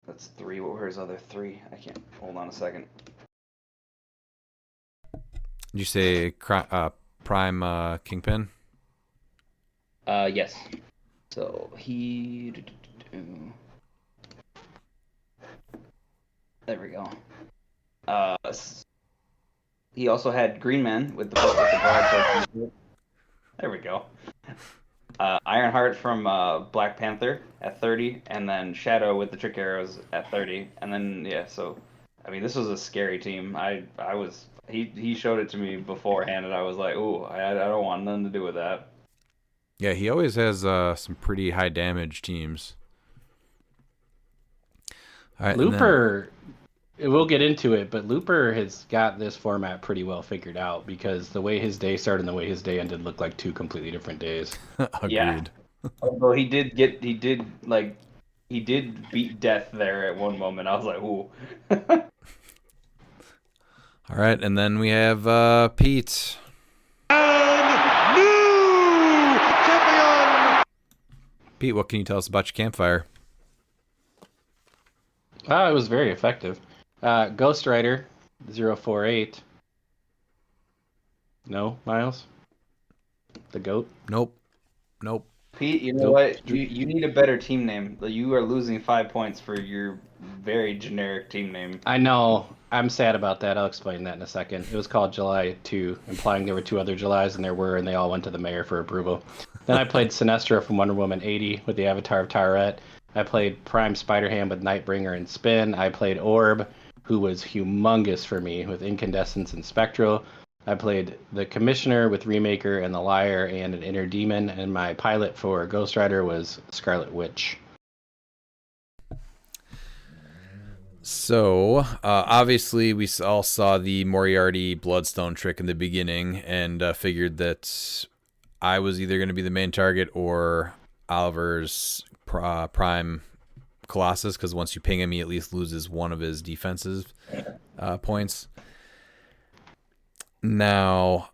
That's 3. What were his other 3? I can't. Hold on a second. Did you say Prime Kingpin? Yes. So he. There we go. He also had Green Man with the broadsword. There we go. Ironheart from Black Panther at 30, and then Shadow with the trick arrows at 30, and then so I mean this was a scary team. He showed it to me beforehand, and I was like, ooh, I don't want nothing to do with that. Yeah, he always has some pretty high damage teams. All right, Looper, we'll get into it, but Looper has got this format pretty well figured out because the way his day started and the way his day ended looked like 2 completely different days. Agreed. Yeah. Although he did beat death there at one moment. I was like, ooh. All right, and then we have Pete. And new champion! Pete, what can you tell us about your campfire? It was very effective. Ghost Rider 048. No, Miles? The GOAT? Nope. Pete, you know what? You need a better team name. You are losing 5 points for your very generic team name. I know. I'm sad about that. I'll explain that in a second. It was called July 2, implying there were 2 other Julys, and they all went to the mayor for approval. Then I played Sinestro from Wonder Woman 80 with the Avatar of Towerette. I played Prime Spider-Ham with Nightbringer and Spin. I played Orb, who was humongous for me with Incandescence and Spectral. I played the Commissioner with Remaker and the Liar and an Inner Demon, and my pilot for Ghost Rider was Scarlet Witch. So, obviously, we all saw the Moriarty Bloodstone trick in the beginning and figured that I was either going to be the main target or Oliver's Prime Colossus, because once you ping him, he at least loses one of his defensive points. Now,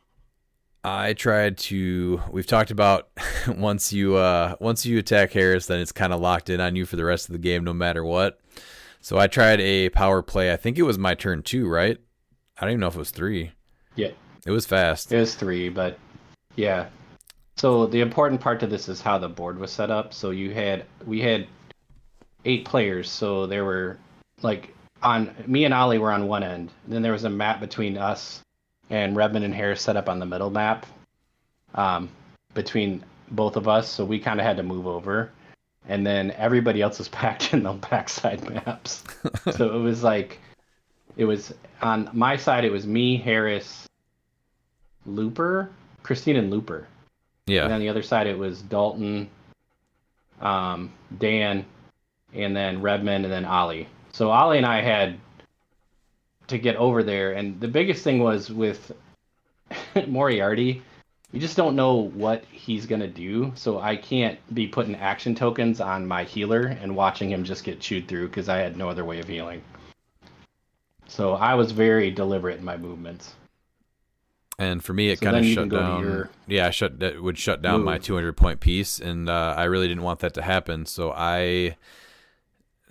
I tried to. We've talked about once you attack Harris, then it's kind of locked in on you for the rest of the game, no matter what. So I tried a power play. I think it was my turn 2, right? I don't even know if it was 3. Yeah. It was fast. It was 3, but yeah. So the important part to this is how the board was set up. So we had 8 players. So there were me and Ollie were on one end. Then there was a map between us and Redmond and Harris set up on the middle map between both of us. So we kind of had to move over. and then everybody else was packed in the backside maps. So it was like, it was on my side. It was me, Harris, Looper, Christine, and Looper. Yeah. And on the other side, it was Dalton, Dan, and then Redmond, and then Ollie. So Ollie and I had to get over there, and the biggest thing was with Moriarty. You just don't know what he's gonna do, so I can't be putting action tokens on my healer and watching him just get chewed through because I had no other way of healing. So I was very deliberate in my movements. And for me, it So kind of then you shut can go to down. your Yeah, it would shut down my move. 200-point piece, and I really didn't want that to happen. So I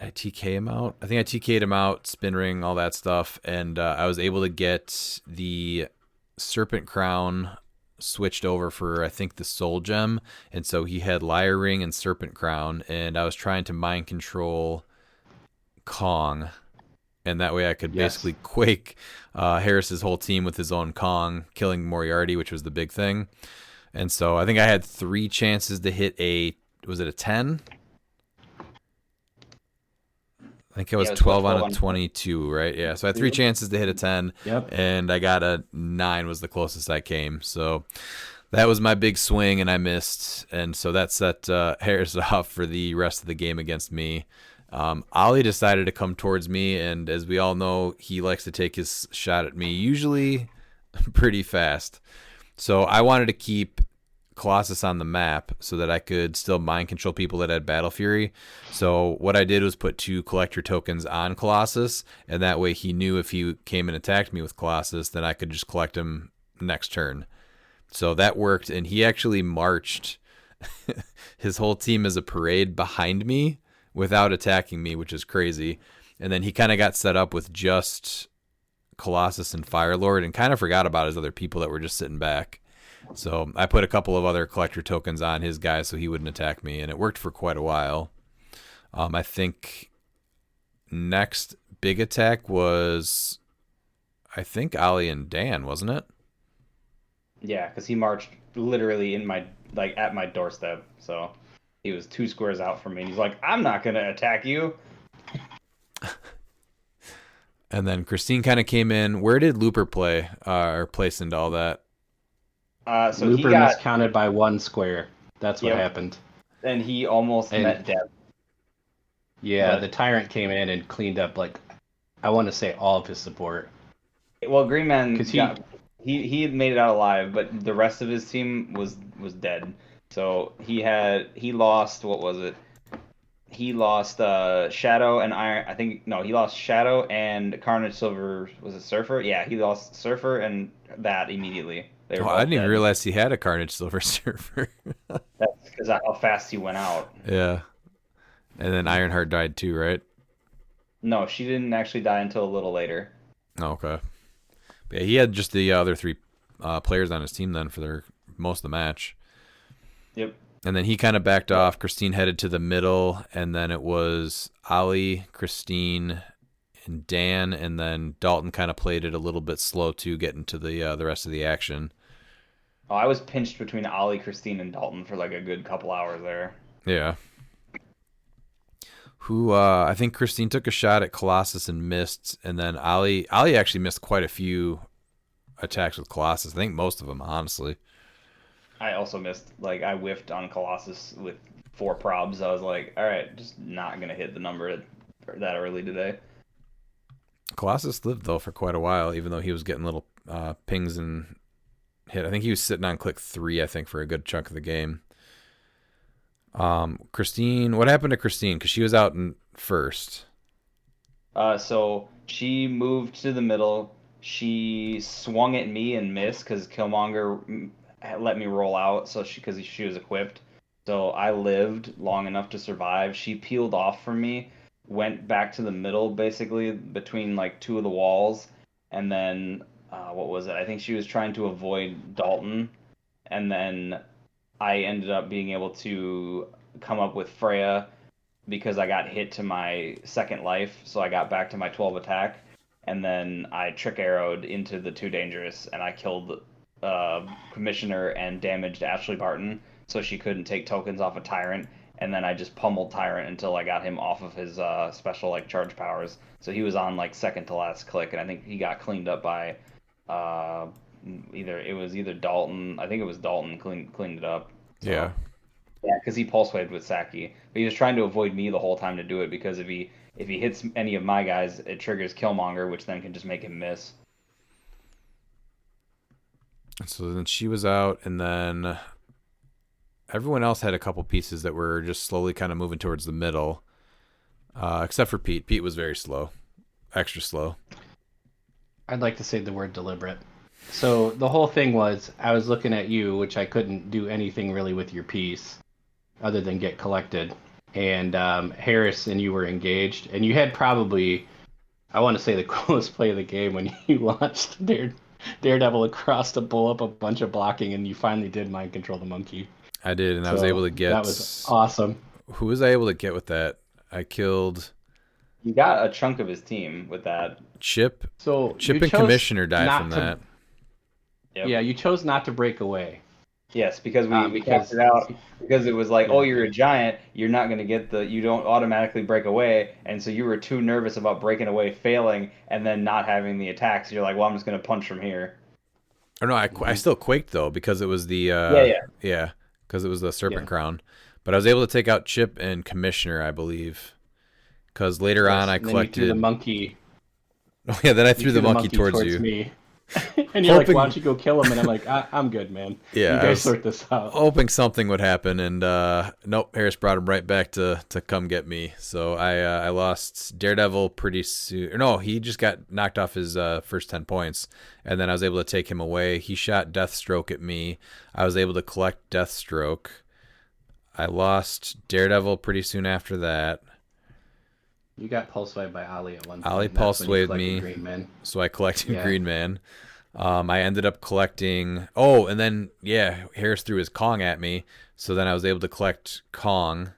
TK him out. I think I TK'd him out, spin ring, all that stuff, and I was able to get the Serpent Crown switched over for, I think, the Soul Gem, and so he had Lyre Ring and Serpent Crown, and I was trying to mind control Kong, and that way I could basically quake Harris's whole team with his own Kong, killing Moriarty, which was the big thing. And so I think I had 3 chances to hit was it a 10? I think it was 12 on a 22, right? Yeah, so I had 3 chances to hit a 10, and I got a 9 was the closest I came. So that was my big swing, and I missed. And so that set Harris off for the rest of the game against me. Ollie decided to come towards me, and as we all know, he likes to take his shot at me, usually pretty fast. So I wanted to keep Colossus on the map so that I could still mind control people that had Battle Fury. So what I did was put 2 collector tokens on Colossus, and that way he knew if he came and attacked me with Colossus, then I could just collect him next turn. So that worked, and he actually marched his whole team as a parade behind me without attacking me, which is crazy. And then he kind of got set up with just Colossus and Firelord and kind of forgot about his other people that were just sitting back. So I put a couple of other collector tokens on his guys so he wouldn't attack me, and it worked for quite a while. I think next big attack was, I think, Ollie and Dan, wasn't it? Yeah, because he marched literally at my doorstep. So he was 2 squares out from me, and he's like, "I'm not gonna attack you." And then Christine kind of came in. Where did Looper play or place into all that? So Looper he got miscounted by 1 square. That's what happened. and he almost met death. Yeah, the Tyrant came in and cleaned up, like, I want to say all of his support. Well, Green Man, Because he had made it out alive, but the rest of his team was dead. So he lost, what was it? He lost Shadow and Iron. I think no, he lost Shadow and Carnage Silver. Was it Surfer? Yeah, he lost Surfer and that immediately. They were I didn't even dead. realize he had a Carnage Silver Surfer. That's because how fast he went out. Yeah. And then Ironheart died too, right? No, she didn't actually die until a little later. Oh, okay. But yeah, he had just the other 3 players on his team then for most of the match. Yep. And then he kind of backed off. Christine headed to the middle, and then it was Ollie, Christine, and Dan, and then Dalton kind of played it a little bit slow to get into the rest of the action. Oh, I was pinched between Ollie, Christine, and Dalton for like a good couple hours there. Yeah. I think Christine took a shot at Colossus and missed, and then Ollie actually missed quite a few attacks with Colossus. I think most of them, honestly. I also missed, I whiffed on Colossus with 4 probs. I was like, all right, just not going to hit the number that early today. Colossus lived, though, for quite a while, even though he was getting little pings and hit. I think he was sitting on click 3, I think, for a good chunk of the game. Christine, what happened to Christine? Because she was out in first. So she moved to the middle. She swung at me and missed because Killmonger let me roll out. So because she was equipped. So I lived long enough to survive. She peeled off from me, went back to the middle, basically between 2 of the walls, and then what was it? I think she was trying to avoid Dalton, and then I ended up being able to come up with Freya because I got hit to my 2nd life, so I got back to my 12 attack, and then I trick arrowed into the 2 dangerous, and I killed Commissioner and damaged Ashley Barton, so she couldn't take tokens off a Tyrant, and then I just pummeled Tyrant until I got him off of his special like charge powers. So he was on like second to last click, and I think he got cleaned up by either Dalton. I think it was Dalton cleaned it up. So, Yeah. Yeah, because he pulse waved with Saki, but he was trying to avoid me the whole time to do it because if he hits any of my guys, it triggers Killmonger, which then can just make him miss. So then she was out, and then everyone else had a couple pieces that were just slowly kind of moving towards the middle, except for Pete. Pete was very slow, extra slow. I'd like to say the word deliberate. So the whole thing was I was looking at you, which I couldn't do anything really with your piece other than get collected. And Harris and you were engaged, and you had probably, I want to say, the coolest play of the game when you launched Daredevil across to pull up a bunch of blocking, and you finally did mind control the monkey. I did, and I was able to get... That was awesome. Who was I able to get with that? I killed... You got a chunk of his team with that. Chip. So Chip and Commissioner died from that. Yep. Yeah, you chose not to break away. Yes, because we cast it out because it was like, oh, you're a giant, you're not going to get you don't automatically break away, and so you were too nervous about breaking away, failing, and then not having the attacks. You're like, well, I'm just going to punch from here. Or no, I still quaked though because it was the because it was the Serpent Crown, but I was able to take out Chip and Commissioner, I believe, because later on I collected you threw the monkey. Oh yeah, then I threw the monkey towards you. Me. And you're like, why don't you go kill him? And I'm like, I'm good, man. Yeah, you guys sort this out. Hoping something would happen, and nope, Harris brought him right back to come get me. So I lost Daredevil pretty soon. Or no, he just got knocked off his first 10 points, and then I was able to take him away. He shot Deathstroke at me. I was able to collect Deathstroke. I lost Daredevil pretty soon after that. You got pulse waved by Ali at one point. Ali pulse waved me, Green Man. so I collected Green Man. I ended up collecting... Oh, and then, Harris threw his Kong at me, so then I was able to collect Kong.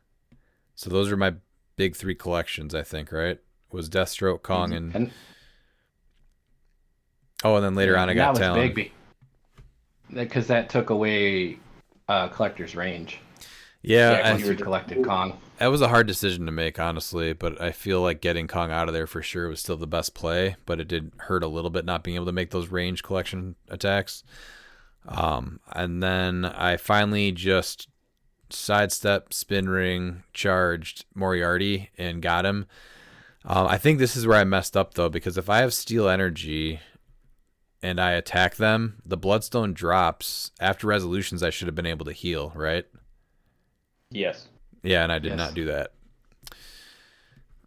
So those are my big 3 collections, I think, right? Was Deathstroke, Kong, and... Oh, and then later on I got Talon. That was big, because that took away Collector's range. Yeah, once you collected Kong. That was a hard decision to make, honestly, but I feel like getting Kong out of there for sure was still the best play, but it did hurt a little bit not being able to make those range collection attacks. And then I finally just sidestep, spin ring, charged Moriarty and got him. I think this is where I messed up, though, because if I have Steel Energy and I attack them, the Bloodstone drops. After resolutions, I should have been able to heal, right? Yes. Yeah, and I did not do that.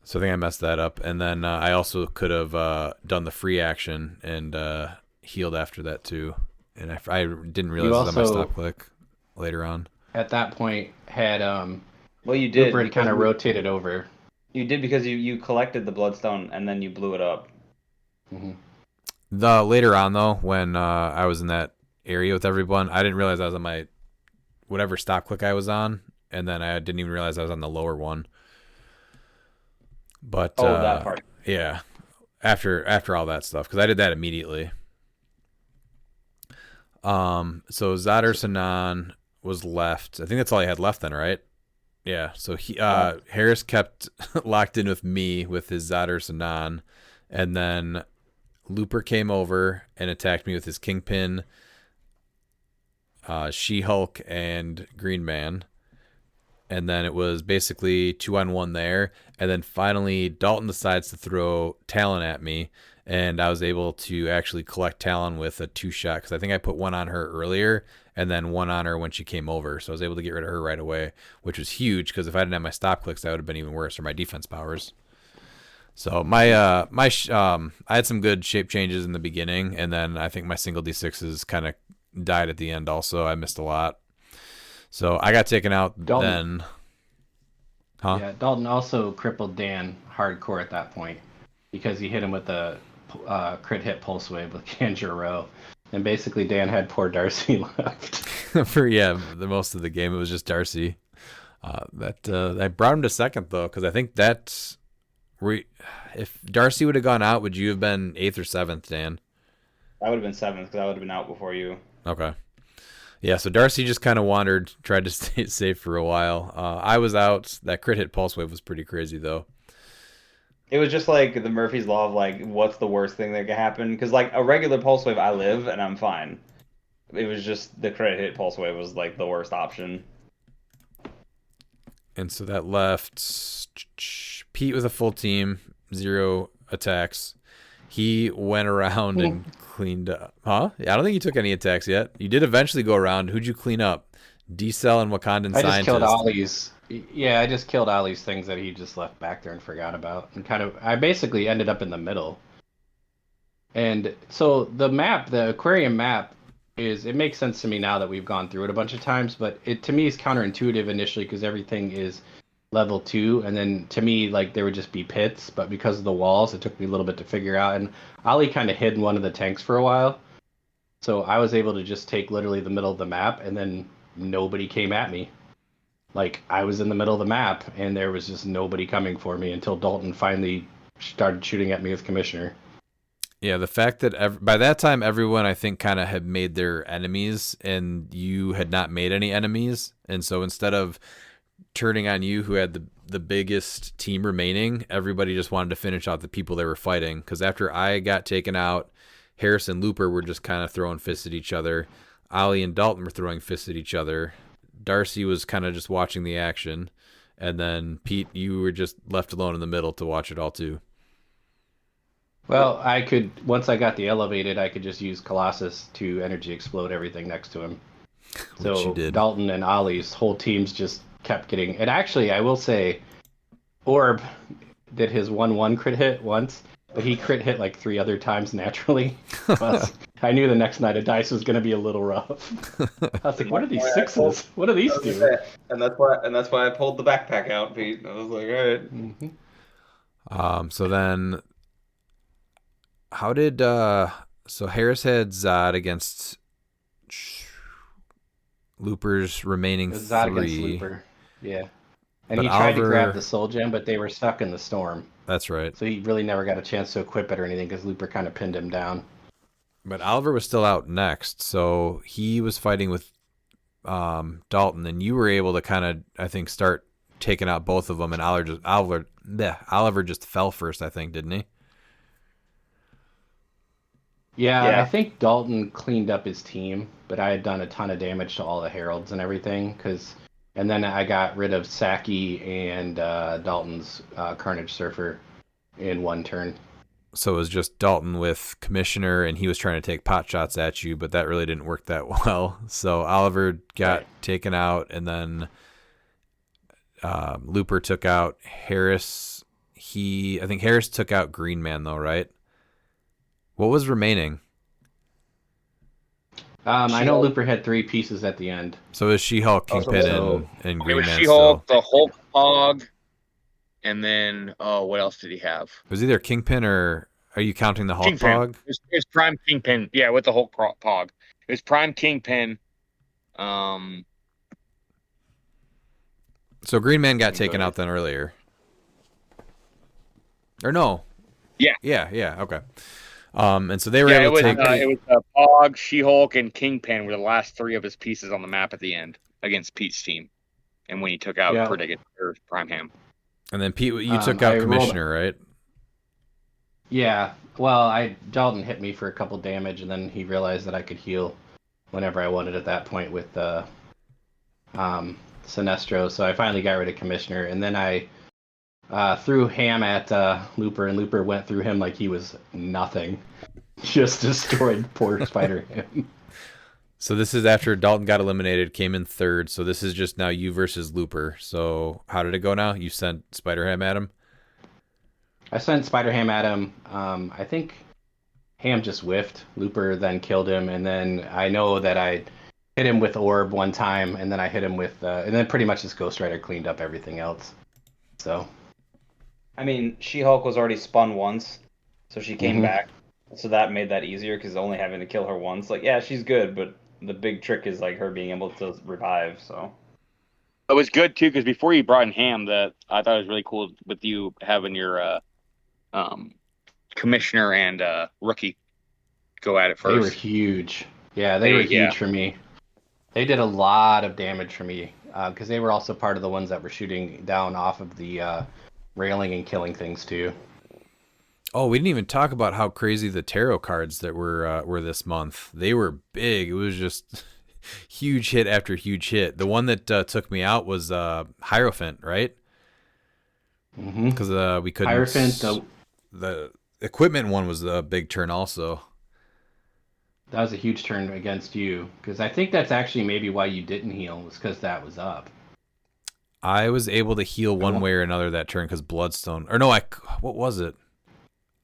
So I think I messed that up. And then I also could have done the free action and healed after that too. And I didn't realize that my stop click later on. At that point, had well, you did. It kind of rotated over. You did because you collected the Bloodstone and then you blew it up. Mm-hmm. The later on though, when I was in that area with everyone, I didn't realize I was on my whatever stop click I was on. And then I didn't even realize I was on the lower one. But that part. Yeah, after all that stuff, because I did that immediately. So Zadar Sanan was left. I think that's all he had left then, right? Yeah. So Harris kept locked in with me with his Zadar Sanan, and then Looper came over and attacked me with his Kingpin, She-Hulk, and Green Man. And then it was basically 2-on-1 there. And then finally, Dalton decides to throw Talon at me. And I was able to actually collect Talon with a 2-shot. Because I think I put one on her earlier and then one on her when she came over. So I was able to get rid of her right away, which was huge. Because if I didn't have my stop clicks, that would have been even worse. Or my defense powers. So I had some good shape changes in the beginning. And then I think my single D6s kind of died at the end also. I missed a lot. So I got taken out Dalton. then. Huh? Yeah, Dalton also crippled Dan hardcore at that point because he hit him with a crit hit pulse wave with Kanjuro. And basically Dan had poor Darcy left. For the most of the game it was just Darcy. I brought him to second though because I think that's if Darcy would have gone out, would you have been 8th or 7th, Dan? I would have been 7th because I would have been out before you. Okay. Yeah, so Darcy just kind of wandered, tried to stay safe for a while. I was out. That crit hit pulse wave was pretty crazy, though. It was just like the Murphy's Law of like, what's the worst thing that could happen? Because like a regular pulse wave, I live and I'm fine. It was just the credit hit pulse wave was like the worst option. And so that left Pete with a full team, 0 attacks. He went around and cleaned up. Huh? Yeah, I don't think he took any attacks yet. You did eventually go around. Who'd you clean up? D-Cell and Wakandan I Scientist. just killed Ollie's. Yeah, I just killed Ollie's things that he just left back there and forgot about. And I basically ended up in the middle. And so the map, the aquarium map, it makes sense to me now that we've gone through it a bunch of times, but it to me is counterintuitive initially because everything is level 2, and then to me like there would just be pits, but because of the walls it took me a little bit to figure out. And Ollie kind of hid in one of the tanks for a while, so I was able to just take literally the middle of the map, and then nobody came at me. Like I was in the middle of the map and there was just nobody coming for me until Dalton finally started shooting at me as commissioner. Yeah, the fact that by that time everyone I think kind of had made their enemies and you had not made any enemies, and so instead of turning on you who had the biggest team remaining, everybody just wanted to finish out the people they were fighting, because after I got taken out, Harris and Looper were just kind of throwing fists at each other. Ollie and Dalton were throwing fists at each other. Darcy was kind of just watching the action, and then Pete, you were just left alone in the middle to watch it all too. Well, once I got the elevated, I could just use Colossus to energy explode everything next to him. Which you did. Dalton and Ollie's whole teams just kept getting... And actually, I will say, Orb did his 1-1 crit hit once, but he crit hit like 3 other times naturally. I knew the next night of dice was going to be a little rough. I was like, what are these 6s? What do these do? And that's why I pulled the backpack out, Pete. I was like, all right. Mm-hmm. So then... How did so Harris had Zod against Looper's remaining Zod 3. against Looper. Yeah. And But he tried to Oliver- grab the soul gem, but they were stuck in the storm. That's right. So he really never got a chance to equip it or anything because Looper kind of pinned him down. But Oliver was still out next, so he was fighting with Dalton, and you were able to kind of, I think, start taking out both of them, and Oliver just fell first, I think, didn't he? Yeah, I think Dalton cleaned up his team, but I had done a ton of damage to all the heralds and everything. And then I got rid of Saki and Dalton's Carnage Surfer in one turn. So it was just Dalton with Commissioner, and he was trying to take pot shots at you, but that really didn't work that well. So Oliver got taken out, and then Looper took out Harris. I think Harris took out Green Man, though, right? What was remaining? I know Looper had 3 pieces at the end. So it was She-Hulk, Kingpin, and It Green was Man She-Hulk, still. the Hulk Hog, and then what else did he have? It was either Kingpin or are you counting the Hulk Kingpin. Hog? It was Prime Kingpin. Yeah, with the Hulk Hog. It was Prime Kingpin. So Green Man got taken out then earlier. Or no? Yeah. Yeah. Okay. And so they were able to take. It was Hog, She-Hulk, and Kingpin were the last 3 of his pieces on the map at the end against Pete's team, and when he took out Prime Ham. And then Pete, you took out Commissioner, right? Yeah. Well, Dalton hit me for a couple damage, and then he realized that I could heal whenever I wanted at that point with Sinestro. So I finally got rid of Commissioner, and then I threw Ham at Looper, and Looper went through him like he was nothing. Just destroyed poor Spider-Ham. So this is after Dalton got eliminated, came in 3rd. So this is just now you versus Looper. So how did it go now? You sent Spider-Ham at him? I sent Spider-Ham at him. I think Ham just whiffed. Looper then killed him, and then I know that I hit him with Orb one time, and then I hit him with... and then pretty much this Ghost Rider cleaned up everything else. So... I mean, She-Hulk was already spun once, so she came back. So that made that easier, because only having to kill her once. Like, yeah, she's good, but the big trick is, like, her being able to revive, so... It was good, too, because before you brought in Ham, that I thought it was really cool with you having your Commissioner and Rookie go at it first. They were huge. Yeah, they were huge for me. They did a lot of damage for me because they were also part of the ones that were shooting down off of the railing and killing things too. Oh, we didn't even talk about how crazy the tarot cards that were this month. They were big. It was just huge hit after huge hit. The one that took me out was Hierophant, right? Because we couldn't. Hierophant. The equipment one was a big turn also. That was a huge turn against you because I think that's actually maybe why you didn't heal was because that was up. I was able to heal one way or another that turn because Bloodstone. Or no, what was it?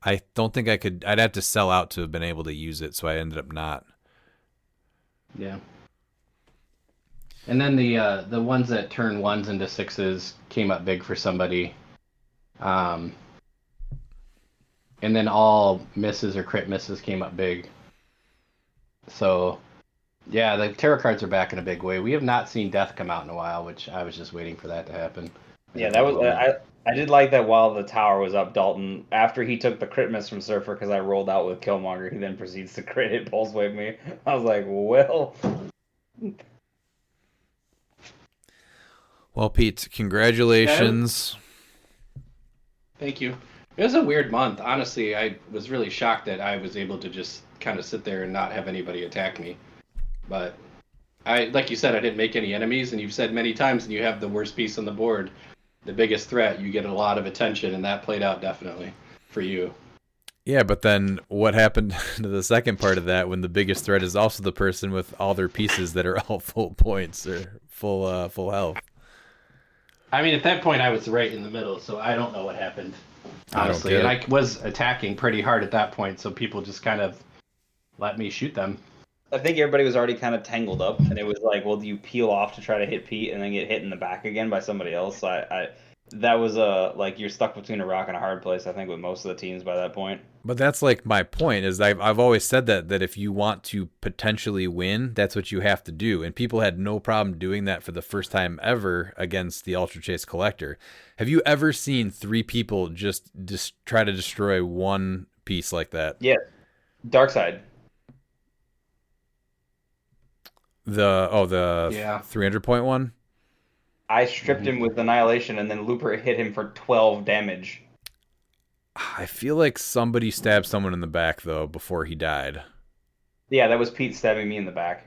I don't think I could. I'd have to sell out to have been able to use it, so I ended up not. Yeah. And then the ones that turn 1s into 6s came up big for somebody. And then all misses or crit misses came up big. So, yeah, the tarot cards are back in a big way. We have not seen Death come out in a while, which I was just waiting for that to happen. Yeah, that was I did like that while the tower was up, Dalton, after he took the crit miss from Surfer because I rolled out with Killmonger, he then proceeds to crit hit pulse wave me. I was like, well. Well, Pete, congratulations. Thank you. It was a weird month. Honestly, I was really shocked that I was able to just kind of sit there and not have anybody attack me. But like you said, I didn't make any enemies, and you've said many times when you have the worst piece on the board, the biggest threat, you get a lot of attention, and that played out definitely for you. Yeah, but then what happened to the second part of that when the biggest threat is also the person with all their pieces that are all full points or full health? I mean, at that point, I was right in the middle, so I don't know what happened, honestly. And I was attacking pretty hard at that point, so people just kind of let me shoot them. I think everybody was already kind of tangled up, and it was like, well, do you peel off to try to hit Pete and then get hit in the back again by somebody else? So that was like you're stuck between a rock and a hard place, I think, with most of the teams by that point. But that's like my point is I've always said that if you want to potentially win, that's what you have to do. And people had no problem doing that for the first time ever against the Ultra Chase Collector. Have you ever seen 3 people just try to destroy one piece like that? Yeah. Darkseid. The 300-point one? I stripped him with Annihilation, and then Looper hit him for 12 damage. I feel like somebody stabbed someone in the back, though, before he died. Yeah, that was Pete stabbing me in the back.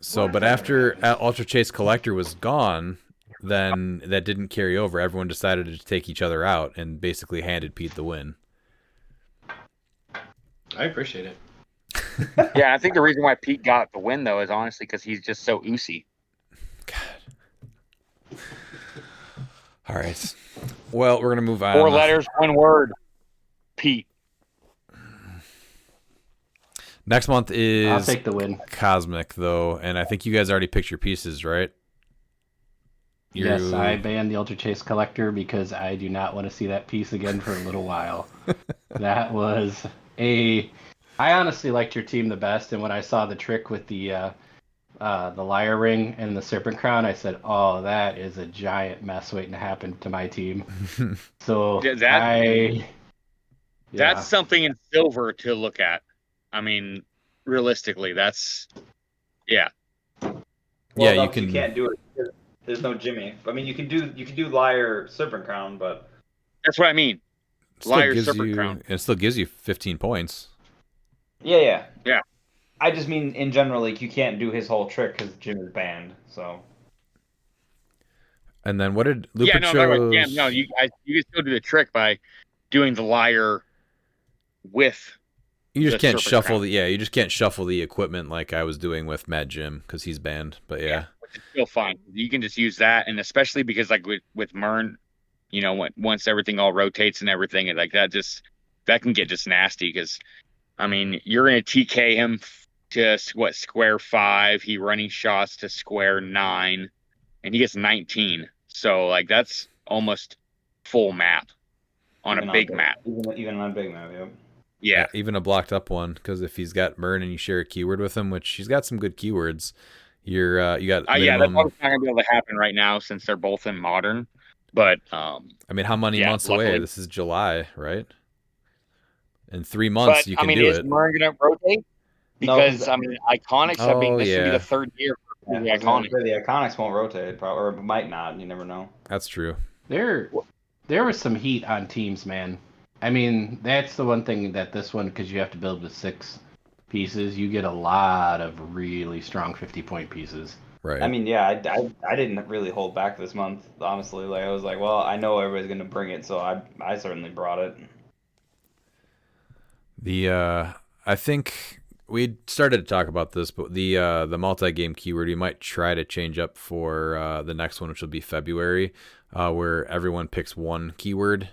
So, but after Ultra Chase Collector was gone, then that didn't carry over. Everyone decided to take each other out and basically handed Pete the win. I appreciate it. Yeah, I think the reason why Pete got the win, though, is honestly because he's just so oozy. God. All right. Well, we're going to move on. 4 letters, 1 word. Pete. Next month is I'll take the win. Cosmic, though, and I think you guys already picked your pieces, right? Yes, I banned the Ultra Chase Collector because I do not want to see that piece again for a little while. That was I honestly liked your team the best, and when I saw the trick with the Liar Ring and the Serpent Crown, I said, "Oh, that is a giant mess waiting to happen to my team." So that's something in silver to look at. I mean, realistically, that's Well, you can. You can't do it because there's no Jimmy. I mean, you can do Liar Serpent Crown, but that's what I mean. Liar Serpent Crown. It still gives you 15 points. Yeah. Yeah. I just mean in general, like you can't do his whole trick because Jim is banned. So. And then what did Lupin show? You can still do the trick by doing the Liar with. You just can't shuffle you just can't shuffle the equipment like I was doing with Mad Jim because he's banned. But yeah, which is still fine. You can just use that, and especially because like with Mern, once everything all rotates and everything, and like that can get just nasty because, I mean, you're gonna TK him to square 5. He running shots to square 9, and he gets 19. So like that's almost full map on a big map. Even on a big map, yep. Yeah, even a blocked up one, because if he's got Mern and you share a keyword with him, which he's got some good keywords, you got minimum... yeah, that's probably not gonna be able to happen right now since they're both in modern. But I mean, how many months away? This is July, right? In 3 months, you can do it. Is Mern gonna rotate? Because Iconics have been this will be the 3rd year for Yeah, The I was gonna Iconic. say, the Iconics won't rotate, or might not. You never know. That's true. There was some heat on teams, man. I mean, that's the one thing that this one, because you have to build with 6 pieces, you get a lot of really strong 50-point pieces. Right. I mean, yeah, I didn't really hold back this month, honestly. Like, I was like, well, I know everybody's gonna bring it, so I certainly brought it. I think we started to talk about this, but the multi-game keyword we might try to change up for the next one, which will be February, where everyone picks one keyword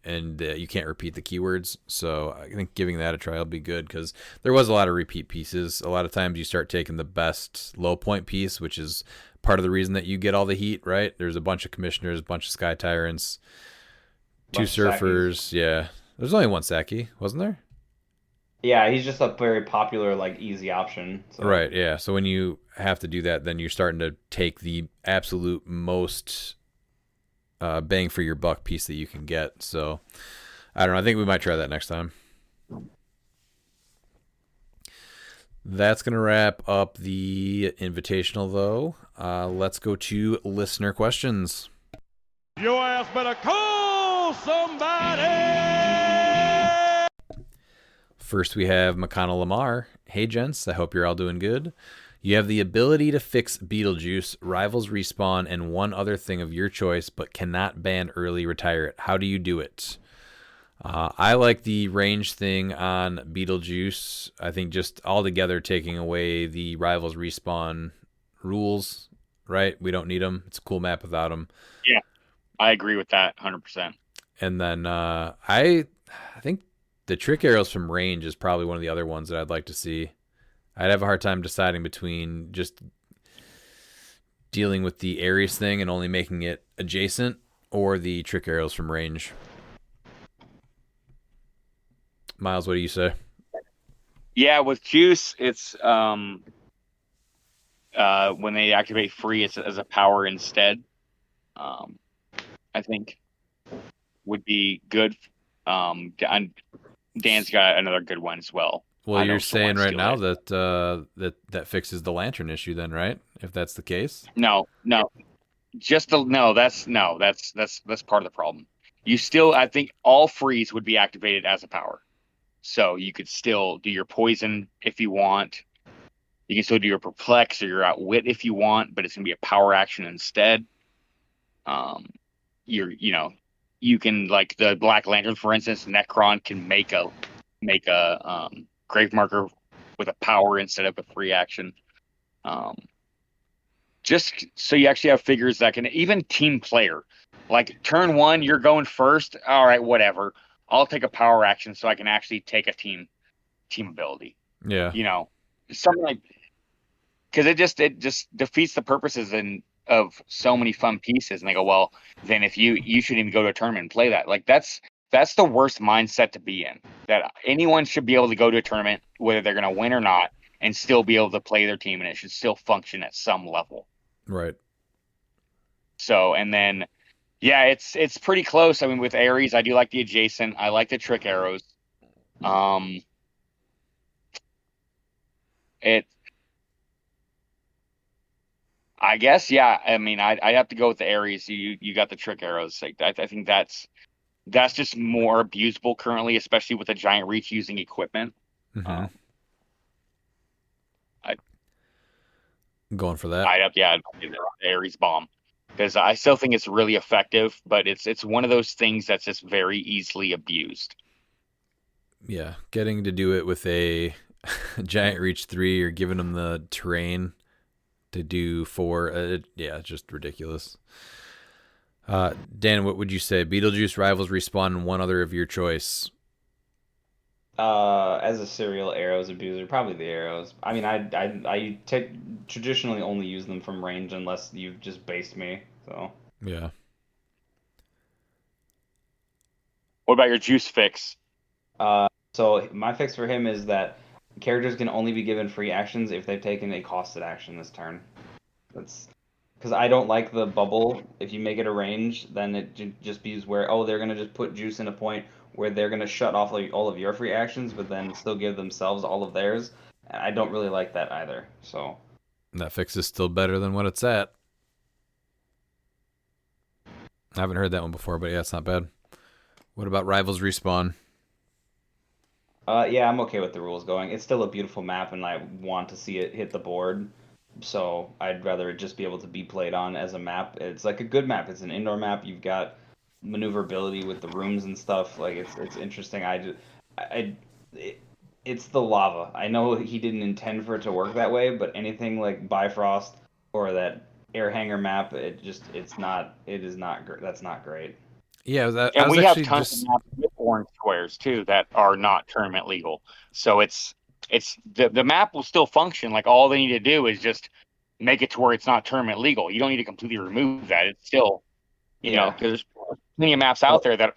and you can't repeat the keywords. So I think giving that a try will be good because there was a lot of repeat pieces. A lot of times you start taking the best low point piece, which is part of the reason that you get all the heat, right? There's a bunch of commissioners, a bunch of sky tyrants, 2 surfers. Yeah, there's only 1 Saki, wasn't there? Yeah, he's just a very popular, like, easy option. So. Right, yeah. So when you have to do that, then you're starting to take the absolute most bang for your buck piece that you can get. So I don't know. I think we might try that next time. That's going to wrap up the invitational, though. Let's go to listener questions. Your ass better call somebody! First, we have McConnell Lamar. Hey, gents. I hope you're all doing good. You have the ability to fix Beetlejuice, Rivals Respawn, and one other thing of your choice, but cannot ban early retire it. How do you do it? I like the range thing on Beetlejuice. I think just altogether taking away the Rivals Respawn rules, right? We don't need them. It's a cool map without them. Yeah, I agree with that 100%. And then I think the trick arrows from range is probably one of the other ones that I'd like to see. I'd have a hard time deciding between just dealing with the Ares thing and only making it adjacent or the trick arrows from range. Miles, what do you say? Yeah, with Juice, it's when they activate free, it's as a power instead. I think would be good. Dan's got another good one as well. Well, you're saying right now that that fixes the lantern issue, then, right? If that's the case. No, just that's part of the problem. You still, I think, all freeze would be activated as a power, so you could still do your poison if you want. You can still do your perplex or your outwit if you want, but it's gonna be a power action instead. You can, like the Black Lantern, for instance, Necron can make a Grave Marker with a power instead of a free action. Just so you actually have figures that can even team player. Like turn 1, you're going first. All right, whatever. I'll take a power action so I can actually take a team ability. Yeah. Something like, because it just defeats the purposes of so many fun pieces. And they go, well, then if you shouldn't even go to a tournament and play that. Like that's the worst mindset to be in. That anyone should be able to go to a tournament, whether they're going to win or not, and still be able to play their team, and it should still function at some level. Right. So, and then, yeah, it's pretty close. I mean, with Ares, I do like the adjacent. I like the trick arrows. I guess, yeah. I mean, I'd have to go with the Ares. You got the trick arrows. Like, I think that's just more abusable currently, especially with the giant reach using equipment. Mm-hmm. Going for that. I'd do the Ares bomb because I still think it's really effective, but it's one of those things that's just very easily abused. Yeah, getting to do it with a giant reach 3 or giving them the terrain to do 4, yeah, just ridiculous. Dan, what would you say? Beetlejuice, Rivals, Respawn, and one other of your choice. As a serial arrows abuser, probably the arrows. I mean, I traditionally only use them from range unless you've just based me. So yeah. What about your Juice fix? So my fix for him is that characters can only be given free actions if they've taken a costed action this turn. That's because I don't like the bubble. If you make it a range, then it just be where they're gonna just put Juice in a point where they're gonna shut off like all of your free actions, but then still give themselves all of theirs. And I don't really like that either. So That fix is still better than what it's at. I haven't heard that one before, but yeah, it's not bad. What about Rivals Respawn? Yeah, I'm okay with the rules going. It's still a beautiful map, and I want to see it hit the board. So I'd rather it just be able to be played on as a map. It's like a good map. It's an indoor map. You've got maneuverability with the rooms and stuff. Like it's interesting. It's the lava. I know he didn't intend for it to work that way, but anything like Bifrost or that air hanger map, it is not that's not great. Yeah, And we have tons of maps with orange squares too that are not tournament legal. So it's the map will still function. Like all they need to do is just make it to where it's not tournament legal. You don't need to completely remove that. It's still, you know, because there's plenty of maps out there that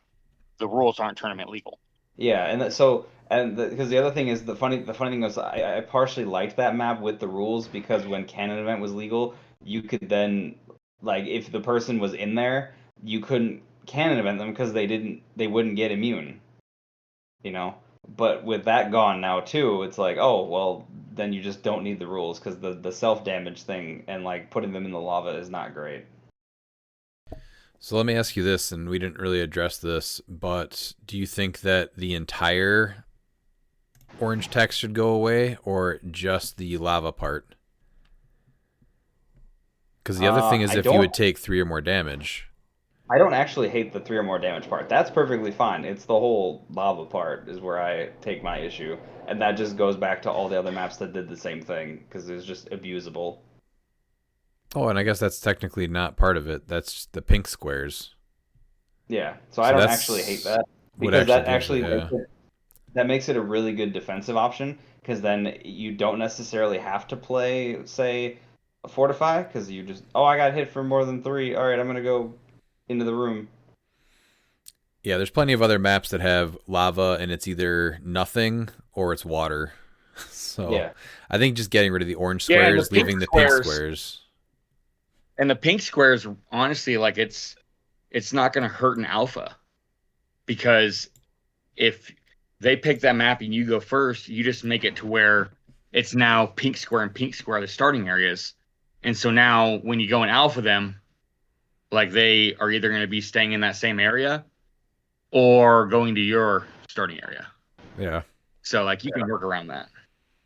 the rules aren't tournament legal. Yeah, and because the other thing is the funny thing is I partially liked that map with the rules because when Canon Event was legal, you could then like if the person was in there, you couldn't Canon Event them because they wouldn't get immune, you know. But with that gone now too, it's like oh well then you just don't need the rules because the self damage thing and like putting them in the lava is not great. So let me ask you this, and we didn't really address this, but do you think that the entire orange text should go away or just the lava part? Because the other thing is if you would take 3 or more damage. I don't actually hate the 3 or more damage part. That's perfectly fine. It's the whole lava part is where I take my issue. And that just goes back to all the other maps that did the same thing because it was just abusable. Oh, and I guess that's technically not part of it. That's the pink squares. Yeah, so I don't actually hate that because that makes it a really good defensive option because then you don't necessarily have to play, say, a Fortify because you just, oh, I got hit for more than 3. All right, I'm going to go into the room. Yeah, there's plenty of other maps that have lava and it's either nothing or it's water. So yeah. I think just getting rid of the orange squares, leaving the pink squares. And the pink squares, honestly, like it's not going to hurt an alpha because if they pick that map and you go first, you just make it to where it's now pink square and pink square are the starting areas. And so now when you go and alpha them, like they are either going to be staying in that same area or going to your starting area. Yeah. So like you can work around that.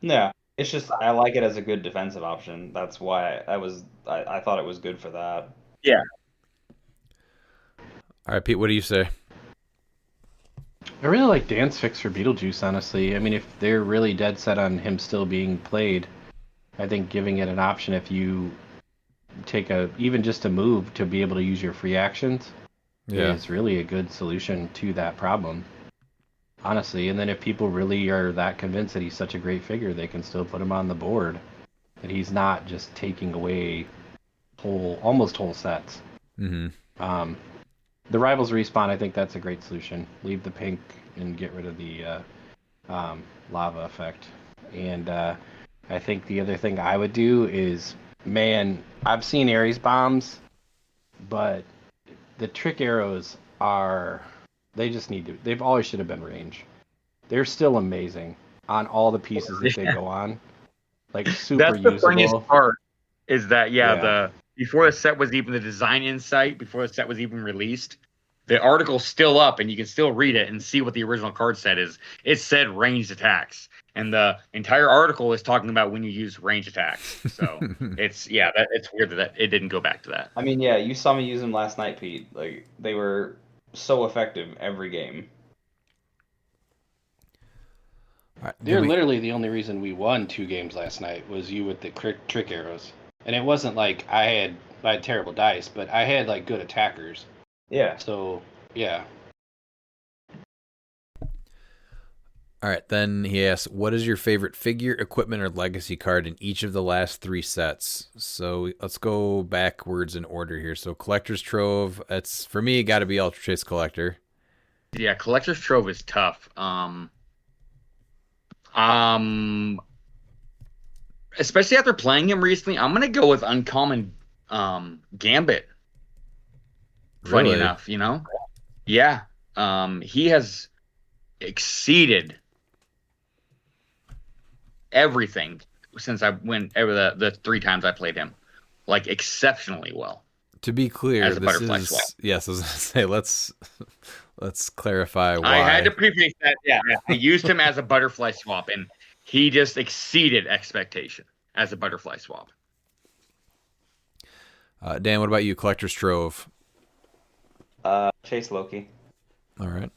Yeah. It's just I like it as a good defensive option. That's why I thought it was good for that. Yeah. All right, Pete, what do you say? I really like Dan's fix for Beetlejuice, honestly. I mean, if they're really dead set on him still being played, I think giving it an option if you take even just a move to be able to use your free actions is really a good solution to that problem. Honestly, and then if people really are that convinced that he's such a great figure, they can still put him on the board. That he's not just taking away almost whole sets. Mm-hmm. The Rivals Respawn, I think that's a great solution. Leave the pink and get rid of the lava effect. And I think the other thing I would do is, man, I've seen Ares bombs, but the trick arrows they've always should have been range. They're still amazing on all the pieces that they go on. Like super That's the usable. funniest part is that before the set was even the design insight, before the set was even released, the article's still up and you can still read it and see what the original card set is. It said ranged attacks. And the entire article is talking about when you use range attacks. So it's weird that it didn't go back to that. I mean, yeah, you saw me use them last night, Pete. Like they were so effective every game. Right, they're literally the only reason we won 2 games last night was you with the trick arrows. And it wasn't like I had terrible dice, but I had like good attackers. Yeah. So, yeah. All right, then he asks, what is your favorite figure, equipment, or legacy card in each of the last 3 sets? So let's go backwards in order here. So Collector's Trove, it's for me, got to be Ultra Chase Collector. Yeah, Collector's Trove is tough. Especially after playing him recently, I'm gonna go with Uncommon Gambit. Funny enough, you know? Yeah. He has exceeded everything since I went over the 3 times I played him, like exceptionally well. To be clear, as a this butterfly is swap. yes. I was gonna say let's clarify why. I had to preface that. Yeah, I used him as a butterfly swap, and he just exceeded expectation as a butterfly swap. Dan, what about you? Collector's Trove. Chase Loki. All right.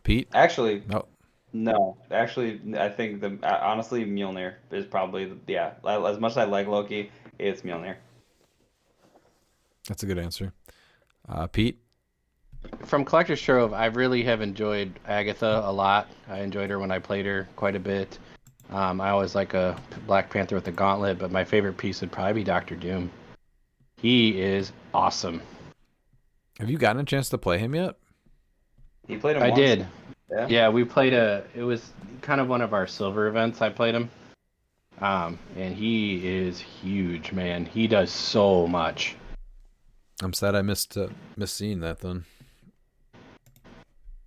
Pete? Actually, No. no. Actually, I think honestly Mjolnir is probably as much as I like Loki, it's Mjolnir. That's a good answer. Pete? From Collector's Trove, I really have enjoyed Agatha a lot. I enjoyed her when I played her quite a bit. I always like a Black Panther with the gauntlet, but my favorite piece would probably be Doctor Doom. He is awesome. Have you gotten a chance to play him yet? He played him I once. did. Yeah. Yeah, we played it was kind of one of our silver events I played him. And he is huge, man. He does so much. I'm sad I missed seeing that then.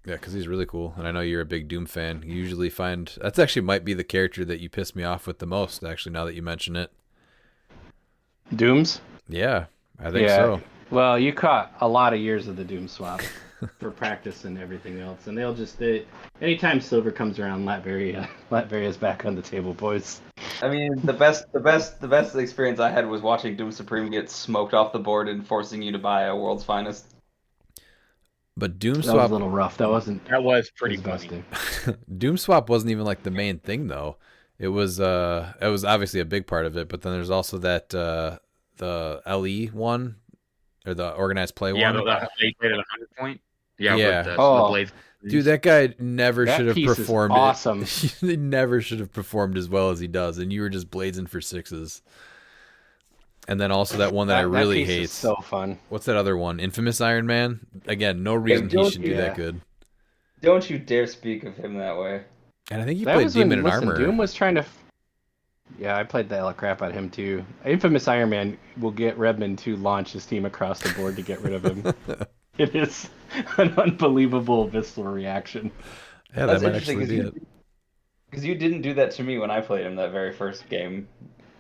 Yeah, because he's really cool, and I know you're a big Doom fan. You usually find that's actually might be the character that you piss me off with the most. Actually, now that you mention it, Dooms? Yeah, I think so. Well, you caught a lot of years of the Doom swap for practice and everything else, and anytime silver comes around, Latveria is back on the table, boys. I mean, the best experience I had was watching Doom Supreme get smoked off the board and forcing you to buy a World's Finest. But Doom That Swap was a little rough. That was pretty funny. Doom Swap wasn't even like the main thing though. It was obviously a big part of it, but then there's also that the LE one or the organized play one. Yeah, they played at 100 point. Yeah. With the blades. Dude, that guy never should have piece performed. Is awesome. He never should have performed as well as he does, and you were just blazing for 6s. And then also that one that I really hate. So fun. What's that other one? Infamous Iron Man. Again, no reason he should do that good. Don't you dare speak of him that way. And I think he played Demon in Armor. Doom was trying to. Yeah, I played the hell crap out of him too. Infamous Iron Man will get Redmond to launch his team across the board to get rid of him. It is an unbelievable visceral reaction. Yeah, that's that might actually be it. Because you didn't do that to me when I played him that very first game.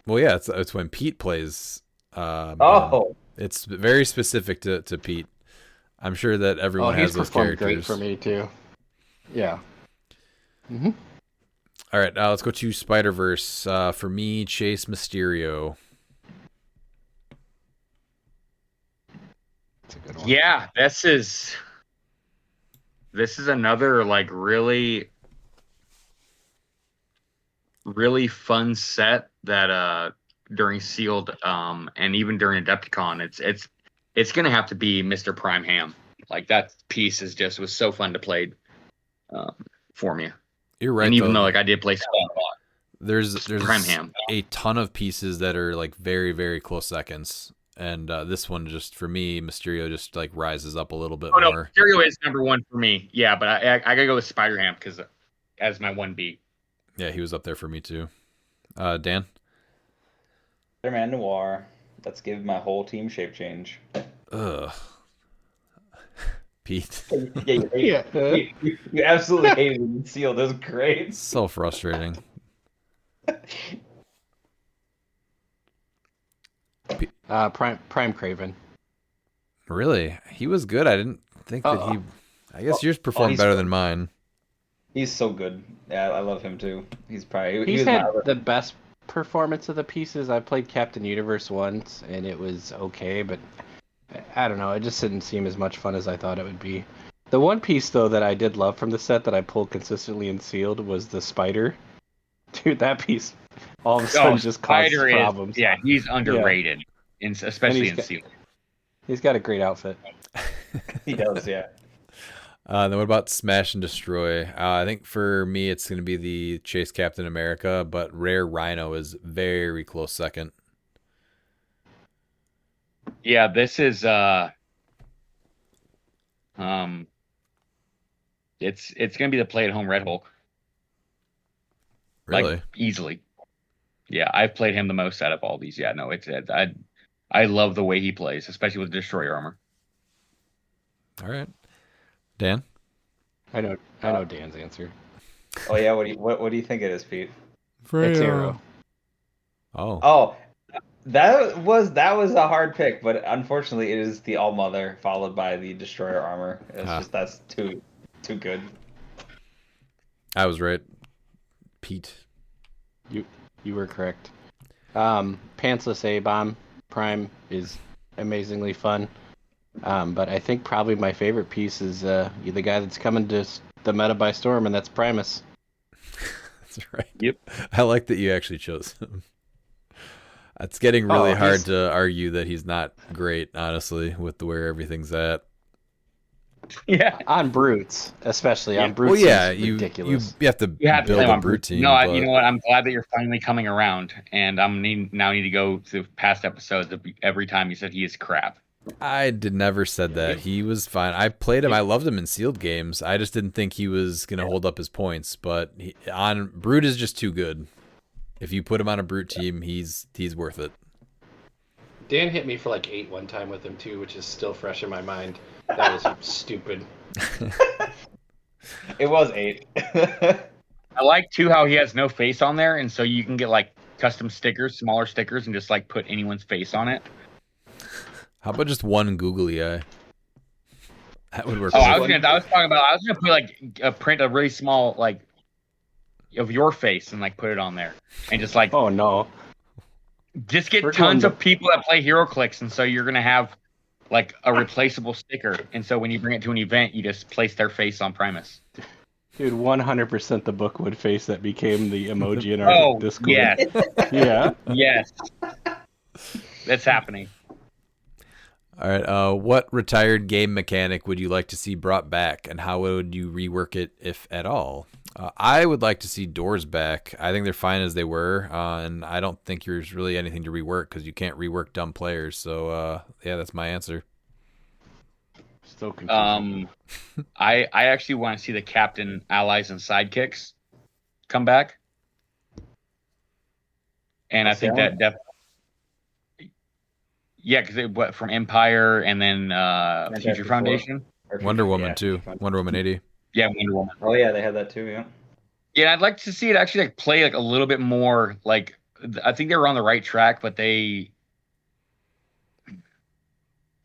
Well, yeah, it's when Pete plays. It's very specific to Pete. I'm sure that everyone has those characters. Great for me too. Yeah. Mm-hmm. All right, let's go to Spider-Verse. For me, Chase Mysterio. That's a good one. Yeah, this is another like really fun set that during Sealed and even during Adepticon it's gonna have to be Mr. Prime Ham. Like that piece was so fun to play for me. You're right. And even though like I did play Spawn a lot, there's Prime Ham. a ton of pieces that are like very, very close seconds. And this one just for me, Mysterio just like rises up a little bit more. No, Mysterio is number 1 for me. Yeah, but I gotta go with Spider Ham because as my 1B. Yeah, he was up there for me too. Dan? Spider-Man Noir. Let's give my whole team shape change. Ugh. Pete. You absolutely hated it in Sealed. That was great. So frustrating. Prime Craven. Really? He was good. I didn't think that he... I guess yours performed better than mine. He's so good. Yeah, I love him too. He's had the best performance of the pieces. I played Captain Universe once, and it was okay, but I don't know. It just didn't seem as much fun as I thought it would be. The one piece, though, that I did love from the set that I pulled consistently in Sealed was the Spider. Dude, that piece all of a sudden just causes problems. He's underrated, especially in Sealed. He's got a great outfit. He does, yeah. Then what about Smash and Destroy? I think for me it's going to be the Chase Captain America, but Rare Rhino is very close second. Yeah, this is it's going to be the play at home Red Hulk. Really? Like, easily. Yeah, I've played him the most out of all these. Yeah, no, I love the way he plays, especially with Destroyer armor. All right. Dan? I know Dan's answer. Oh yeah, what do you think it is, Pete? It's Arrow. Oh, that was a hard pick, but unfortunately, it is the All Mother followed by the Destroyer armor. That's too good. I was right. Pete. You were correct. Pantsless A-Bomb Prime is amazingly fun. But I think probably my favorite piece is the guy that's coming to the meta by storm, and that's Primus. That's right. Yep. I like that you actually chose him. It's getting really hard to argue that he's not great, honestly, with where everything's at. Yeah. On brutes, especially on brutes. Well, yeah, ridiculous. you have to build a brute team. No, you know what? I'm glad that you're finally coming around, and now need to go to past episodes every time you said he is crap. I never said that. He was fine. I played him. I loved him in sealed games. I just didn't think he was going to hold up his points. But on brute is just too good. If you put him on a brute team, he's worth it. Dan hit me for like 8 one time with him too, which is still fresh in my mind. That was stupid. It was 8. I like too how he has no face on there, and so you can get like custom stickers, smaller stickers, and just like put anyone's face on it. How about just one googly eye? That would work. Oh, I was gonna put like print a really small like of your face and like put it on there, and just like oh no, just get tons of people that play HeroClix, and so you're gonna have like a replaceable sticker, and so when you bring it to an event, you just place their face on Primus. Dude, 100% the Bookwood face that became the emoji in our Discord. Yes. Yeah. Yes. That's happening. All right. What retired game mechanic would you like to see brought back, and how would you rework it, if at all? I would like to see doors back. I think they're fine as they were, and I don't think there's really anything to rework because you can't rework dumb players. So, yeah, that's my answer. Still confusing. I actually want to see the captain, allies, and sidekicks come back, and I think that definitely. Yeah, because from Empire and then Future Foundation. Wonder Woman too. Wonder Woman 80. Yeah, Wonder Woman. Oh yeah, they had that too. Yeah. Yeah, I'd like to see it actually like play like a little bit more. Like I think they were on the right track, but they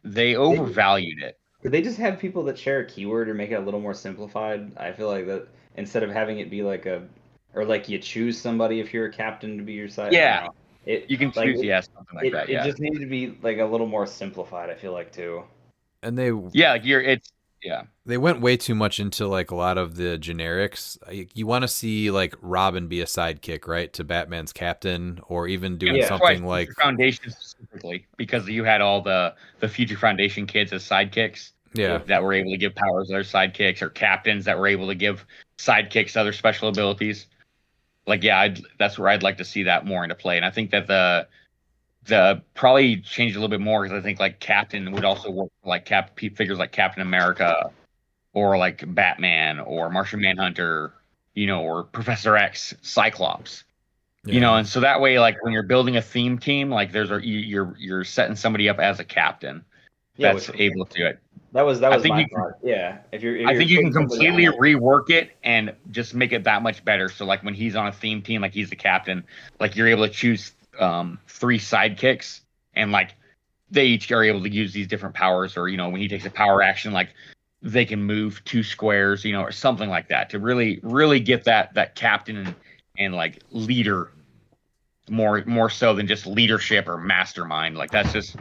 overvalued it. Could they just have people that share a keyword or make it a little more simplified? I feel like that instead of having it be like you choose somebody if you're a captain to be your side. Yeah. You can choose, something like that. Yeah, it just needed to be like a little more simplified. I feel like too. And they they went way too much into like a lot of the generics. You want to see like Robin be a sidekick, right, to Batman's captain, or even doing something like Foundation specifically, because you had all the Future Foundation kids as sidekicks. Yeah, that were able to give powers to their sidekicks, or captains that were able to give sidekicks other special abilities. Like, yeah, that's where I'd like to see that more into play. And I think that the probably change a little bit more, because I think like Captain would also work for like figures like Captain America or like Batman or Martian Manhunter, or Professor X, Cyclops, and so that way, like when you're building a theme team, like you're setting somebody up as a captain that's able to do it. That was my thought. Yeah, if I think you can completely rework it and just make it that much better. So like when he's on a theme team, like he's the captain, like you're able to choose 3 sidekicks, and like they each are able to use these different powers, or when he takes a power action, like they can move 2 squares, or something like that, to really get that captain and like leader more so than just leadership or mastermind. Like those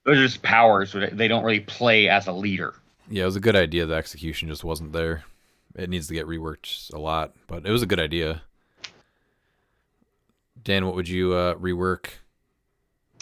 are just powers. They don't really play as a leader. Yeah, it was a good idea. The execution just wasn't there. It needs to get reworked a lot, but it was a good idea. Dan, what would you rework?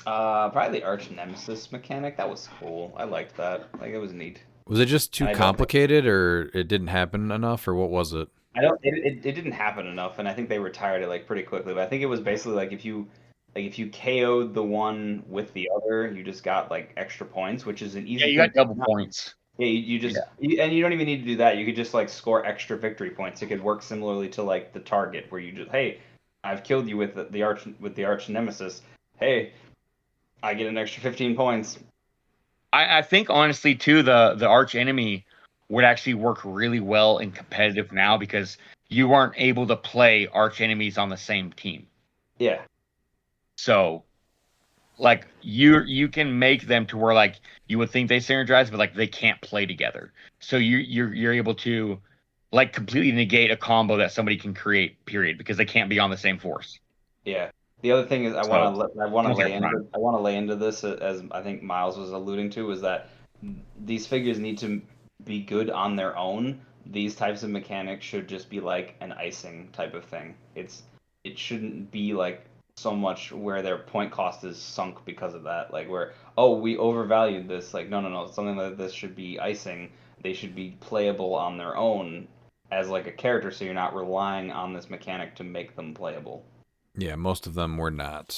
Probably the Arch Nemesis mechanic. That was cool. I liked that. Like, it was neat. Was it just too complicated, or it didn't happen enough, or what was it? It didn't happen enough, and I think they retired it like pretty quickly. But I think it was basically like if you KO'd the one with the other, you just got like extra points, which is an easy. Yeah, you got double points. Yeah, you just and you don't even need to do that. You could just like score extra victory points. It could work similarly to like the target, where you just, hey, I've killed you with the arch nemesis. Hey, I get an extra 15 points. I think honestly too, the arch enemy would actually work really well in competitive now, because you weren't able to play arch enemies on the same team. Yeah. So, like you can make them to where like you would think they synergize, but like they can't play together. So you're able to like completely negate a combo that somebody can create. Period, because they can't be on the same force. Yeah. The other thing is I So, want to once they're lay into primed. I want to lay into this as I think Miles was alluding to is that these figures need to be good on their own. These types of mechanics should just be like an icing type of thing. It shouldn't be like so much where their point cost is sunk because of that. Like where we overvalued this. Like no. Something like this should be icing. They should be playable on their own as like a character, so you're not relying on this mechanic to make them playable. Yeah, most of them were not.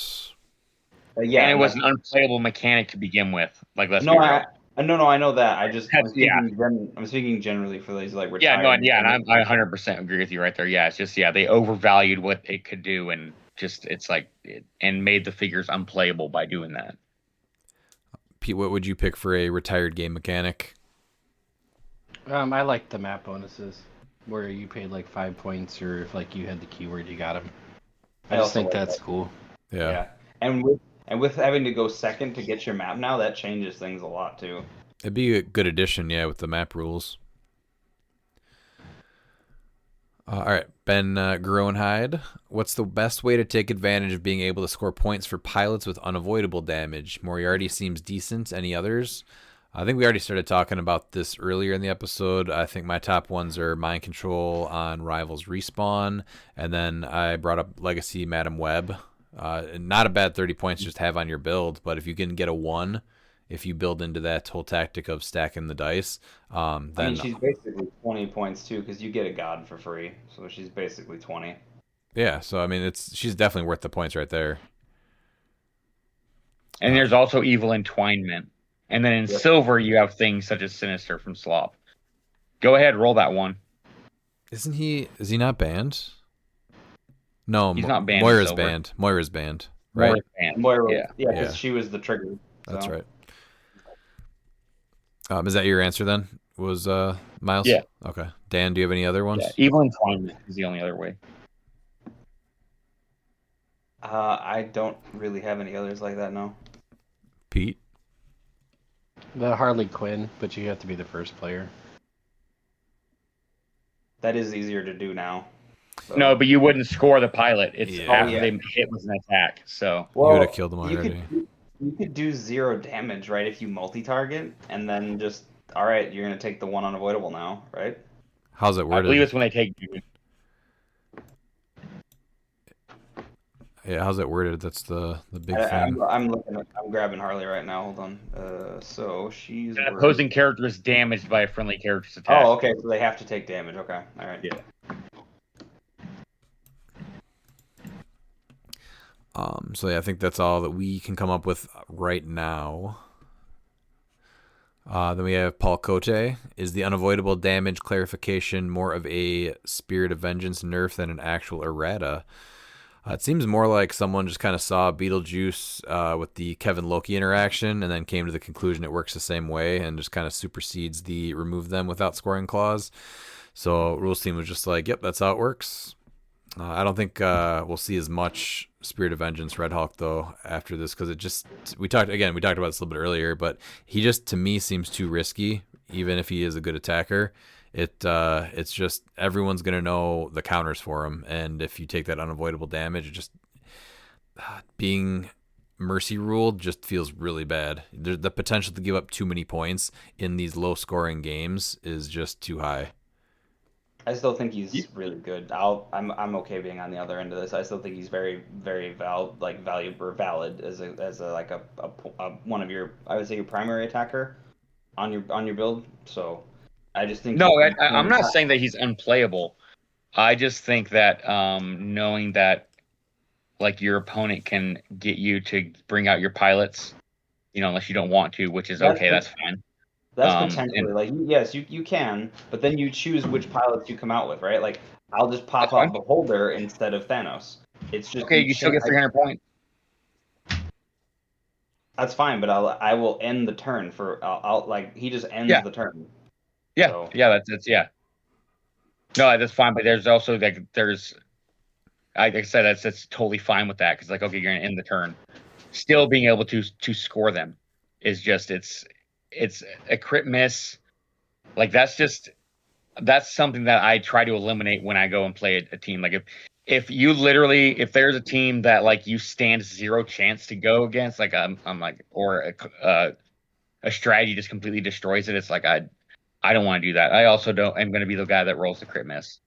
Yeah, And it was an unplayable mechanic to begin with. Like, let's no, be real. no, I know that. Yeah. I'm speaking generally for these like Yeah, retired. and I 100% agree with you right there. Yeah, it's just they overvalued what it could do, and just and made the figures unplayable by doing that. Pete, what would you pick for a retired game mechanic? I like the map bonuses, where you paid like 5 points, or if like you had the keyword, you got them. I just think that's cool. Yeah. And with having to go second to get your map now, that changes things a lot too. It'd be a good addition, yeah, with the map rules. All right, Ben Groenhide. What's the best way to take advantage of being able to score points for pilots with unavoidable damage? Moriarty seems decent. Any others? I think we already started talking about this earlier in the episode. I think my top ones are Mind Control on Rivals Respawn, and then I brought up Legacy Madam Web. Not a bad 30 points just have on your build, but if you can get a 1, if you build into that whole tactic of stacking the dice, then... I mean, she's basically 20 points too, because you get a god for free, so she's basically 20. Yeah, so I mean, she's definitely worth the points right there. And there's also Evil Entwinement. And then in silver, you have things such as Sinister from Slop. Go ahead, roll that one. Is he not banned? No, he's not banned. Moira's banned. Moira's banned. Right? Moira's banned. Moira, yeah, because she was the trigger. So. That's right. Is that your answer then? Was Miles? Yeah. Okay. Dan, do you have any other ones? Yeah, Evil Entwinement is the only other way. I don't really have any others like that, no. Pete? The Harley Quinn, but you have to be the first player. That is easier to do now. So. No, but you wouldn't score the pilot. It's after they hit with an attack. So you would have killed them already. You could do 0 damage, right? If you multi-target, and then just all right, you're gonna take the 1 unavoidable now, right? How's it worded? I believe it's when they take. Yeah, how's it worded? That's the big thing. I'm grabbing Harley right now. Hold on. So she's an opposing character is damaged by a friendly character's attack. Oh, okay. So they have to take damage. Okay. All right. Yeah. So yeah, I think that's all that we can come up with right now. Then we have Paul Cote. Is the unavoidable damage clarification more of a Spirit of Vengeance nerf than an actual errata? It seems more like someone just kind of saw Beetlejuice with the Kevin Loki interaction and then came to the conclusion it works the same way and just kind of supersedes the remove them without scoring clause. So Rules team was just like, yep, that's how it works. I don't think we'll see as much Spirit of Vengeance Red Hulk though after this, because we talked about this a little bit earlier, but he just to me seems too risky. Even if he is a good attacker, it's just everyone's gonna know the counters for him, and if you take that unavoidable damage, it just being mercy ruled just feels really bad. The potential to give up too many points in these low scoring games is just too high. I still think he's really good. I'm okay being on the other end of this. I still think he's very, very valid as a one of your, I would say, your primary attacker on your build. So I just think I'm not saying that he's unplayable. I just think that knowing that like your opponent can get you to bring out your pilots, unless you don't want to, which is okay, that's fine. That's potentially yes, you can, but then you choose which pilots you come out with, right? Like I'll just pop out Beholder instead of Thanos. It's just okay. You still get 300 points. That's fine, but I will end the turn for I'll like he just ends the turn. Yeah, so. Yeah, that's yeah. No, that's fine, but there's also like I said, that's totally fine with that because like okay, you're gonna end the turn. Still being able to score them is just it's a crit miss. Like that's something that I try to eliminate when I go and play a team. Like if you literally if there's a team that like you stand 0 chance to go against, like I'm like or a strategy just completely destroys it. It's like I don't want to do that. I also am going to be the guy that rolls the crit miss.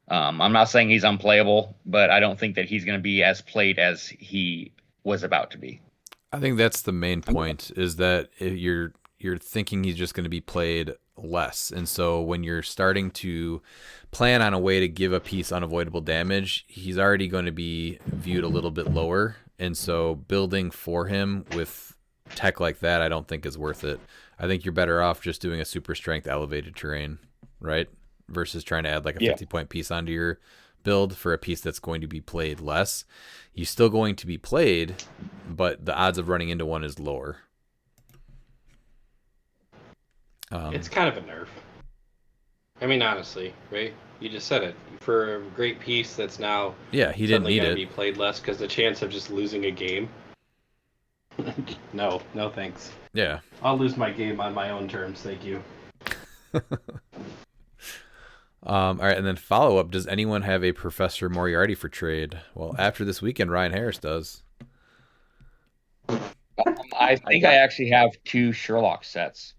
I'm not saying he's unplayable, but I don't think that he's going to be as played as he was about to be. I think that's the main point, is that you're thinking he's just going to be played less. And so when you're starting to plan on a way to give a piece unavoidable damage, he's already going to be viewed a little bit lower. And so building for him with tech like that, I don't think is worth it. I think you're better off just doing a super strength elevated terrain, right? Versus trying to add like a 50-point piece onto your build for a piece that's going to be played less. He's still going to be played, but the odds of running into one is lower. It's kind of a nerf. I mean, honestly, right? You just said it. For a great piece that's now he didn't need it. Be played less because the chance of just losing a game. No thanks. Yeah. I'll lose my game on my own terms, thank you. All right, and then follow up. Does anyone have a Professor Moriarty for trade? Well, after this weekend, Ryan Harris does. I think I actually have 2 Sherlock sets.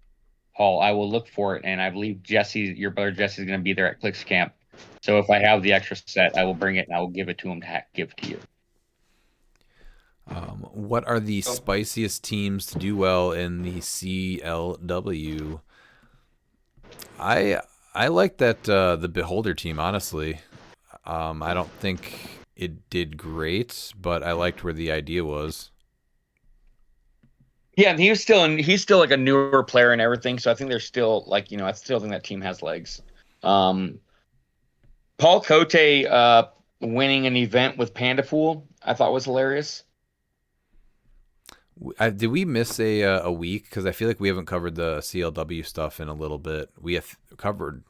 Paul, I will look for it, and I believe your brother Jesse, is going to be there at Clix Camp. So if I have the extra set, I will bring it and I will give it to him to give to you. What are the spiciest teams to do well in the CLW? I like that the Beholder team, honestly. I don't think it did great, but I liked where the idea was. Yeah, and he's still like a newer player and everything, so I think they're still like, I still think that team has legs. Paul Cote winning an event with Panda Pool, I thought was hilarious. Did we miss a week? Because I feel like we haven't covered the CLW stuff in a little bit. We have covered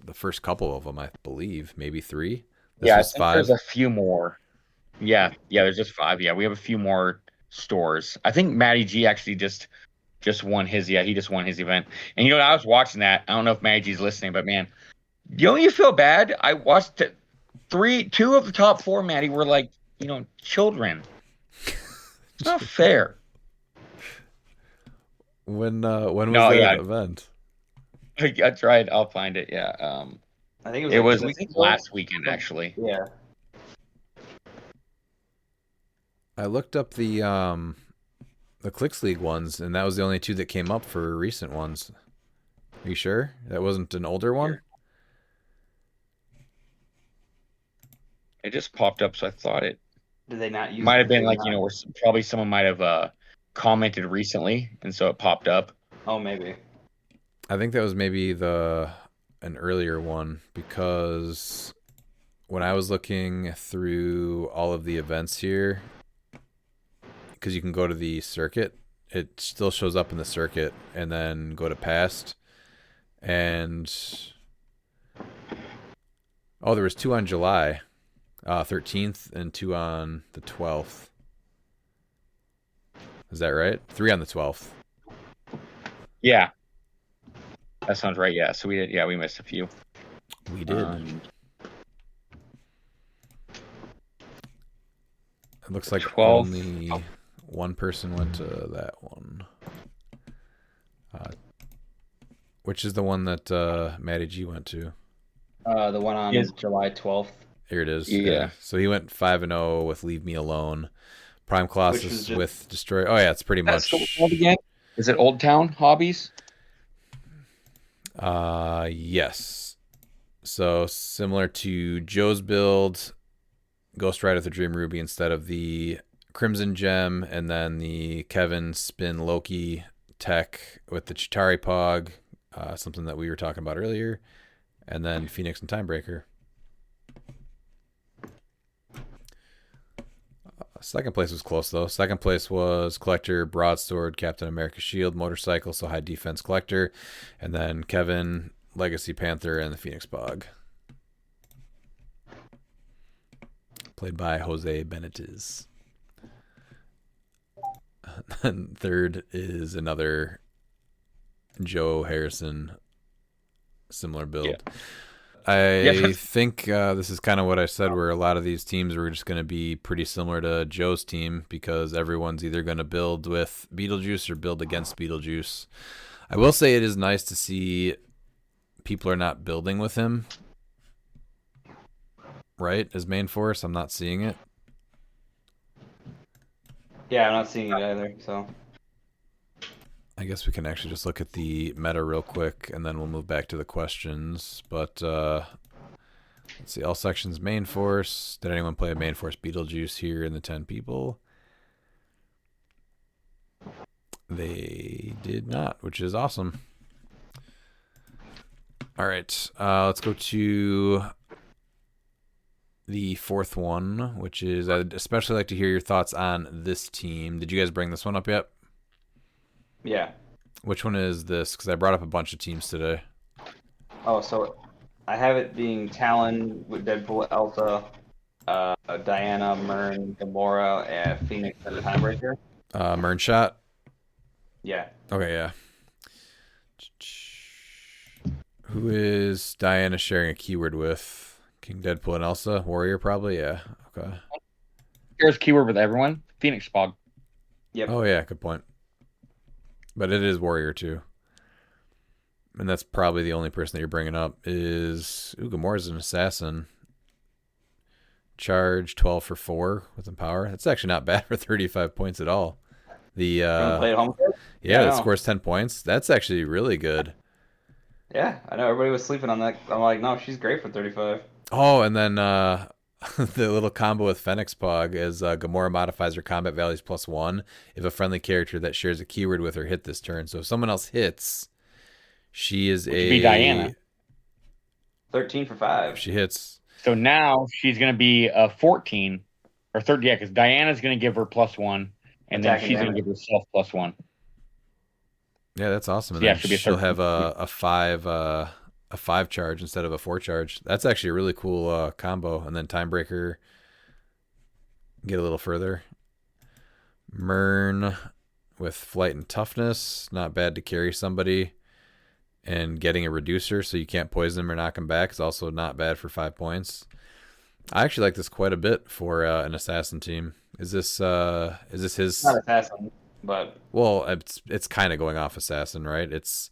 the first couple of them, I believe, maybe 3. I think 5. There's a few more. Yeah, there's just 5. Yeah, we have a few more stores. I think Matty G actually just won his. Yeah, he just won his event. And I was watching that. I don't know if Matty G's listening, but man, don't you feel bad? I watched it. 2 of the top 4, Matty, were like, children. It's not fair. When was that event? I tried. I'll find it. Yeah. I think it was last weekend, actually. Yeah. I looked up the Clix League ones, and that was the only 2 that came up for recent ones. Are you sure that wasn't an older one? It just popped up, so I thought it. Did they not use? Might have been like where probably someone might have commented recently, and so it popped up. Oh, maybe. I think that was maybe an earlier one, because when I was looking through all of the events here, because you can go to the circuit, it still shows up in the circuit, and then go to past, and there was 2 on July 13th and 2 on the 12th. Is that right? 3 on the 12th. Yeah. That sounds right, yeah. So we did, we missed a few. We did. It looks like 12. Only one person went to that one. Which is the one that Matty G went to? The one on July 12th. Here it is. Yeah. So he went 5-0 with Leave Me Alone. Prime Colossus with Destroy. Oh yeah, it's pretty much. Again? Is it Old Town Hobbies? Yes. So similar to Joe's build, Ghost Rider with the Dream Ruby instead of the Crimson Gem, and then the Kevin Spin Loki tech with the Chitari Pog, something that we were talking about earlier, and then Phoenix and Timebreaker. Second place was close, though. Second place was Collector, Broadsword, Captain America Shield, Motorcycle, so High Defense Collector, and then Kevin, Legacy Panther, and the Phoenix Pog. played by Jose Benitez. And third is another Joe Harrison, similar build. Yeah. I think this is kind of what I said, where a lot of these teams were just going to be pretty similar to Joe's team because everyone's either going to build with Beetlejuice or build against Beetlejuice. I will say it is nice to see people are not building with him, right, as main force. I'm not seeing it. Yeah, I'm not seeing it either, so. I guess we can actually just look at the meta real quick, and then we'll move back to the questions. But let's see, all sections main force. Did anyone play a main force Beetlejuice here in the 10 people? They did not, which is awesome. All right, let's go to the fourth one, which is I'd especially like to hear your thoughts on this team. Did you guys bring this one up yet? Yeah. Which one is this? Because I brought up a bunch of teams today. Oh, so I have it being Talon with Deadpool, Elsa, Diana, Mern, Gamora, and Phoenix and the Timebreaker. Mern shot? Yeah. Okay, yeah. Who is Diana sharing a keyword with? King Deadpool and Elsa? Warrior, probably? Yeah. Okay. Here's keyword with everyone. Phoenix Spog. Yep. Oh, yeah, good point. But it is Warrior, too. And that's probably the only person that you're bringing up is... Ooh, Gamora's an assassin. Charge 12 for 4 with Empower. That's actually not bad for 35 points at all. The Play at home? yeah, it scores 10 points. That's actually really good. Yeah, I know. Everybody was sleeping on that. I'm like, no, she's great for 35. Oh, and then the little combo with Phoenix Pog is Gamora modifies her combat values +1 if a friendly character that shares a keyword with her hit this turn. So if someone else hits, she is be Diana. 13 for 5. She hits. So now she's going to be a 14 or 30. Yeah, because Diana's going to give her +1, and then she's going to give herself +1. Yeah, that's awesome. And Yeah, then she'll have a 5 charge instead of a 4 charge. That's actually a really cool combo. And then Timebreaker, get a little further. Mern with flight and toughness, not bad to carry somebody. And getting a reducer so you can't poison him or knock him back is also not bad for 5 points. I actually like this quite a bit for an assassin team. Is this his? It's not assassin, but well, it's kind of going off assassin, right? It's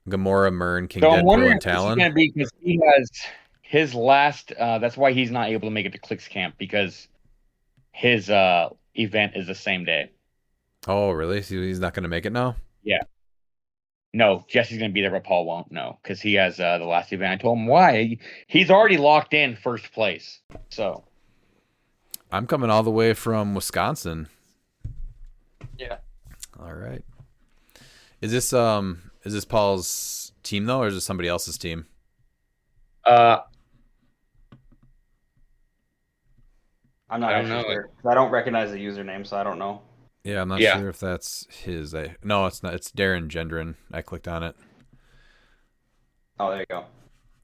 Gamora, Mern, King So I'm Deadpool, wondering and if this is Talon. going to be because he has his last. That's why he's not able to make it to Clix Camp because his event is the same day. Oh, really? So he's not going to make it now? Yeah. No, Jesse's going to be there, but Paul won't. No, because he has the last event. I told him why. He's already locked in first place. So I'm coming all the way from Wisconsin. yeah. All right. Is this Paul's team though, or is it somebody else's team? I'm not I don't actually know. sure. I don't recognize the username, so I don't know. Yeah, I'm not sure if that's his. No, it's not. It's Darren Gendron. I clicked on it. Oh, there you go.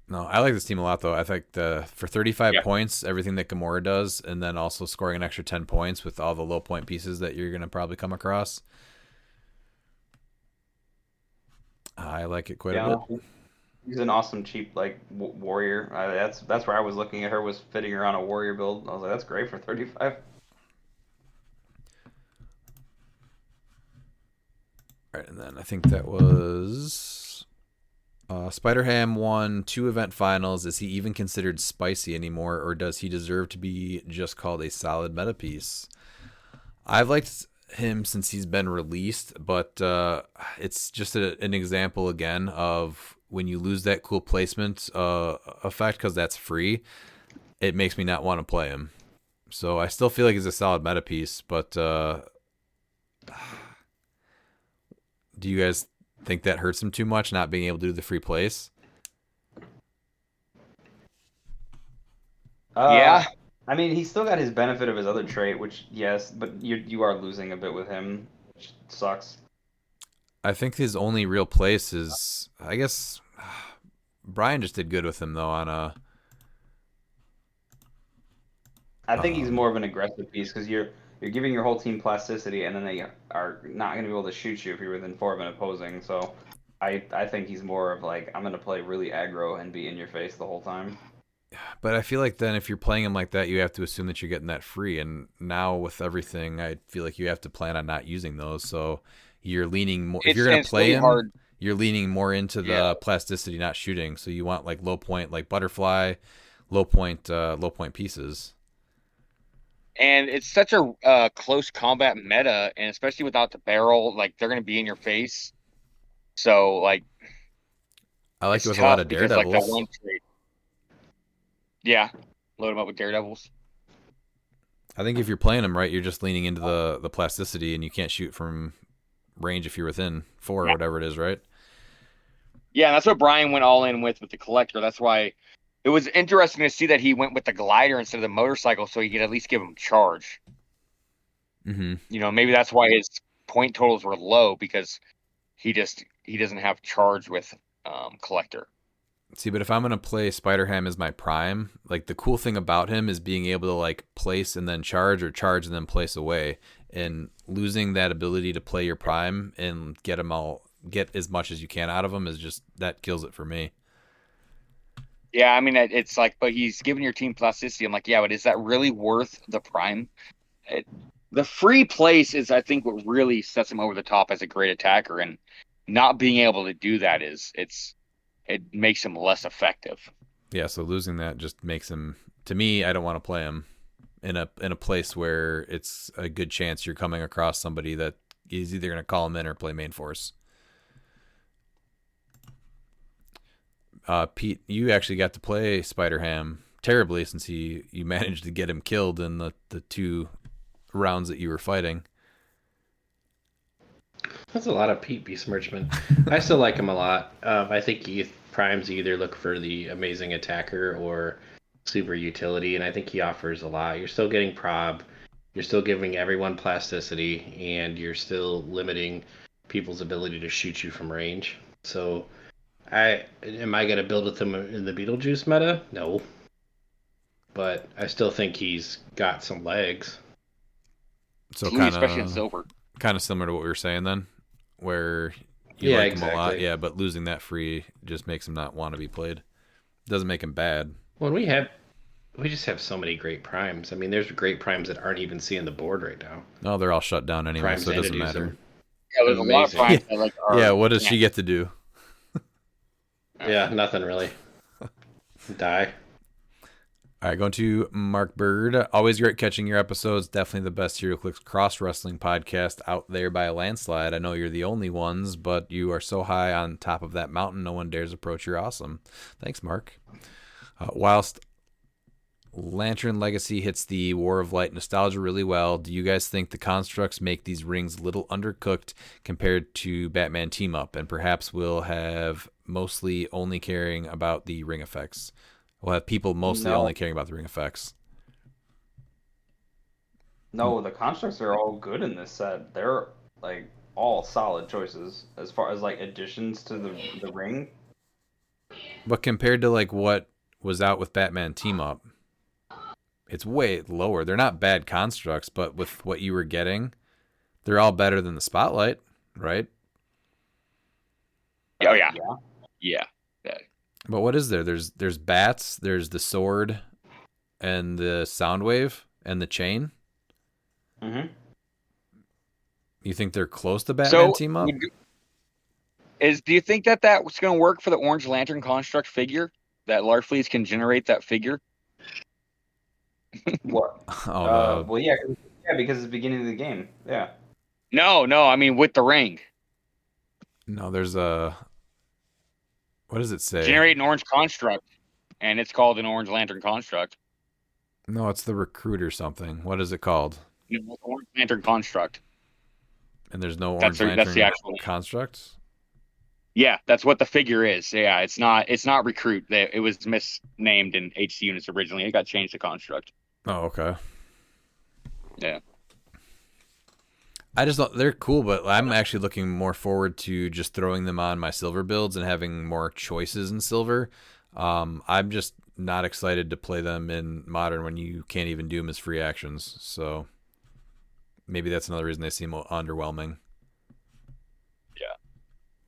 No, I like this team a lot, though. I think for 35 points, everything that Gamora does, and then also scoring an extra 10 points with all the low point pieces that you're going to probably come across. I like it quite a bit. He's an awesome, cheap, warrior. That's where I was looking at her, was fitting her on a warrior build. I was like, that's great for 35. All right, and then I think that was Spider-Ham won 2 event finals. Is he even considered spicy anymore, or does he deserve to be just called a solid meta piece? I've liked him since he's been released, but it's just an example again of when you lose that cool placement effect because that's free, it makes me not want to play him. So I still feel like he's a solid meta piece, but do you guys think that hurts him too much, not being able to do the free place? Yeah. I mean, he's still got his benefit of his other trait, which, yes, but you are losing a bit with him, which sucks. I think his only real place is, I guess, Brian just did good with him, though, on I think he's more of an aggressive piece because you're giving your whole team plasticity, and then they are not going to be able to shoot you if you're within 4 of an opposing. So I think he's more of like, I'm going to play really aggro and be in your face the whole time. But I feel like then if you're playing him like that, you have to assume that you're getting that free. And now with everything, I feel like you have to plan on not using those. So you're leaning more. If you're going to play really him, you're leaning more into the plasticity, not shooting. So you want like low point, like butterfly, low point pieces. And it's such a close combat meta, and especially without the barrel, like they're going to be in your face. So like, I like it with a lot of daredevils. Like that one trait. Yeah, load them up with daredevils. I think if you're playing them right, you're just leaning into the plasticity, and you can't shoot from range if you're within 4 or whatever it is, right? Yeah, and that's what Brian went all in with the collector. That's why it was interesting to see that he went with the glider instead of the motorcycle, so he could at least give him charge. Mm-hmm. You know, maybe that's why his point totals were low, because he doesn't have charge with collector. See, but if I'm going to play Spider-Ham as my prime, like the cool thing about him is being able to like place and then charge, or charge and then place away, and losing that ability to play your prime and get as much as you can out of him is just, that kills it for me. Yeah, I mean, it's like, but he's giving your team plasticity. I'm like, yeah, but is that really worth the prime? The free place is, I think, what really sets him over the top as a great attacker, and not being able to do that it makes him less effective. Yeah, so losing that just makes him, to me, I don't want to play him in a place where it's a good chance you're coming across somebody that is either going to call him in or play main force. Pete, you actually got to play Spider-Ham terribly since you managed to get him killed in the 2 rounds that you were fighting. That's a lot of Pete besmirchment. I still like him a lot. I think primes either look for the amazing attacker or super utility, and I think he offers a lot. You're still getting prob, you're still giving everyone plasticity, and you're still limiting people's ability to shoot you from range. So, am I going to build with him in the Beetlejuice meta? No. But I still think he's got some legs. So especially in silver. Kind of similar to what we were saying then, where you like him a lot, but losing that free just makes him not want to be played. Doesn't make him bad. Well, we just have so many great primes. I mean, there's great primes that aren't even seeing the board right now. No, they're all shut down anyway, Primes so it doesn't matter. Yeah, there's a lot of primes that like are, yeah, what does she get to do? Yeah, nothing really. Die. All right, going to Mark Bird. Always great catching your episodes. Definitely the best HeroClix cross wrestling podcast out there by a landslide. I know you're the only ones, but you are so high on top of that mountain, no one dares approach. You're awesome. Thanks, Mark. Whilst Lantern Legacy hits the War of Light nostalgia really well, do you guys think the constructs make these rings a little undercooked compared to Batman Team Up, and perhaps will have mostly only caring about the ring effects? We'll have people mostly only caring about the ring effects. No, the constructs are all good in this set. They're like all solid choices as far as like additions to the ring. But compared to like what was out with Batman Team Up, it's way lower. They're not bad constructs, but with what you were getting, they're all better than the Spotlight, right? Oh yeah. Yeah. But what is there? There's bats, there's the sword, and the Soundwave, and the chain. Mm-hmm. You think they're close to Batman Team Up? Do you think that was going to work for the Orange Lantern construct figure? That Larfleeze can generate that figure? What? Well, yeah, because it's the beginning of the game. Yeah. No, I mean with the ring. No, there's a... What does it say? Generate an orange construct, and it's called an Orange Lantern construct. No, it's the Recruit or something. What is it called? Orange Lantern construct. And there's no Orange Lantern that's the actual construct? Yeah, that's what the figure is. Yeah, it's not Recruit. It was misnamed in HC units originally. It got changed to construct. Oh, okay. Yeah. I just thought they're cool, but I'm actually looking more forward to just throwing them on my silver builds and having more choices in silver. I'm just not excited to play them in Modern when you can't even do them as free actions. So maybe that's another reason they seem underwhelming. Yeah.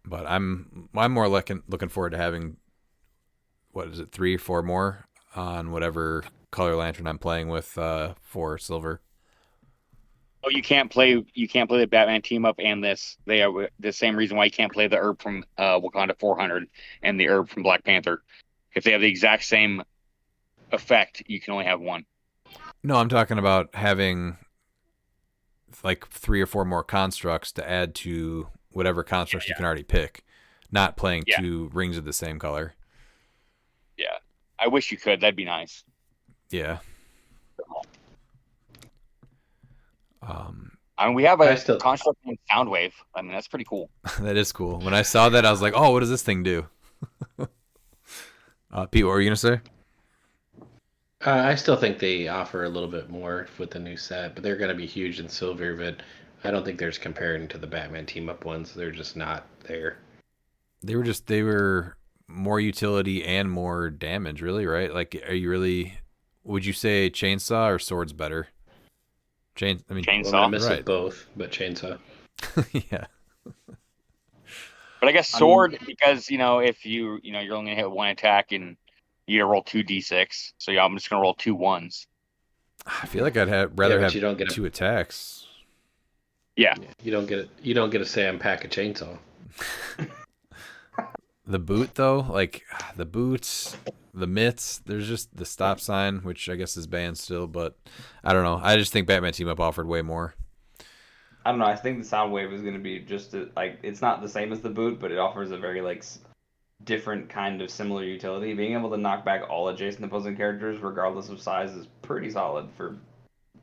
But I'm more looking forward to having, what is it, 3 or 4 more on whatever color lantern I'm playing with for silver. Oh, you can't play the Batman team up and this. They are the same reason why you can't play the herb from Wakanda 400 and the herb from Black Panther. If they have the exact same effect, you can only have one. No, I'm talking about having like 3 or 4 more constructs to add to whatever constructs you can already pick, not playing 2 rings of the same color. Yeah, I wish you could. That'd be nice. Yeah. I mean, we have a construct in Soundwave. I mean, that's pretty cool. That is cool. When I saw that, I was like, "Oh, what does this thing do?" Pete, what were you gonna say? I still think they offer a little bit more with the new set, but they're going to be huge in silver. But I don't think there's comparing to the Batman team up ones. They're just not there. They were more utility and more damage, really, right? Like, would you say chainsaw or sword's better? Chainsaw. Well, I miss it both, but chainsaw. Yeah. But I guess sword, because if you're only gonna hit 1 attack and you roll 2 d6, so I'm just gonna roll 2 1s. I feel like I'd rather have you don't get 2 attacks. Yeah. You don't get to say I'm pack a chainsaw. The boot though, like the boots, the mitts, there's just the stop sign, which I guess is banned still, but I don't know. I just think Batman Team Up offered way more. I don't know. I think the Soundwave is going to be just it's not the same as the boot, but it offers a very different kind of similar utility. Being able to knock back all adjacent opposing characters, regardless of size, is pretty solid for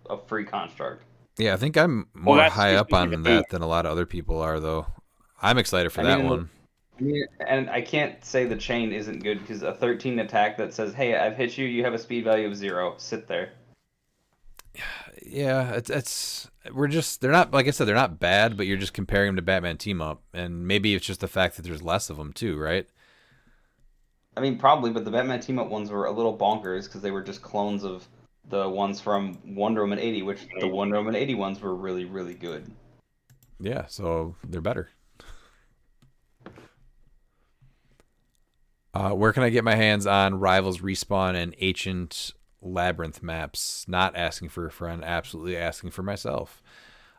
a free construct. Yeah, I think I'm more high up on that than a lot of other people are, though. I'm excited for that one. And I can't say the chain isn't good because a 13 attack that says, "Hey, I've hit you. You have a speed value of 0. Sit there." Yeah, they're not, like I said, they're not bad, but you're just comparing them to Batman Team Up, and maybe it's just the fact that there's less of them too, right? I mean, probably, but the Batman Team Up ones were a little bonkers because they were just clones of the ones from Wonder Woman 80, which the Wonder Woman 80 ones were really, really good. Yeah, so they're better. Where can I get my hands on Rivals Respawn and Ancient Labyrinth maps? Not asking for a friend, absolutely asking for myself.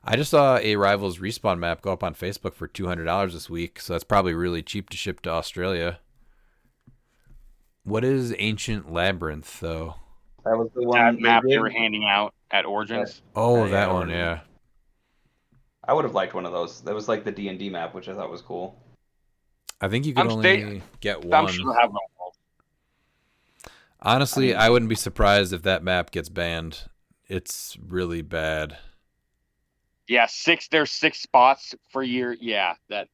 I just saw a Rivals Respawn map go up on Facebook for $200 this week, so that's probably really cheap to ship to Australia. What is Ancient Labyrinth, though? That was the one map they were handing out at Origins. That one, yeah. I would have liked one of those. That was like the D&D map, which I thought was cool. I think you can only get one. I'm sure have no world. Honestly, I wouldn't be surprised if that map gets banned. It's really bad. Yeah, there's 6 spots for year. Yeah, that.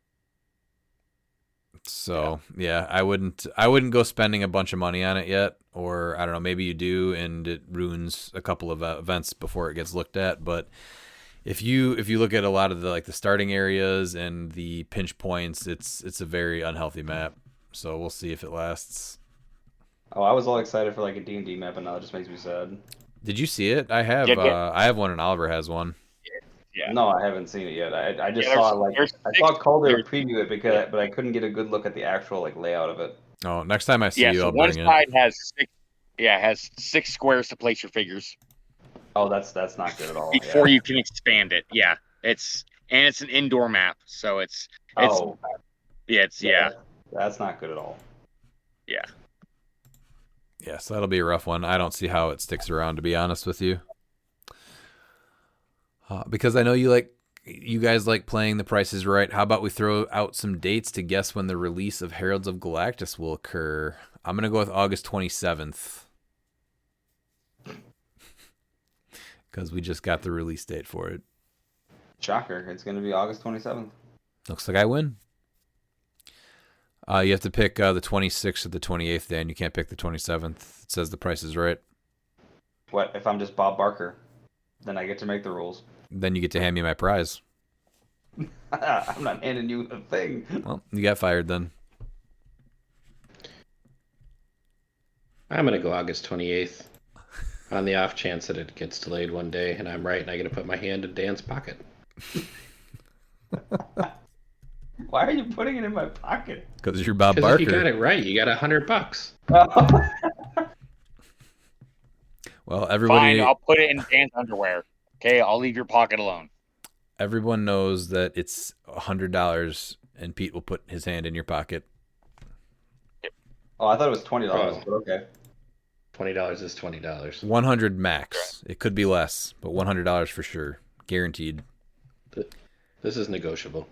So yeah, I wouldn't go spending a bunch of money on it yet, or I don't know, maybe you do and it ruins a couple of events before it gets looked at. But if you look at a lot of the starting areas and the pinch points, it's a very unhealthy map. So we'll see if it lasts. Oh, I was all excited for a D&D map, and now it just makes me sad. Did you see it? I have one, and Oliver has one. Yeah. No, I haven't seen it yet. I just saw I saw Calder preview it but I couldn't get a good look at the actual layout of it. Oh, next time I see you, so I'll bring it. One side has 6 squares to place your figures. Oh, that's not good at all. Before you can expand it, yeah, it's an indoor map, so it's that's not good at all. Yeah. Yeah, so that'll be a rough one. I don't see how it sticks around, to be honest with you. Because I know you guys like playing The Price is Right. How about we throw out some dates to guess when the release of Heralds of Galactus will occur? I'm going to go with August 27th. Because we just got the release date for it. Shocker. It's going to be August 27th. Looks like I win. You have to pick the 26th or the 28th day, and you can't pick the 27th. It says The Price is Right. What, if I'm just Bob Barker? Then I get to make the rules. Then you get to hand me my prize. I'm not handing you a thing. Well, you got fired then. I'm gonna go August 28th. On the off chance that it gets delayed one day and I'm right and I get to put my hand in Dan's pocket. Why are you putting it in my pocket? Because you're Bob Because Barker. if you got it right, you got $100. Well, everybody. Fine, I'll put it in Dan's underwear. Okay, I'll leave your pocket alone. Everyone knows that it's $100, and Pete will put his hand in your pocket. Oh, I thought it was $20, Oh. but okay. $20 is $20. 100 max. It could be less, but $100 for sure, guaranteed. This is negotiable.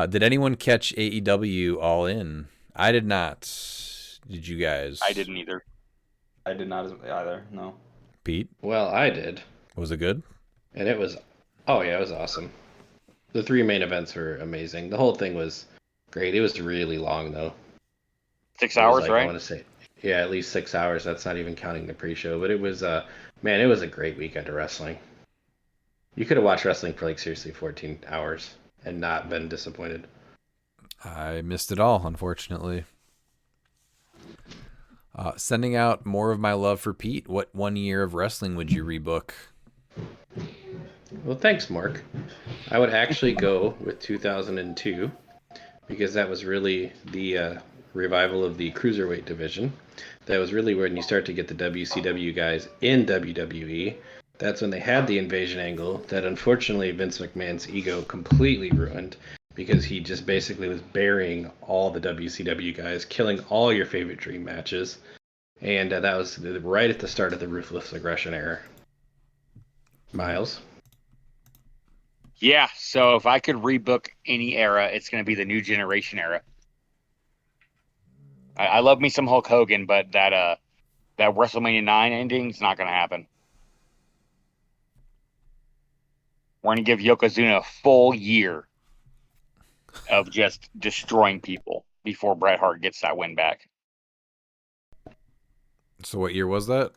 Did anyone catch AEW All In? I did not. Did you guys? I didn't either. I did not either, no. Pete? Well, I did. Was it good? And it was, oh yeah, it was awesome. The 3 main events were amazing. The whole thing was great. It was really long though. 6 It was hours, like, right? I want to say, yeah, at least 6 hours. That's not even counting the pre-show. But it was, man, it was a great weekend of wrestling. You could have watched wrestling for like seriously 14 hours and not been disappointed. I missed it all, unfortunately. Sending out more of my love for Pete. What 1 year of wrestling would you rebook? Well, thanks, Mark. I would actually go with 2002 because that was really the revival of the cruiserweight division. That was really when you start to get the WCW guys in WWE. That's when they had the invasion angle that unfortunately Vince McMahon's ego completely ruined because he just basically was burying all the WCW guys, killing all your favorite dream matches. And that was right at the start of the Ruthless Aggression era. Miles? Yeah, so if I could rebook any era, it's going to be the New Generation era. I love me some Hulk Hogan, but that WrestleMania 9 ending is not going to happen. We're going to give Yokozuna a full year of just destroying people before Bret Hart gets that win back. So what year was that?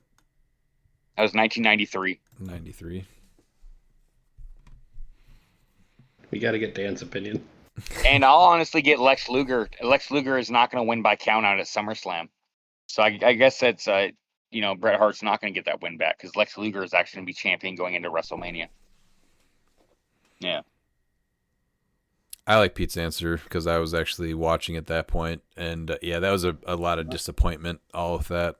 That was 1993. 93. We got to get Dan's opinion. And I'll honestly get Lex Luger. Lex Luger is not going to win by count out at SummerSlam. So I guess that's, Bret Hart's not going to get that win back because Lex Luger is actually going to be champion going into WrestleMania. Yeah. I like Pete's answer because I was actually watching at that point, and yeah, that was a lot of disappointment. All of that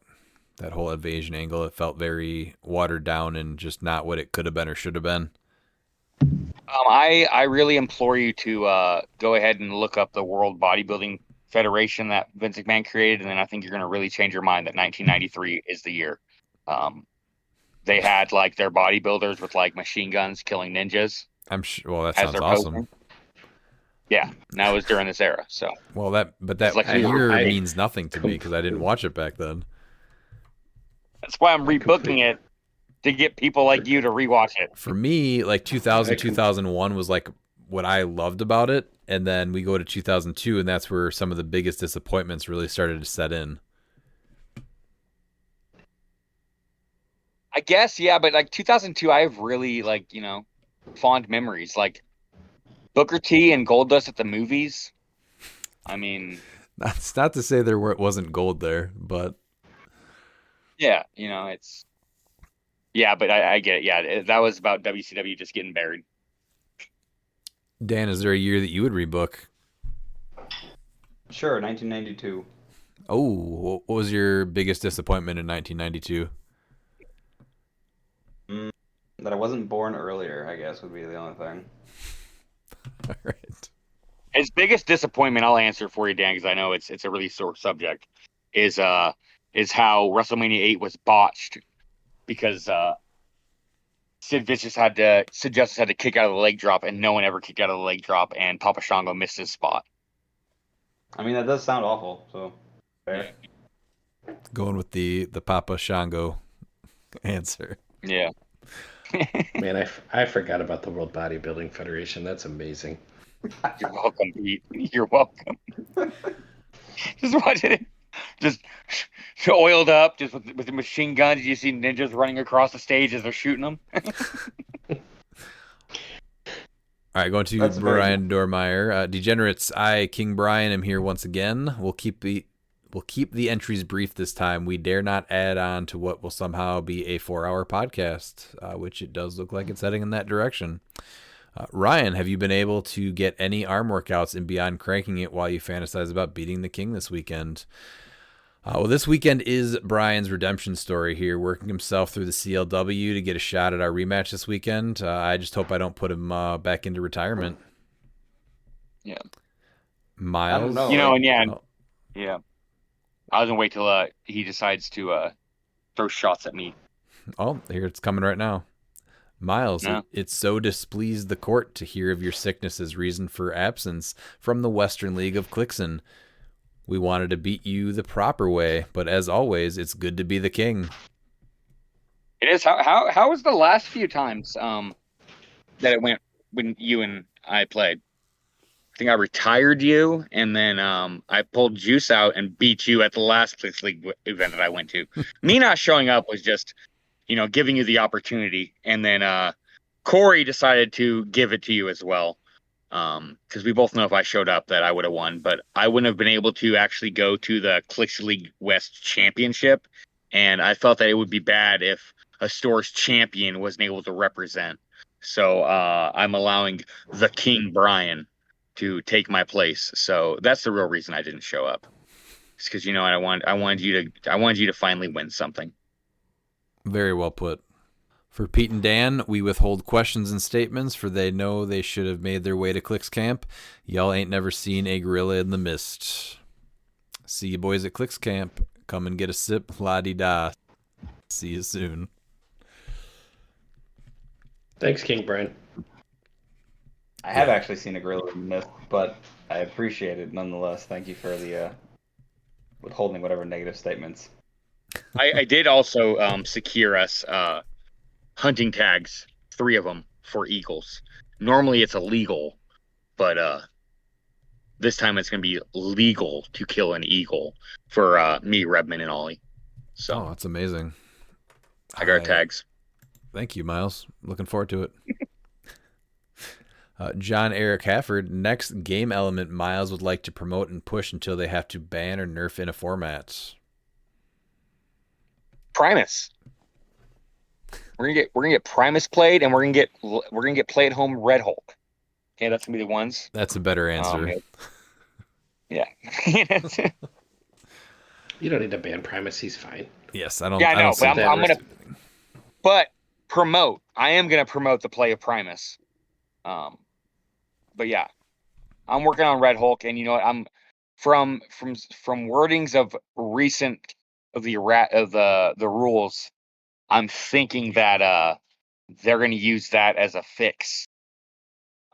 whole invasion angle, it felt very watered down and just not what it could have been or should have been. I really implore you to go ahead and look up the World Bodybuilding Federation that Vince McMahon created, and then I think you're going to really change your mind that 1993 is the year. They had like their bodybuilders with like machine guns killing ninjas. I'm sure. Well, that as sounds their awesome. posing. Yeah, that was during this era. So Well, that Like, year I- means nothing to me because I didn't watch it back then. that's why I'm rebooking it to get people like you to rewatch it. For me, like 2000, 2001 was like what I loved about it, and then we go to 2002, and that's where some of the biggest disappointments really started to set in. I guess, yeah, but like 2002, I have really fond memories. Like Booker T and Goldust at the movies. I mean, That's not to say wasn't gold there, but yeah, it's. Yeah, but I get it. Yeah, that was about WCW just getting buried. Dan, is there a year that you would rebook? Sure, 1992. Oh, what was your biggest disappointment in 1992? That I wasn't born earlier, I guess, would be the only thing. All right. His biggest disappointment, I'll answer for you, Dan, because I know it's a really sore subject, is how WrestleMania 8 was botched because Sid Justice had to kick out of the leg drop, and no one ever kicked out of the leg drop, and Papa Shango missed his spot. I mean, that does sound awful, so fair. Going with the Papa Shango answer. Yeah. Man, I forgot about the World Bodybuilding Federation. That's amazing. You're welcome, Pete. You're welcome. Just watching it. Just oiled up, just with the machine guns. You see ninjas running across the stage as they're shooting them. All right, going to That's Brian Dormeyer. Degenerates, I, King Brian, am here once again. We'll keep We'll keep the entries brief this time. We dare not add on to what will somehow be a 4-hour podcast, which it does look like it's heading in that direction. Ryan, have you been able to get any arm workouts and beyond cranking it while you fantasize about beating the king this weekend? Well, this weekend is Brian's redemption story here, working himself through the CLW to get a shot at our rematch this weekend. I just hope I don't put him back into retirement. Yeah. Miles? I don't know. You know, and Oh. yeah. I was gonna wait till he decides to throw shots at me. Oh, here it's coming right now. Miles, Yeah. it so displeased the court to hear of your sickness as reason for absence from the Western League of Clixon. We wanted to beat you the proper way, but as always, it's good to be the king. It is. How was the last few times that it went when you and I played? I think I retired you, and then I pulled Juice out and beat you at the last Clix League event that I went to. Me not showing up was just, giving you the opportunity, and then Corey decided to give it to you as well, because we both know if I showed up that I would have won, but I wouldn't have been able to actually go to the Clix League West Championship, and I felt that it would be bad if a store's champion wasn't able to represent. So I'm allowing the King Brian to take my place. So that's the real reason I didn't show up. It's because I wanted you to finally win something. Very well put. For Pete and Dan, we withhold questions and statements, for they know they should have made their way to Clix Camp. Y'all ain't never seen a gorilla in the mist. See you boys at Clix Camp. Come and get a sip, la-di-da. See you soon. Thanks, King Brian. I have actually seen a gorilla in the mist, but I appreciate it nonetheless. Thank you for the withholding whatever negative statements. I did also secure us hunting tags, 3 of them for eagles. Normally it's illegal, but this time it's going to be legal to kill an eagle for me, Redman, and Ollie. So Oh, that's amazing. I got tags. Thank you, Miles. Looking forward to it. John Eric Hafford, next game element Miles would like to promote and push until they have to ban or nerf in a format. Primus. We're gonna get Primus played, and we're gonna get play at home Red Hulk. Okay, that's gonna be the ones. That's a better answer. Yeah. You don't need to ban Primus. He's fine. Yes, I don't. Yeah, I know, don't but see I'm that gonna. risk. But promote. I am gonna promote the play of Primus. But yeah, I'm working on Red Hulk, and you know what? I'm from wordings of recent of the rules. I'm thinking that they're going to use that as a fix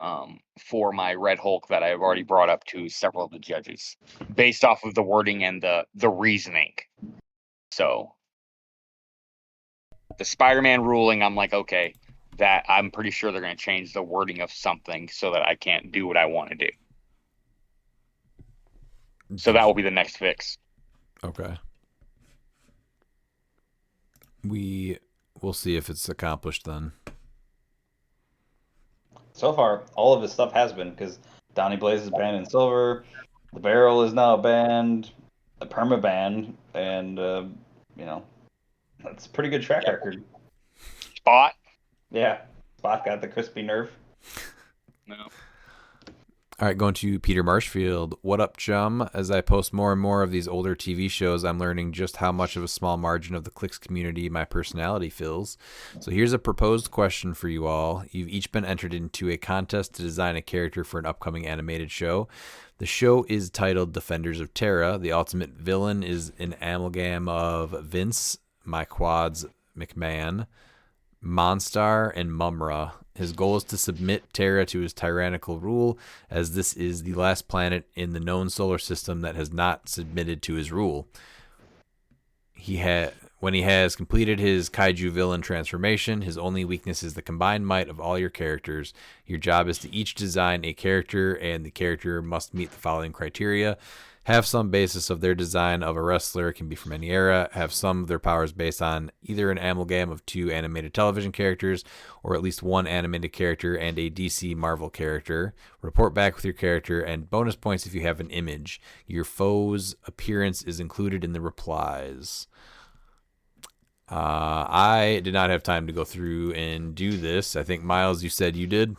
for my Red Hulk that I've already brought up to several of the judges, based off of the wording and the reasoning. So the Spider-Man ruling, I'm like, okay, that I'm pretty sure they're going to change the wording of something so that I can't do what I want to do. So that will be the next fix. Okay. We'll see if it's accomplished then. So far, all of his stuff has been, because Donnie Blaze is banned in silver, the barrel is now banned, a perma ban, and that's a pretty good track record. Spot. Yeah, Spot got the crispy nerf. No. All right, going to Peter Marshfield. What up, chum? As I post more and more of these older TV shows, I'm learning just how much of a small margin of the Clix community my personality fills. So here's a proposed question for you all. You've each been entered into a contest to design a character for an upcoming animated show. The show is titled Defenders of Terra. The ultimate villain is an amalgam of Vince, my quads, McMahon, Monstar, and Mumra. His goal is to submit Terra to his tyrannical rule, as this is the last planet in the known solar system that has not submitted to his rule. When he has completed his kaiju villain transformation, his only weakness is the combined might of all your characters. Your job is to each design a character, and the character must meet the following criteria: have some basis of their design of a wrestler. It can be from any era. Have some of their powers based on either an amalgam of 2 animated television characters or at least 1 animated character and a DC Marvel character. Report back with your character and bonus points if you have an image. Your foe's appearance is included in the replies. I did not have time to go through and do this. I think, Miles, you said you did?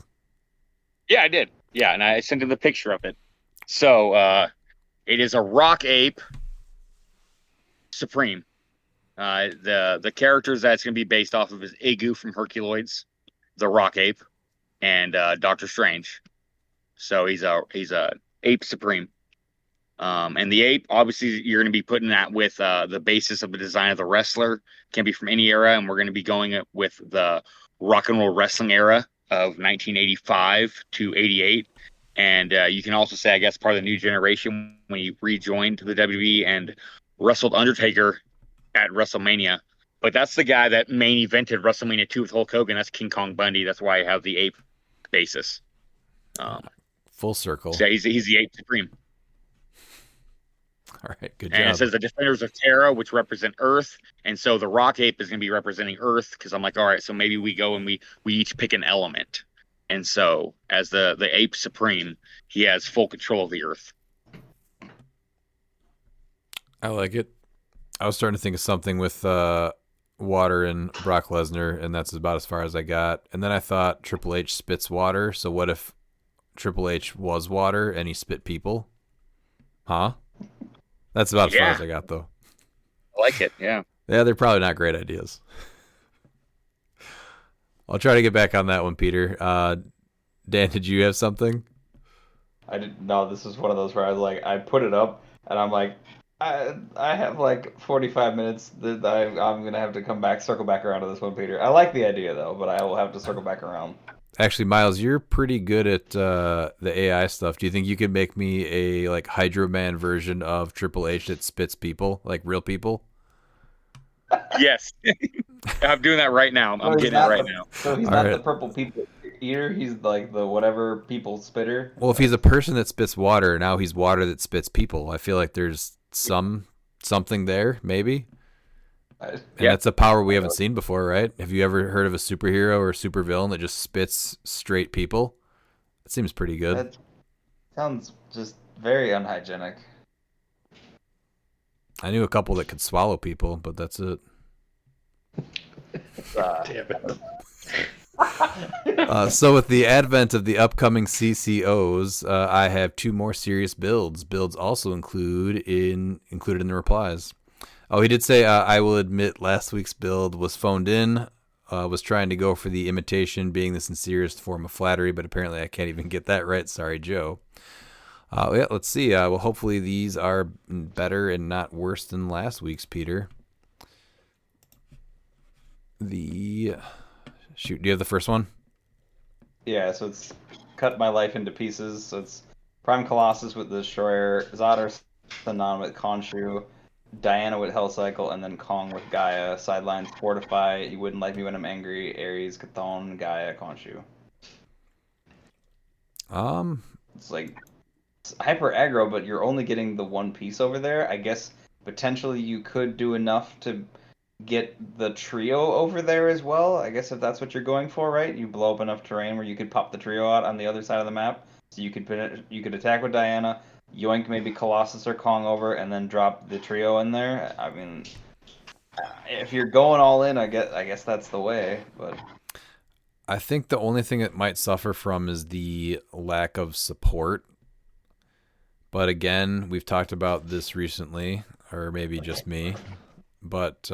Yeah, I did. Yeah, and I sent him the picture of it. So it is a rock ape supreme. The characters that's going to be based off of is Igu from Herculoids, the rock ape, and Doctor Strange. So he's a ape supreme. And the ape, obviously, you're going to be putting that with the basis of the design of the wrestler. Can be from any era, and we're going to be going with the rock and roll wrestling era of 1985 to 88. And you can also say, I guess, part of the new generation when he rejoined the WWE and wrestled Undertaker at WrestleMania. But that's the guy that main evented WrestleMania 2 with Hulk Hogan. That's King Kong Bundy. That's why I have the ape basis. Full circle. So he's the ape supreme. All right, good job. And it says the Defenders of Terra, which represent Earth. And so the rock ape is going to be representing Earth, because I'm like, all right, so maybe we go and we each pick an element. And so as the ape supreme, he has full control of the Earth. I like it. I was starting to think of something with water and Brock Lesnar, and that's about as far as I got. And then I thought Triple H spits water, so what if Triple H was water and he spit people? Huh? That's about as far as I got, though. I like it, yeah. Yeah, they're probably not great ideas. I'll try to get back on that one, Peter. Dan, did you have something? I didn't. No, this is one of those where I was like, I put it up, and I'm like, I have like 45 minutes that I'm going to have to circle back around to this one, Peter. I like the idea, though, but I will have to circle back around. Actually, Miles, you're pretty good at the AI stuff. Do you think you could make me a like Hydro Man version of Triple H that spits people, like real people? Yes. I'm doing that right now. I'm getting it right now. So he's not the purple people eater. He's like the whatever people spitter. Well, if he's a person that spits water, now he's water that spits people. I feel like there's something there, maybe. And that's a power we haven't seen before, right? Have you ever heard of a superhero or a supervillain that just spits straight people? It seems pretty good. That sounds just very unhygienic. I knew a couple that could swallow people, but that's it. Damn it. So with the advent of the upcoming CCOs, I have 2 more serious builds. Builds also included in the replies. Oh, he did say, I will admit last week's build was phoned in, was trying to go for the imitation being the sincerest form of flattery, but apparently I can't even get that right. Sorry, Joe. Yeah, let's see. Well, hopefully these are better and not worse than last week's, Peter. Shoot, do you have the first one? Yeah, so it's cut my life into pieces. So it's Prime Colossus with the Destroyer, Zodder Sanan with Khonshu, Diana with Hell Cycle, and then Kong with Gaia. Sidelines Fortify, You Wouldn't Like Me When I'm Angry, Ares, Chthon, Gaia, Khonshu. It's like it's hyper aggro, but you're only getting the one piece over there. I guess potentially you could do enough to get the trio over there as well. I guess if that's what you're going for, right? You blow up enough terrain where you could pop the trio out on the other side of the map. So you could attack with Diana, yoink maybe Colossus or Kong over, and then drop the trio in there. I mean, if you're going all in, I guess that's the way. But I think the only thing it might suffer from is the lack of support. But again, we've talked about this recently, or maybe just me. But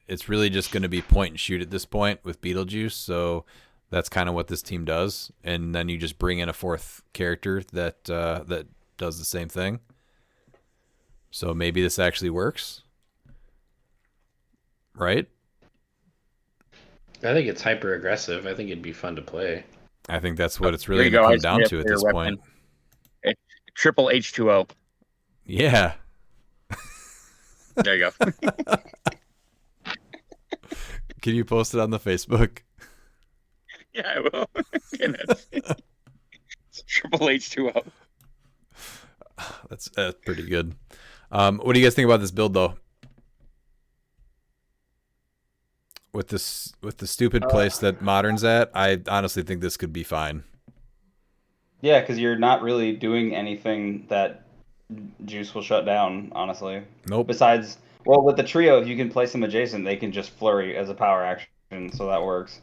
it's really just going to be point and shoot at this point with Beetlejuice. So that's kind of what this team does. And then you just bring in a 4th character that does the same thing. So maybe this actually works. Right? I think it's hyper aggressive. I think it'd be fun to play. I think that's what it's really going to come down to at this point. It's triple H2O. Yeah. There you go. Can you post it on the Facebook? Yeah, I will. It's triple H2O. That's pretty good. What do you guys think about this build, though? With the stupid place that Modern's at, I honestly think this could be fine. Yeah, because you're not really doing anything that Juice will shut down, honestly. Nope. Besides, well, with the trio, if you can place them adjacent, they can just flurry as a power action, so that works.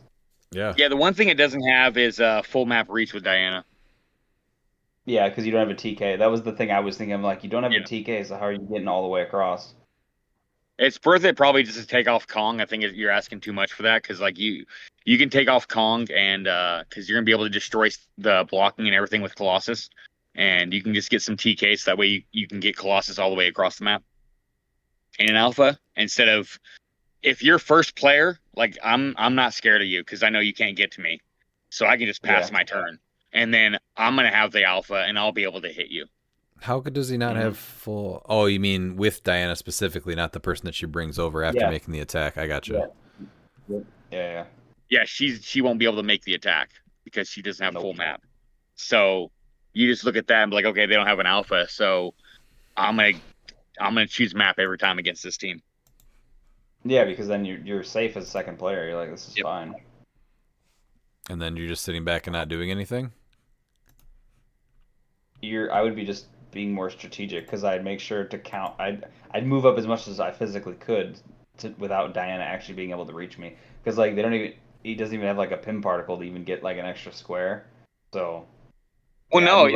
Yeah. Yeah, the one thing it doesn't have is full map reach with Diana. Yeah, because you don't have a TK. That was the thing I was thinking. I'm like, you don't have a TK, so how are you getting all the way across? It's worth it probably just to take off Kong. I think you're asking too much for that because like you can take off Kong and because you're gonna be able to destroy the blocking and everything with Colossus, and you can just get some TKs. So that way you can get Colossus all the way across the map in an alpha instead of if you're first player. Like I'm not scared of you because I know you can't get to me, so I can just pass my turn, and then I'm gonna have the alpha and I'll be able to hit you. How does he not have full... Oh, you mean with Diana specifically, not the person that she brings over after making the attack. I gotcha. Yeah. Yeah, she won't be able to make the attack because she doesn't have full map. So you just look at that and be like, okay, they don't have an alpha, so I'm gonna choose map every time against this team. Yeah, because then you're safe as a second player. You're like, this is fine. And then you're just sitting back and not doing anything? I would be just being more strategic because I'd make sure to count. I'd move up as much as I physically could without Diana actually being able to reach me. Because like he doesn't even have like a pin particle to even get like an extra square. So. Well, no,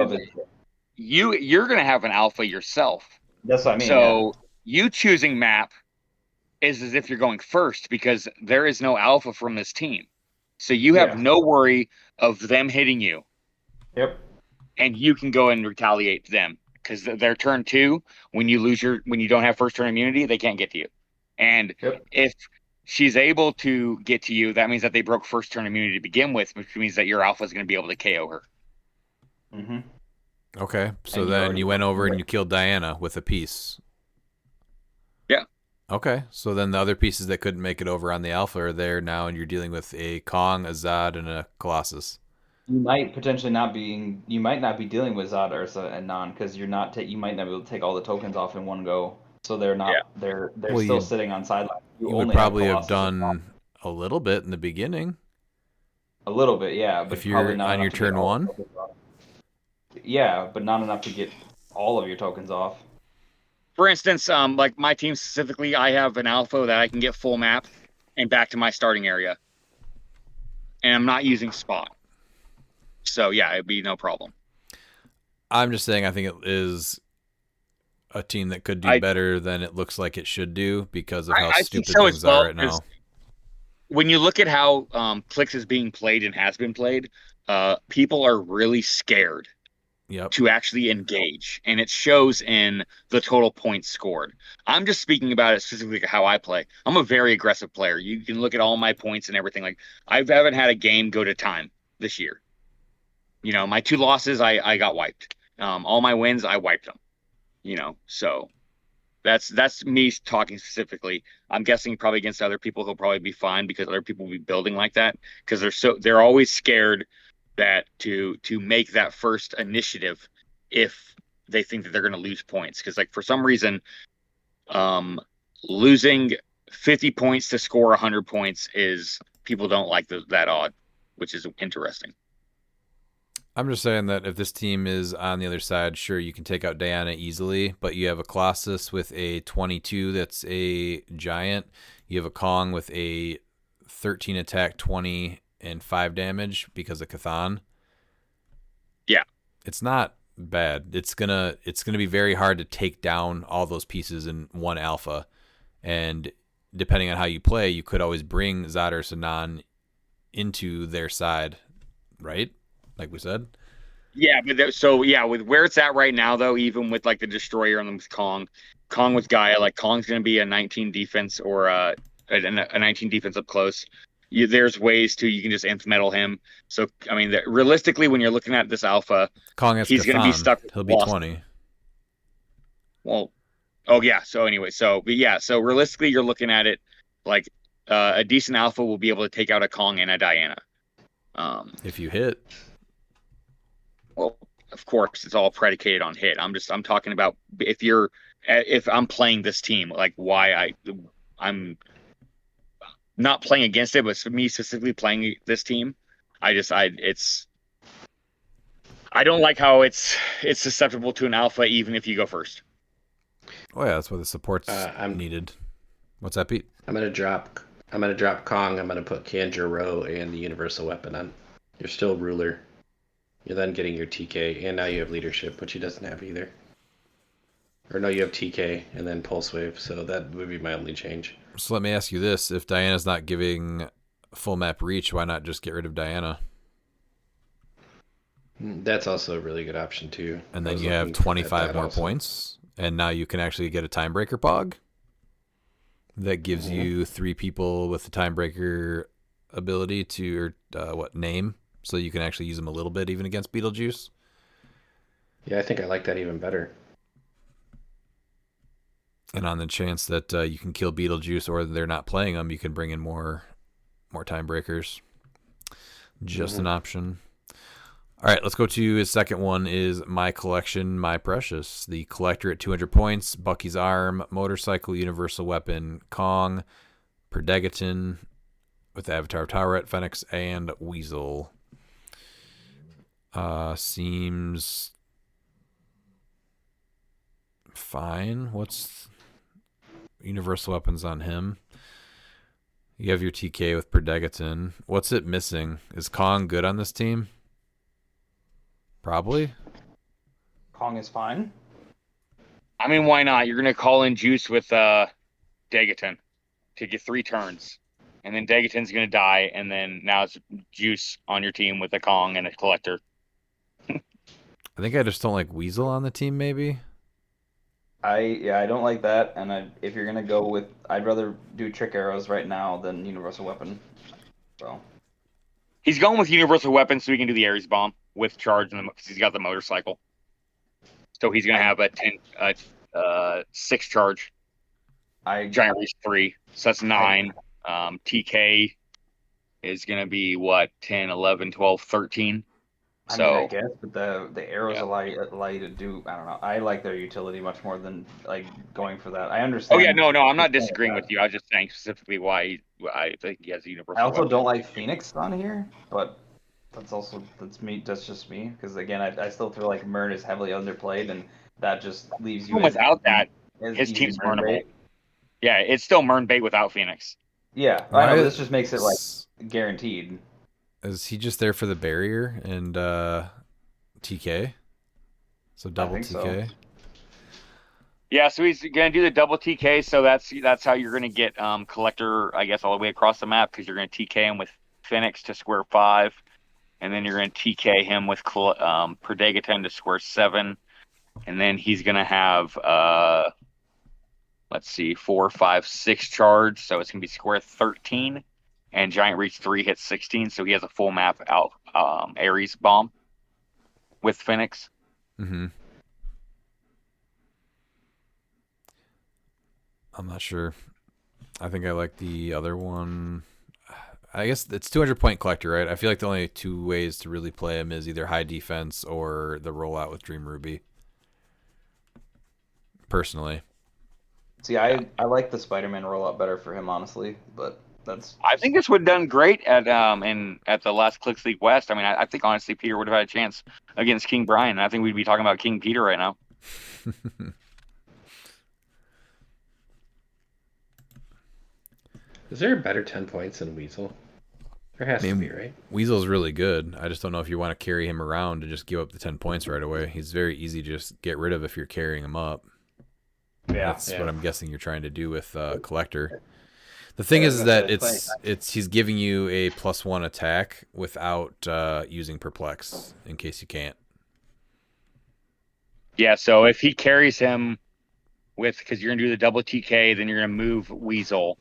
you're gonna have an alpha yourself. That's what I mean. So you choosing map is as if you're going first because there is no alpha from this team. So you have no worry of them hitting you. Yep. And you can go and retaliate to them because their turn 2, when you don't have first turn immunity, they can't get to you. And if she's able to get to you, that means that they broke first turn immunity to begin with, which means that your alpha is going to be able to KO her. Mm-hmm. Okay, so then you went over and you killed Diana with a piece. Yeah. Okay, so then the other pieces that couldn't make it over on the alpha are there now, and you're dealing with a Kong, a Zod, and a Colossus. You might potentially not be. You might not be dealing with Zod, Ursa, and Non because you're not. You might not be able to take all the tokens off in one go. So they're not. They're still sitting on sideline. You would probably have done a little bit in the beginning. A little bit, yeah. But if you're not on your turn 1. Yeah, but not enough to get all of your tokens off. For instance, like my team specifically, I have an alpha that I can get full map and back to my starting area, and I'm not using spot. So, yeah, it'd be no problem. I'm just saying I think it is a team that could do better than it looks like it should do because of how stupid things are right now. When you look at how Clix is being played and has been played, people are really scared to actually engage. And it shows in the total points scored. I'm just speaking about it specifically how I play. I'm a very aggressive player. You can look at all my points and everything. Like I haven't had a game go to time this year. You know, my 2 losses, I got wiped. All my wins, I wiped them. You know, so that's me talking specifically. I'm guessing probably against other people he'll probably be fine because other people will be building like that because they're always scared that to make that first initiative if they think that they're going to lose points because like for some reason, losing 50 points to score 100 points is people don't like that odd, which is interesting. I'm just saying that if this team is on the other side, sure, you can take out Diana easily, but you have a Colossus with a 22 that's a giant. You have a Kong with a 13 attack, 20 and 5 damage because of Cathan. Yeah. It's not bad. It's gonna be very hard to take down all those pieces in one alpha. And depending on how you play, you could always bring Zod or Sanan into their side, right? Like we said. Yeah, but with where it's at right now, though, even with like the Destroyer and with Kong with Gaia, like Kong's going to be a 19 defense or a 19 defense up close. There's ways you can just nth metal him. So I mean, realistically, when you're looking at this alpha, Kong has he's going to be stuck. He'll be 20. Well, oh yeah. So anyway, so realistically, you're looking at it like a decent alpha will be able to take out a Kong and a Diana. If you hit. Well, of course, it's all predicated on hit. I'm talking about if I'm playing this team, like why I'm not playing against it, but me specifically playing this team, I don't like how it's susceptible to an alpha even if you go first. Oh yeah, that's why the support's I'm needed. What's that, Pete? I'm gonna drop Kong. I'm gonna put Kanjuro and the universal weapon on. You're still ruler. You're then getting your TK, and now you have leadership, which he doesn't have either. Or no, you have TK and then Pulse Wave, so that would be my only change. So let me ask you this: if Diana's not giving full map reach, why not just get rid of Diana? That's also a really good option too. And then you have 25 more points, and now you can actually get a timebreaker pog. That gives you 3 people with the timebreaker ability to, name, so you can actually use them a little bit even against Beetlejuice. Yeah, I think I like that even better. And on the chance that you can kill Beetlejuice or they're not playing them, you can bring in more timebreakers. Just an option. All right, let's go to his second one is My Collection, My Precious. The collector at 200 points, Bucky's Arm, Motorcycle, Universal Weapon, Kong, Perdegaton with Avatar of Tauret, Phoenix, and Weasel. Seems fine. What's Universal Weapons on him? You have your TK with Perdegaton. What's it missing? Is Kong good on this team? Probably. Kong is fine. I mean, why not? You're gonna call in Juice with Degaton to get 3 turns, and then Degaton's gonna die, and then now it's Juice on your team with a Kong and a collector. I think I just don't like Weasel on the team. Maybe. I don't like that, and if you're gonna go with, I'd rather do trick arrows right now than universal weapon. So he's going with universal weapon so he can do the Ares bomb with charge because he's got the motorcycle. So he's gonna have a 6 charge. Giant reach 3, so that's 9. TK is gonna be what, 10, 11, 12, 13. So I guess, but the arrows allow you to do. I don't know. I like their utility much more than like going for that. I understand. Oh yeah, no, I'm not disagreeing with you. I was just saying specifically why I think he has a universal. I also weapon. don't like Phoenix on here, but that's me. That's just me. Because again, I still feel like Mern is heavily underplayed, and that just leaves you. Without that, his team's Mernable. Yeah, it's still Mern bait without Phoenix. Yeah, I know. This just makes it like guaranteed. Is he just there for the barrier and TK? So double TK. So. Yeah, so he's gonna do the double TK. So that's how you're gonna get collector, I guess, all the way across the map because you're gonna TK him with Phoenix to square 5, and then you're gonna TK him with Perdegaton to square 7, and then he's gonna have 4, 5, 6 charge. So it's gonna be square 13. And Giant Reach 3 hits 16, so he has a full map out Ares bomb with Phoenix. Mm-hmm. I'm not sure. I think I like the other one. I guess it's 200 point collector, right? I feel like the only 2 ways to really play him is either high defense or the rollout with Dream Ruby. Personally. See, I like the Spider-Man rollout better for him, honestly, but. I think this would have done great at the last Clix League West. I mean, I think honestly Peter would have had a chance against King Brian. I think we'd be talking about King Peter right now. Is there a better 10 points than Weasel? There has to be, right? Weasel's really good. I just don't know if you want to carry him around and just give up the 10 points right away. He's very easy to just get rid of if you're carrying him up. Yeah, that's what I'm guessing you're trying to do with Collector. The thing is that he's giving you a +1 attack without using Perplex in case you can't. Yeah, so if he carries him because you're gonna do the double TK, then you're gonna move Weasel.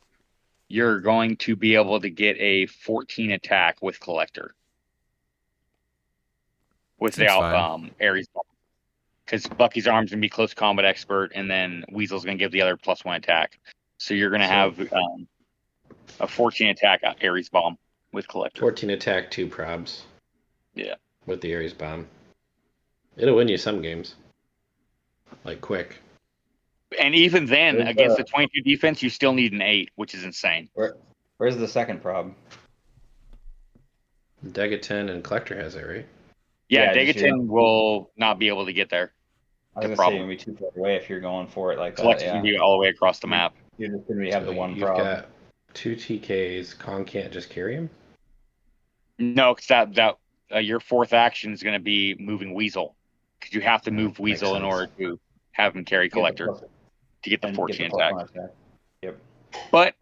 You're going to be able to get a 14 attack with Collector without Ares, because Bucky's Arm's gonna be close combat expert, and then Weasel's gonna give the other +1 attack. So you're gonna have a 14 attack Ares bomb with Collector. 14 attack, 2 probs. Yeah. With the Ares bomb. It'll win you some games. Like quick. And even then, Where's against the- the 22 defense, you still need an 8, which is insane. Where's the second prob? Degaton and Collector has it, right? Yeah, Yeah, just Degaton will not be able to get there. I was The gonna say problem. you're gonna be too far away if you're going for it like that. Collector Yeah. can be all the way across the map. You're just gonna have So the one you've prob. got 2 TKs. Kong can't just carry him? No, because your fourth action is going to be moving Weasel, because you have to move Weasel in sense. order to have him carry Collector to get the and 14 get the attack. +1 attack. Yep. But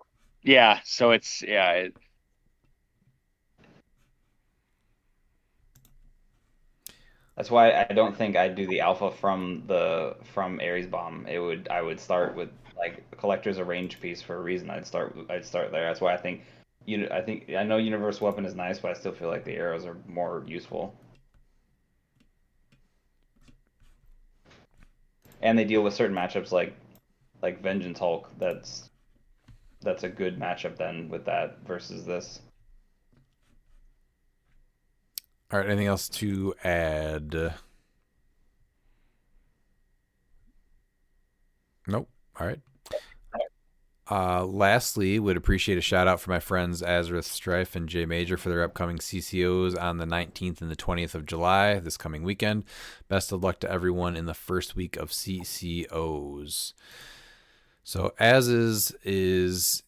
yeah, so it's That's why I don't think I'd do the alpha from Ares Bomb. I would start with like Collector's a range piece for a reason. I'd start there. That's why I think I know Universal Weapon is nice, but I still feel like the arrows are more useful. And they deal with certain matchups like Vengeance Hulk. That's a good matchup then with that versus this. All right, anything else to add? Nope. All right. Lastly, would appreciate a shout out for my friends Azareth Strife and Jay Major for their upcoming CCOs on the 19th and the 20th of July this coming weekend. Best of luck to everyone in the first week of CCOs. So as is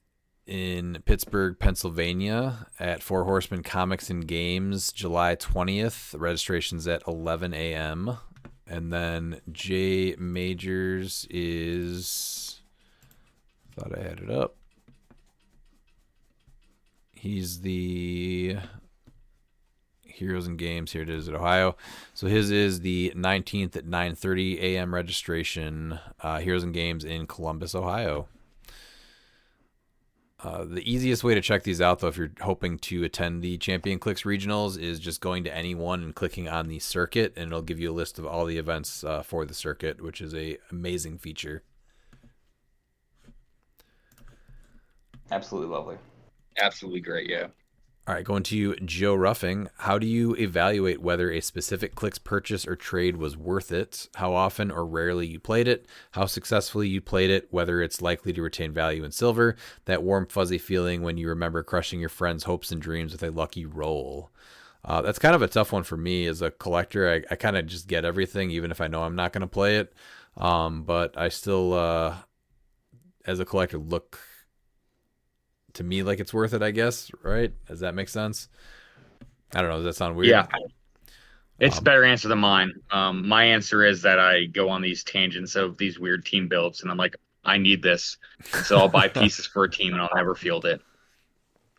in Pittsburgh, Pennsylvania at Four Horsemen Comics and Games, July 20th. The registration's at 11 a.m. And then Jay Majors is... Thought I had it up. He's the Heroes and Games. Here it is at Ohio. So his is the 19th at 9:30 a.m. registration. Heroes and Games in Columbus, Ohio. The easiest way to check these out, though, if you're hoping to attend the Champion Clix Regionals, is just going to any one and clicking on the circuit, and it'll give you a list of all the events for the circuit, which is a amazing feature. Absolutely lovely. absolutely great. Yeah. All right, going to you, Joe Ruffing. How do you evaluate whether a specific Clix purchase or trade was worth it? How often or rarely you played it? How successfully you played it? Whether it's likely to retain value in silver? That warm, fuzzy feeling when you remember crushing your friend's hopes and dreams with a lucky roll. That's kind of a tough one for me as a collector. I kind of just get everything, even if I know I'm not going to play it. But I still, as a collector, look to me like it's worth it, I guess, right? Does that make sense? I don't know. Does that sound weird? Yeah. It's a better answer than mine. My answer is that I go on these tangents of these weird team builds, and I'm like, I need this. So I'll buy pieces for a team, and I'll never field it.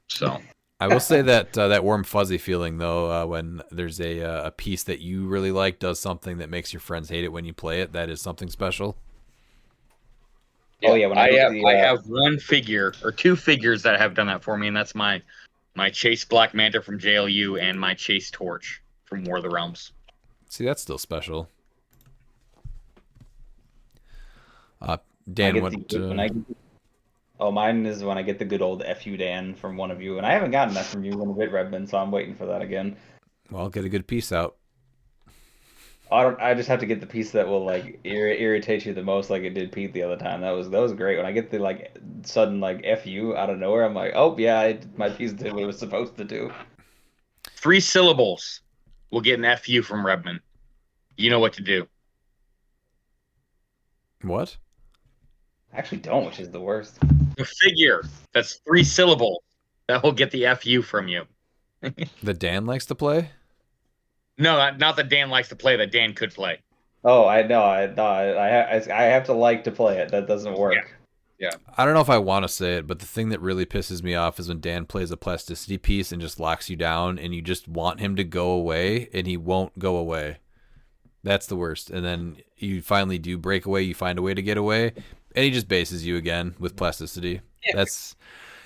So I will say that that warm, fuzzy feeling, though, when there's a piece that you really like does something that makes your friends hate it when you play it, that is something special. Oh yeah, when I I have one figure or two figures that have done that for me, and that's my Chase Black Manta from JLU and my Chase Torch from War of the Realms. See, that's still special. Dan, mine is when I get the good old FU Dan from one of you, and I haven't gotten that from you in a bit, Redmond, so I'm waiting for that again. Well, I'll get a good piece out. I just have to get the piece that will like irritate you the most, like it did Pete the other time. That was great. When I get the like sudden like FU out of nowhere, I'm like, oh yeah, my piece did what it was supposed to do. 3 syllables will get an FU from Redmond. You know what to do. What? I actually don't, which is the worst. The figure that's 3 syllables that will get the FU from you. That Dan likes to play? No, not that Dan likes to play. That Dan could play. Oh, I know. I have to like to play it. That doesn't work. Yeah. I don't know if I want to say it, but the thing that really pisses me off is when Dan plays a plasticity piece and just locks you down, and you just want him to go away, and he won't go away. That's the worst. And then you finally do break away. You find a way to get away, and he just bases you again with plasticity. Yeah.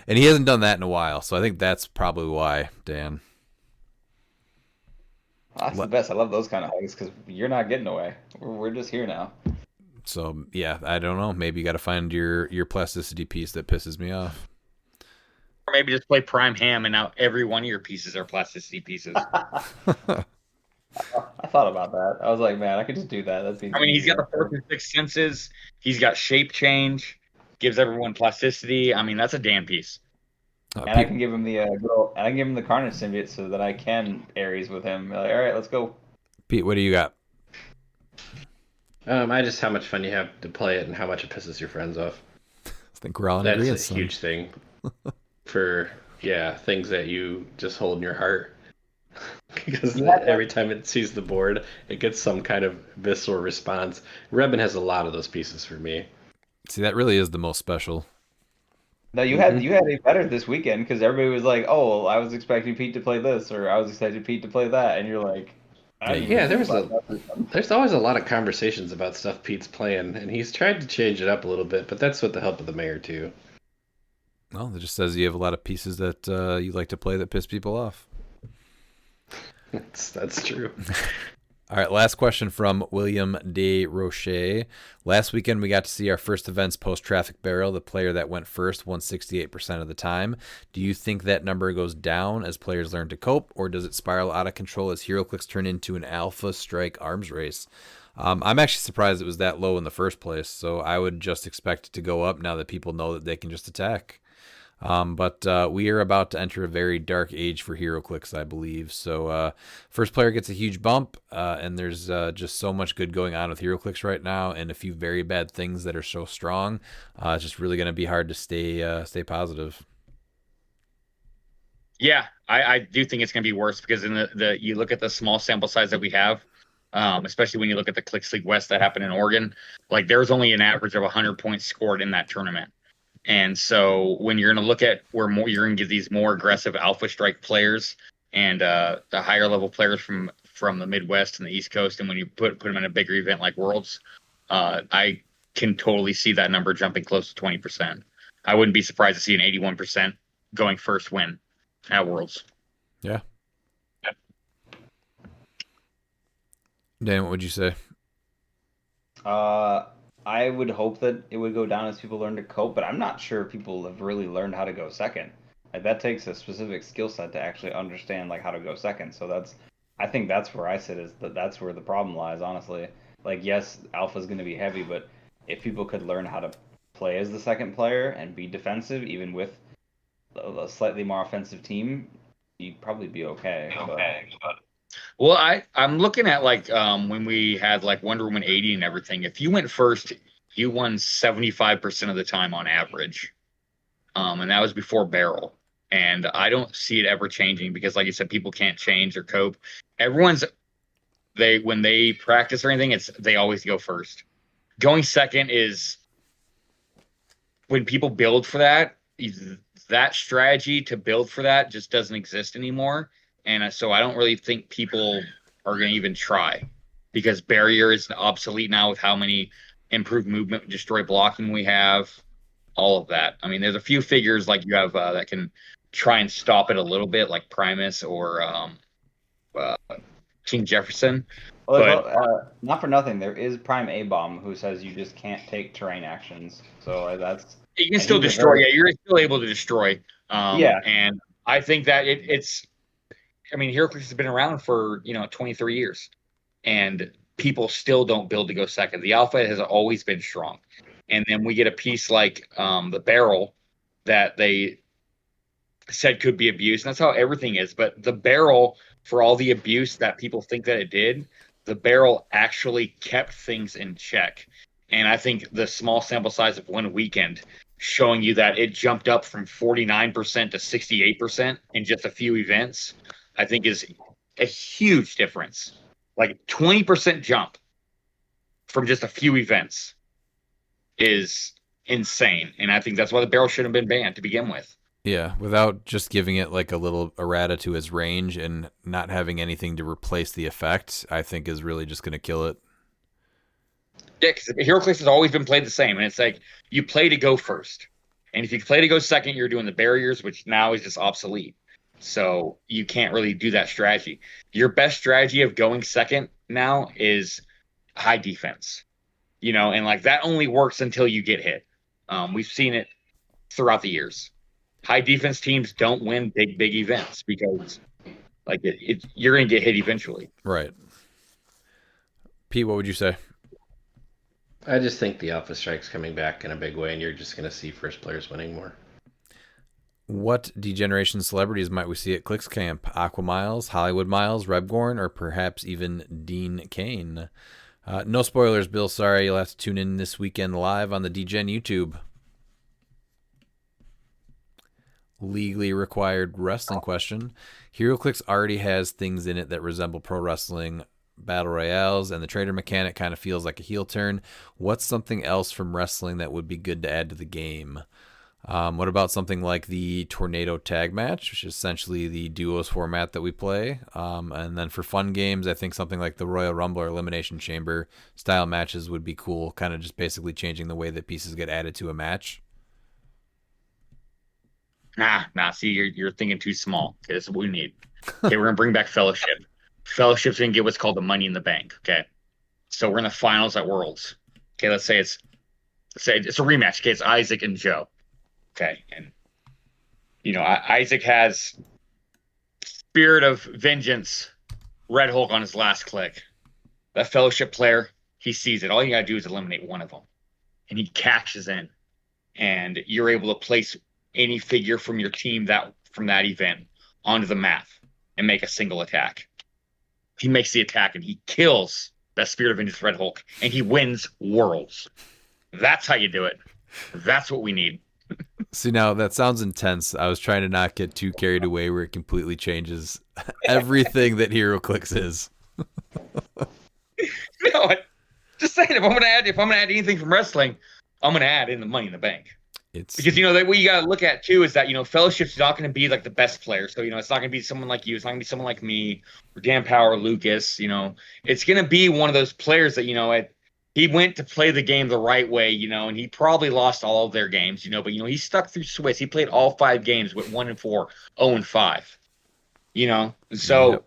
And he hasn't done that in a while, so I think that's probably why, Dan. That's the best. I love those kind of hugs because you're not getting away. We're just here now. So yeah, I don't know. Maybe you got to find your plasticity piece that pisses me off. Or maybe just play Prime Ham, and now every one of your pieces are plasticity pieces. thought about that. I was like, man, I could just do that. That'd be. I mean, he's got the easier. fourth and sixth senses. He's got shape change. Gives everyone plasticity. I mean, that's a damn piece. And I can give him the I can give him the Carnage symbiote so that I can Ares with him. Like, all right, let's go. Pete, what do you got? I just how much fun you have to play it and how much it pisses your friends off. I think we're all in That's agreement. a huge thing for things that you just hold in your heart. Because every time it sees the board, it gets some kind of visceral response. Rebin has a lot of those pieces for me. See, that really is the most special. No, you had it better this weekend because everybody was like, "Oh, well, I was expecting Pete to play this," or "I was expecting Pete to play that," and you're like, there's always a lot of conversations about stuff Pete's playing, and he's tried to change it up a little bit, but that's with the help of the mayor too. Well, it just says you have a lot of pieces that you like to play that piss people off. That's true. All right, last question from William De Roche. Last weekend, we got to see our first events post-Traffic Barrel. The player that went first won 68% of the time. Do you think that number goes down as players learn to cope, or does it spiral out of control as HeroClix turn into an alpha strike arms race? I'm actually surprised it was that low in the first place, so I would just expect it to go up now that people know that they can just attack. But we are about to enter a very dark age for HeroClix, I believe. So first player gets a huge bump, and there's just so much good going on with HeroClix right now, and a few very bad things that are so strong. It's just really going to be hard to stay positive. Yeah, I do think it's going to be worse because in the you look at the small sample size that we have, especially when you look at the Clix League West that happened in Oregon, like there's only an average of 100 points scored in that tournament. And so when you're going to look at where you're going to get these more aggressive alpha strike players and the higher level players from the Midwest and the East Coast, and when you put them in a bigger event like Worlds, I can totally see that number jumping close to 20%. I wouldn't be surprised to see an 81% going first win at Worlds. Yeah. Dan, what would you say? I would hope that it would go down as people learn to cope, but I'm not sure people have really learned how to go second. Like that takes a specific skill set to actually understand like how to go second. So I think that's where I sit, is that's where the problem lies, honestly. Like yes, alpha's going to be heavy, but if people could learn how to play as the second player and be defensive, even with a slightly more offensive team, you'd probably be okay. Well, I'm looking at like when we had like Wonder Woman 80 and everything. If you went first, you won 75% of the time on average, and that was before Barrel. And I don't see it ever changing because, like you said, people can't change or cope. When they practice or anything, they always go first. Going second is when people build for that. That strategy to build for that just doesn't exist anymore. And so I don't really think people are going to even try because barrier is obsolete now with how many improved movement, destroy blocking we have, all of that. I mean, there's a few figures like you have that can try and stop it a little bit, like Primus or King Jefferson. Well, not for nothing, there is Prime A-Bomb who says you just can't take terrain actions. So that's... You can still destroy. Yeah, you're still able to destroy. And I think that it's... I mean, HeroClix has been around for 23 years, and people still don't build to go second. The alpha has always been strong, and then we get a piece like the barrel that they said could be abused, and that's how everything is. But the barrel, for all the abuse that people think that it did, the barrel actually kept things in check. And I think the small sample size of one weekend showing you that it jumped up from 49% to 68% in just a few events, I think is a huge difference. Like 20% jump from just a few events is insane. And I think that's why the barrel should have been banned to begin with. Yeah, without just giving it like a little errata to its range and not having anything to replace the effect, I think is really just going to kill it. Yeah, because HeroClix has always been played the same. And it's like you play to go first. And if you play to go second, you're doing the barriers, which now is just obsolete. So you can't really do that strategy. Your best strategy of going second now is high defense, and like that only works until you get hit. We've seen it throughout the years. High defense teams don't win big events because like you're going to get hit eventually. Right. Pete, what would you say? I just think the Alpha Strike's coming back in a big way, and you're just going to see first players winning more. What degeneration celebrities might we see at Clix Camp? Aqua Miles, Hollywood Miles, Rebgorn, or perhaps even Dean Kane? No spoilers, Bill. Sorry, you'll have to tune in this weekend live on the DGen YouTube. Legally required wrestling question. HeroClix already has things in it that resemble pro wrestling battle royales, and the trader mechanic kind of feels like a heel turn. What's something else from wrestling that would be good to add to the game? What about something like the Tornado Tag Match, which is essentially the duos format that we play? And then for fun games, I think something like the Royal Rumble or Elimination Chamber style matches would be cool, kind of just basically changing the way that pieces get added to a match. Nah. See, you're thinking too small. Okay, this is what we need. Okay, we're gonna bring back Fellowship. Fellowship's gonna get what's called the Money in the Bank. Okay, so we're in the finals at Worlds. Okay, let's say it's a rematch. Okay, it's Isaac and Joe. Okay, and Isaac has Spirit of Vengeance, Red Hulk on his last click. That Fellowship player, he sees it. All you gotta do is eliminate one of them, and he cashes in, and you're able to place any figure from your team from that event onto the map and make a single attack. He makes the attack and he kills that Spirit of Vengeance Red Hulk, and he wins Worlds. That's how you do it. That's what we need. See, now that sounds intense. I was trying to not get too carried away where it completely changes everything that HeroClix is. No, just saying, if I'm gonna add anything from wrestling, I'm gonna add in the Money in the Bank. Because what you gotta look at too is that Fellowship's not gonna be like the best player. So it's not gonna be someone like you. It's not gonna be someone like me or Dan Power, or Lucas. It's gonna be one of those players that he went to play the game the right way. And he probably lost all of their games. But he stuck through Swiss. He played all 5 games with 1-4, 0-5. So. Yep.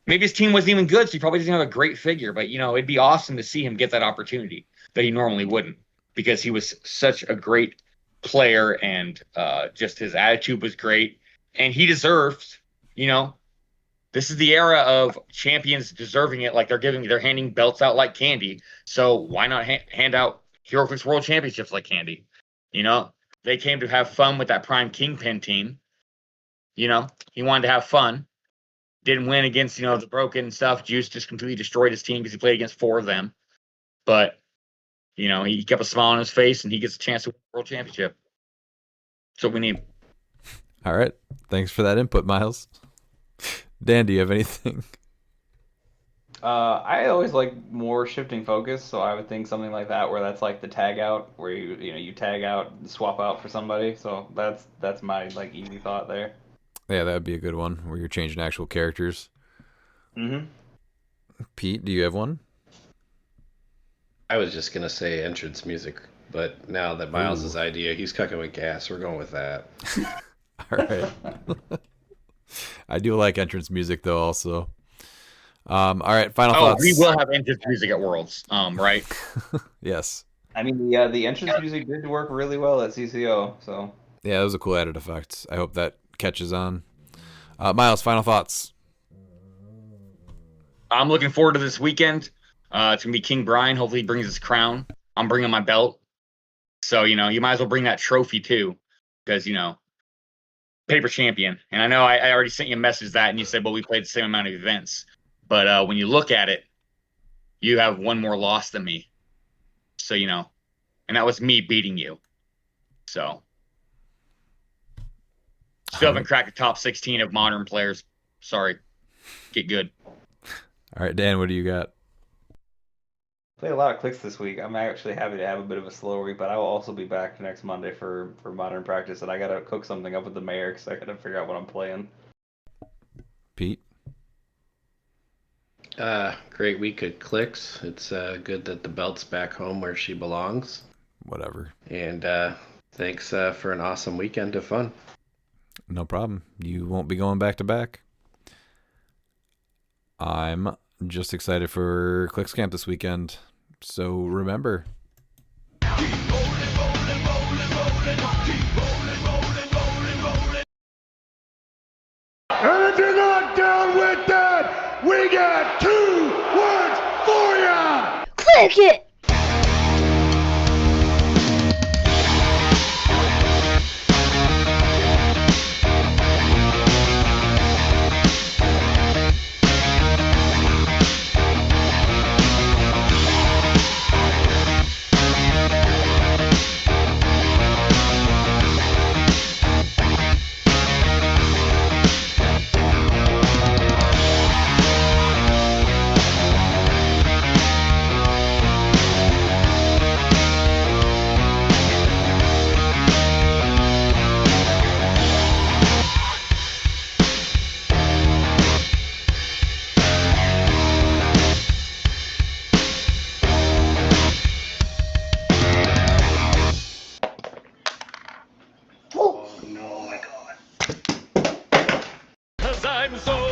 Maybe his team wasn't even good, so he probably doesn't have a great figure. But it'd be awesome to see him get that opportunity that he normally wouldn't, because he was such a great player, and just his attitude was great, and he deserves. This is the era of champions deserving it. Like they're handing belts out like candy. So why not hand out HeroClix World Championships like candy? They came to have fun with that Prime Kingpin team. He wanted to have fun. Didn't win against the broken stuff. Juice just completely destroyed his team because he played against 4 of them. But he kept a smile on his face, and he gets a chance to win the World Championship. That's what we need. All right. Thanks for that input, Miles. Dan, do you have anything? I always like more shifting focus, so I would think something like that, where that's like the tag out, where you tag out and swap out for somebody. So that's my easy thought there. Yeah, that would be a good one, where you're changing actual characters. Mm-hmm. Pete, do you have one? I was just going to say entrance music, but now that Miles' idea, he's cooking with gas. We're going with that. All right. I do like entrance music, though, also. All right, final thoughts. We will have entrance music at Worlds, right? Yes. I mean, the entrance music did work really well at CCO, so. Yeah, it was a cool added effect. I hope that catches on. Miles, final thoughts. I'm looking forward to this weekend. It's gonna be King Brian. Hopefully, he brings his crown. I'm bringing my belt. So you might as well bring that trophy too, because paper champion. And I know I already sent you a message and you said, well, we played the same amount of events. But when you look at it, you have one more loss than me. So and that was me beating you. So. Still haven't cracked the top 16 of modern players. Sorry. Get good. All right, Dan, what do you got? Played a lot of Clix this week. I'm actually happy to have a bit of a slow week, but I will also be back next Monday for modern practice, and I got to cook something up with the mayor because I got to figure out what I'm playing. Pete? Great week at Clix. It's good that the belt's back home where she belongs. Whatever. And thanks for an awesome weekend of fun. No problem. You won't be going back to back. I'm just excited for Clix Camp this weekend. So remember. And if you're not down with that, we got 2 words for ya! Take it! Cause I'm so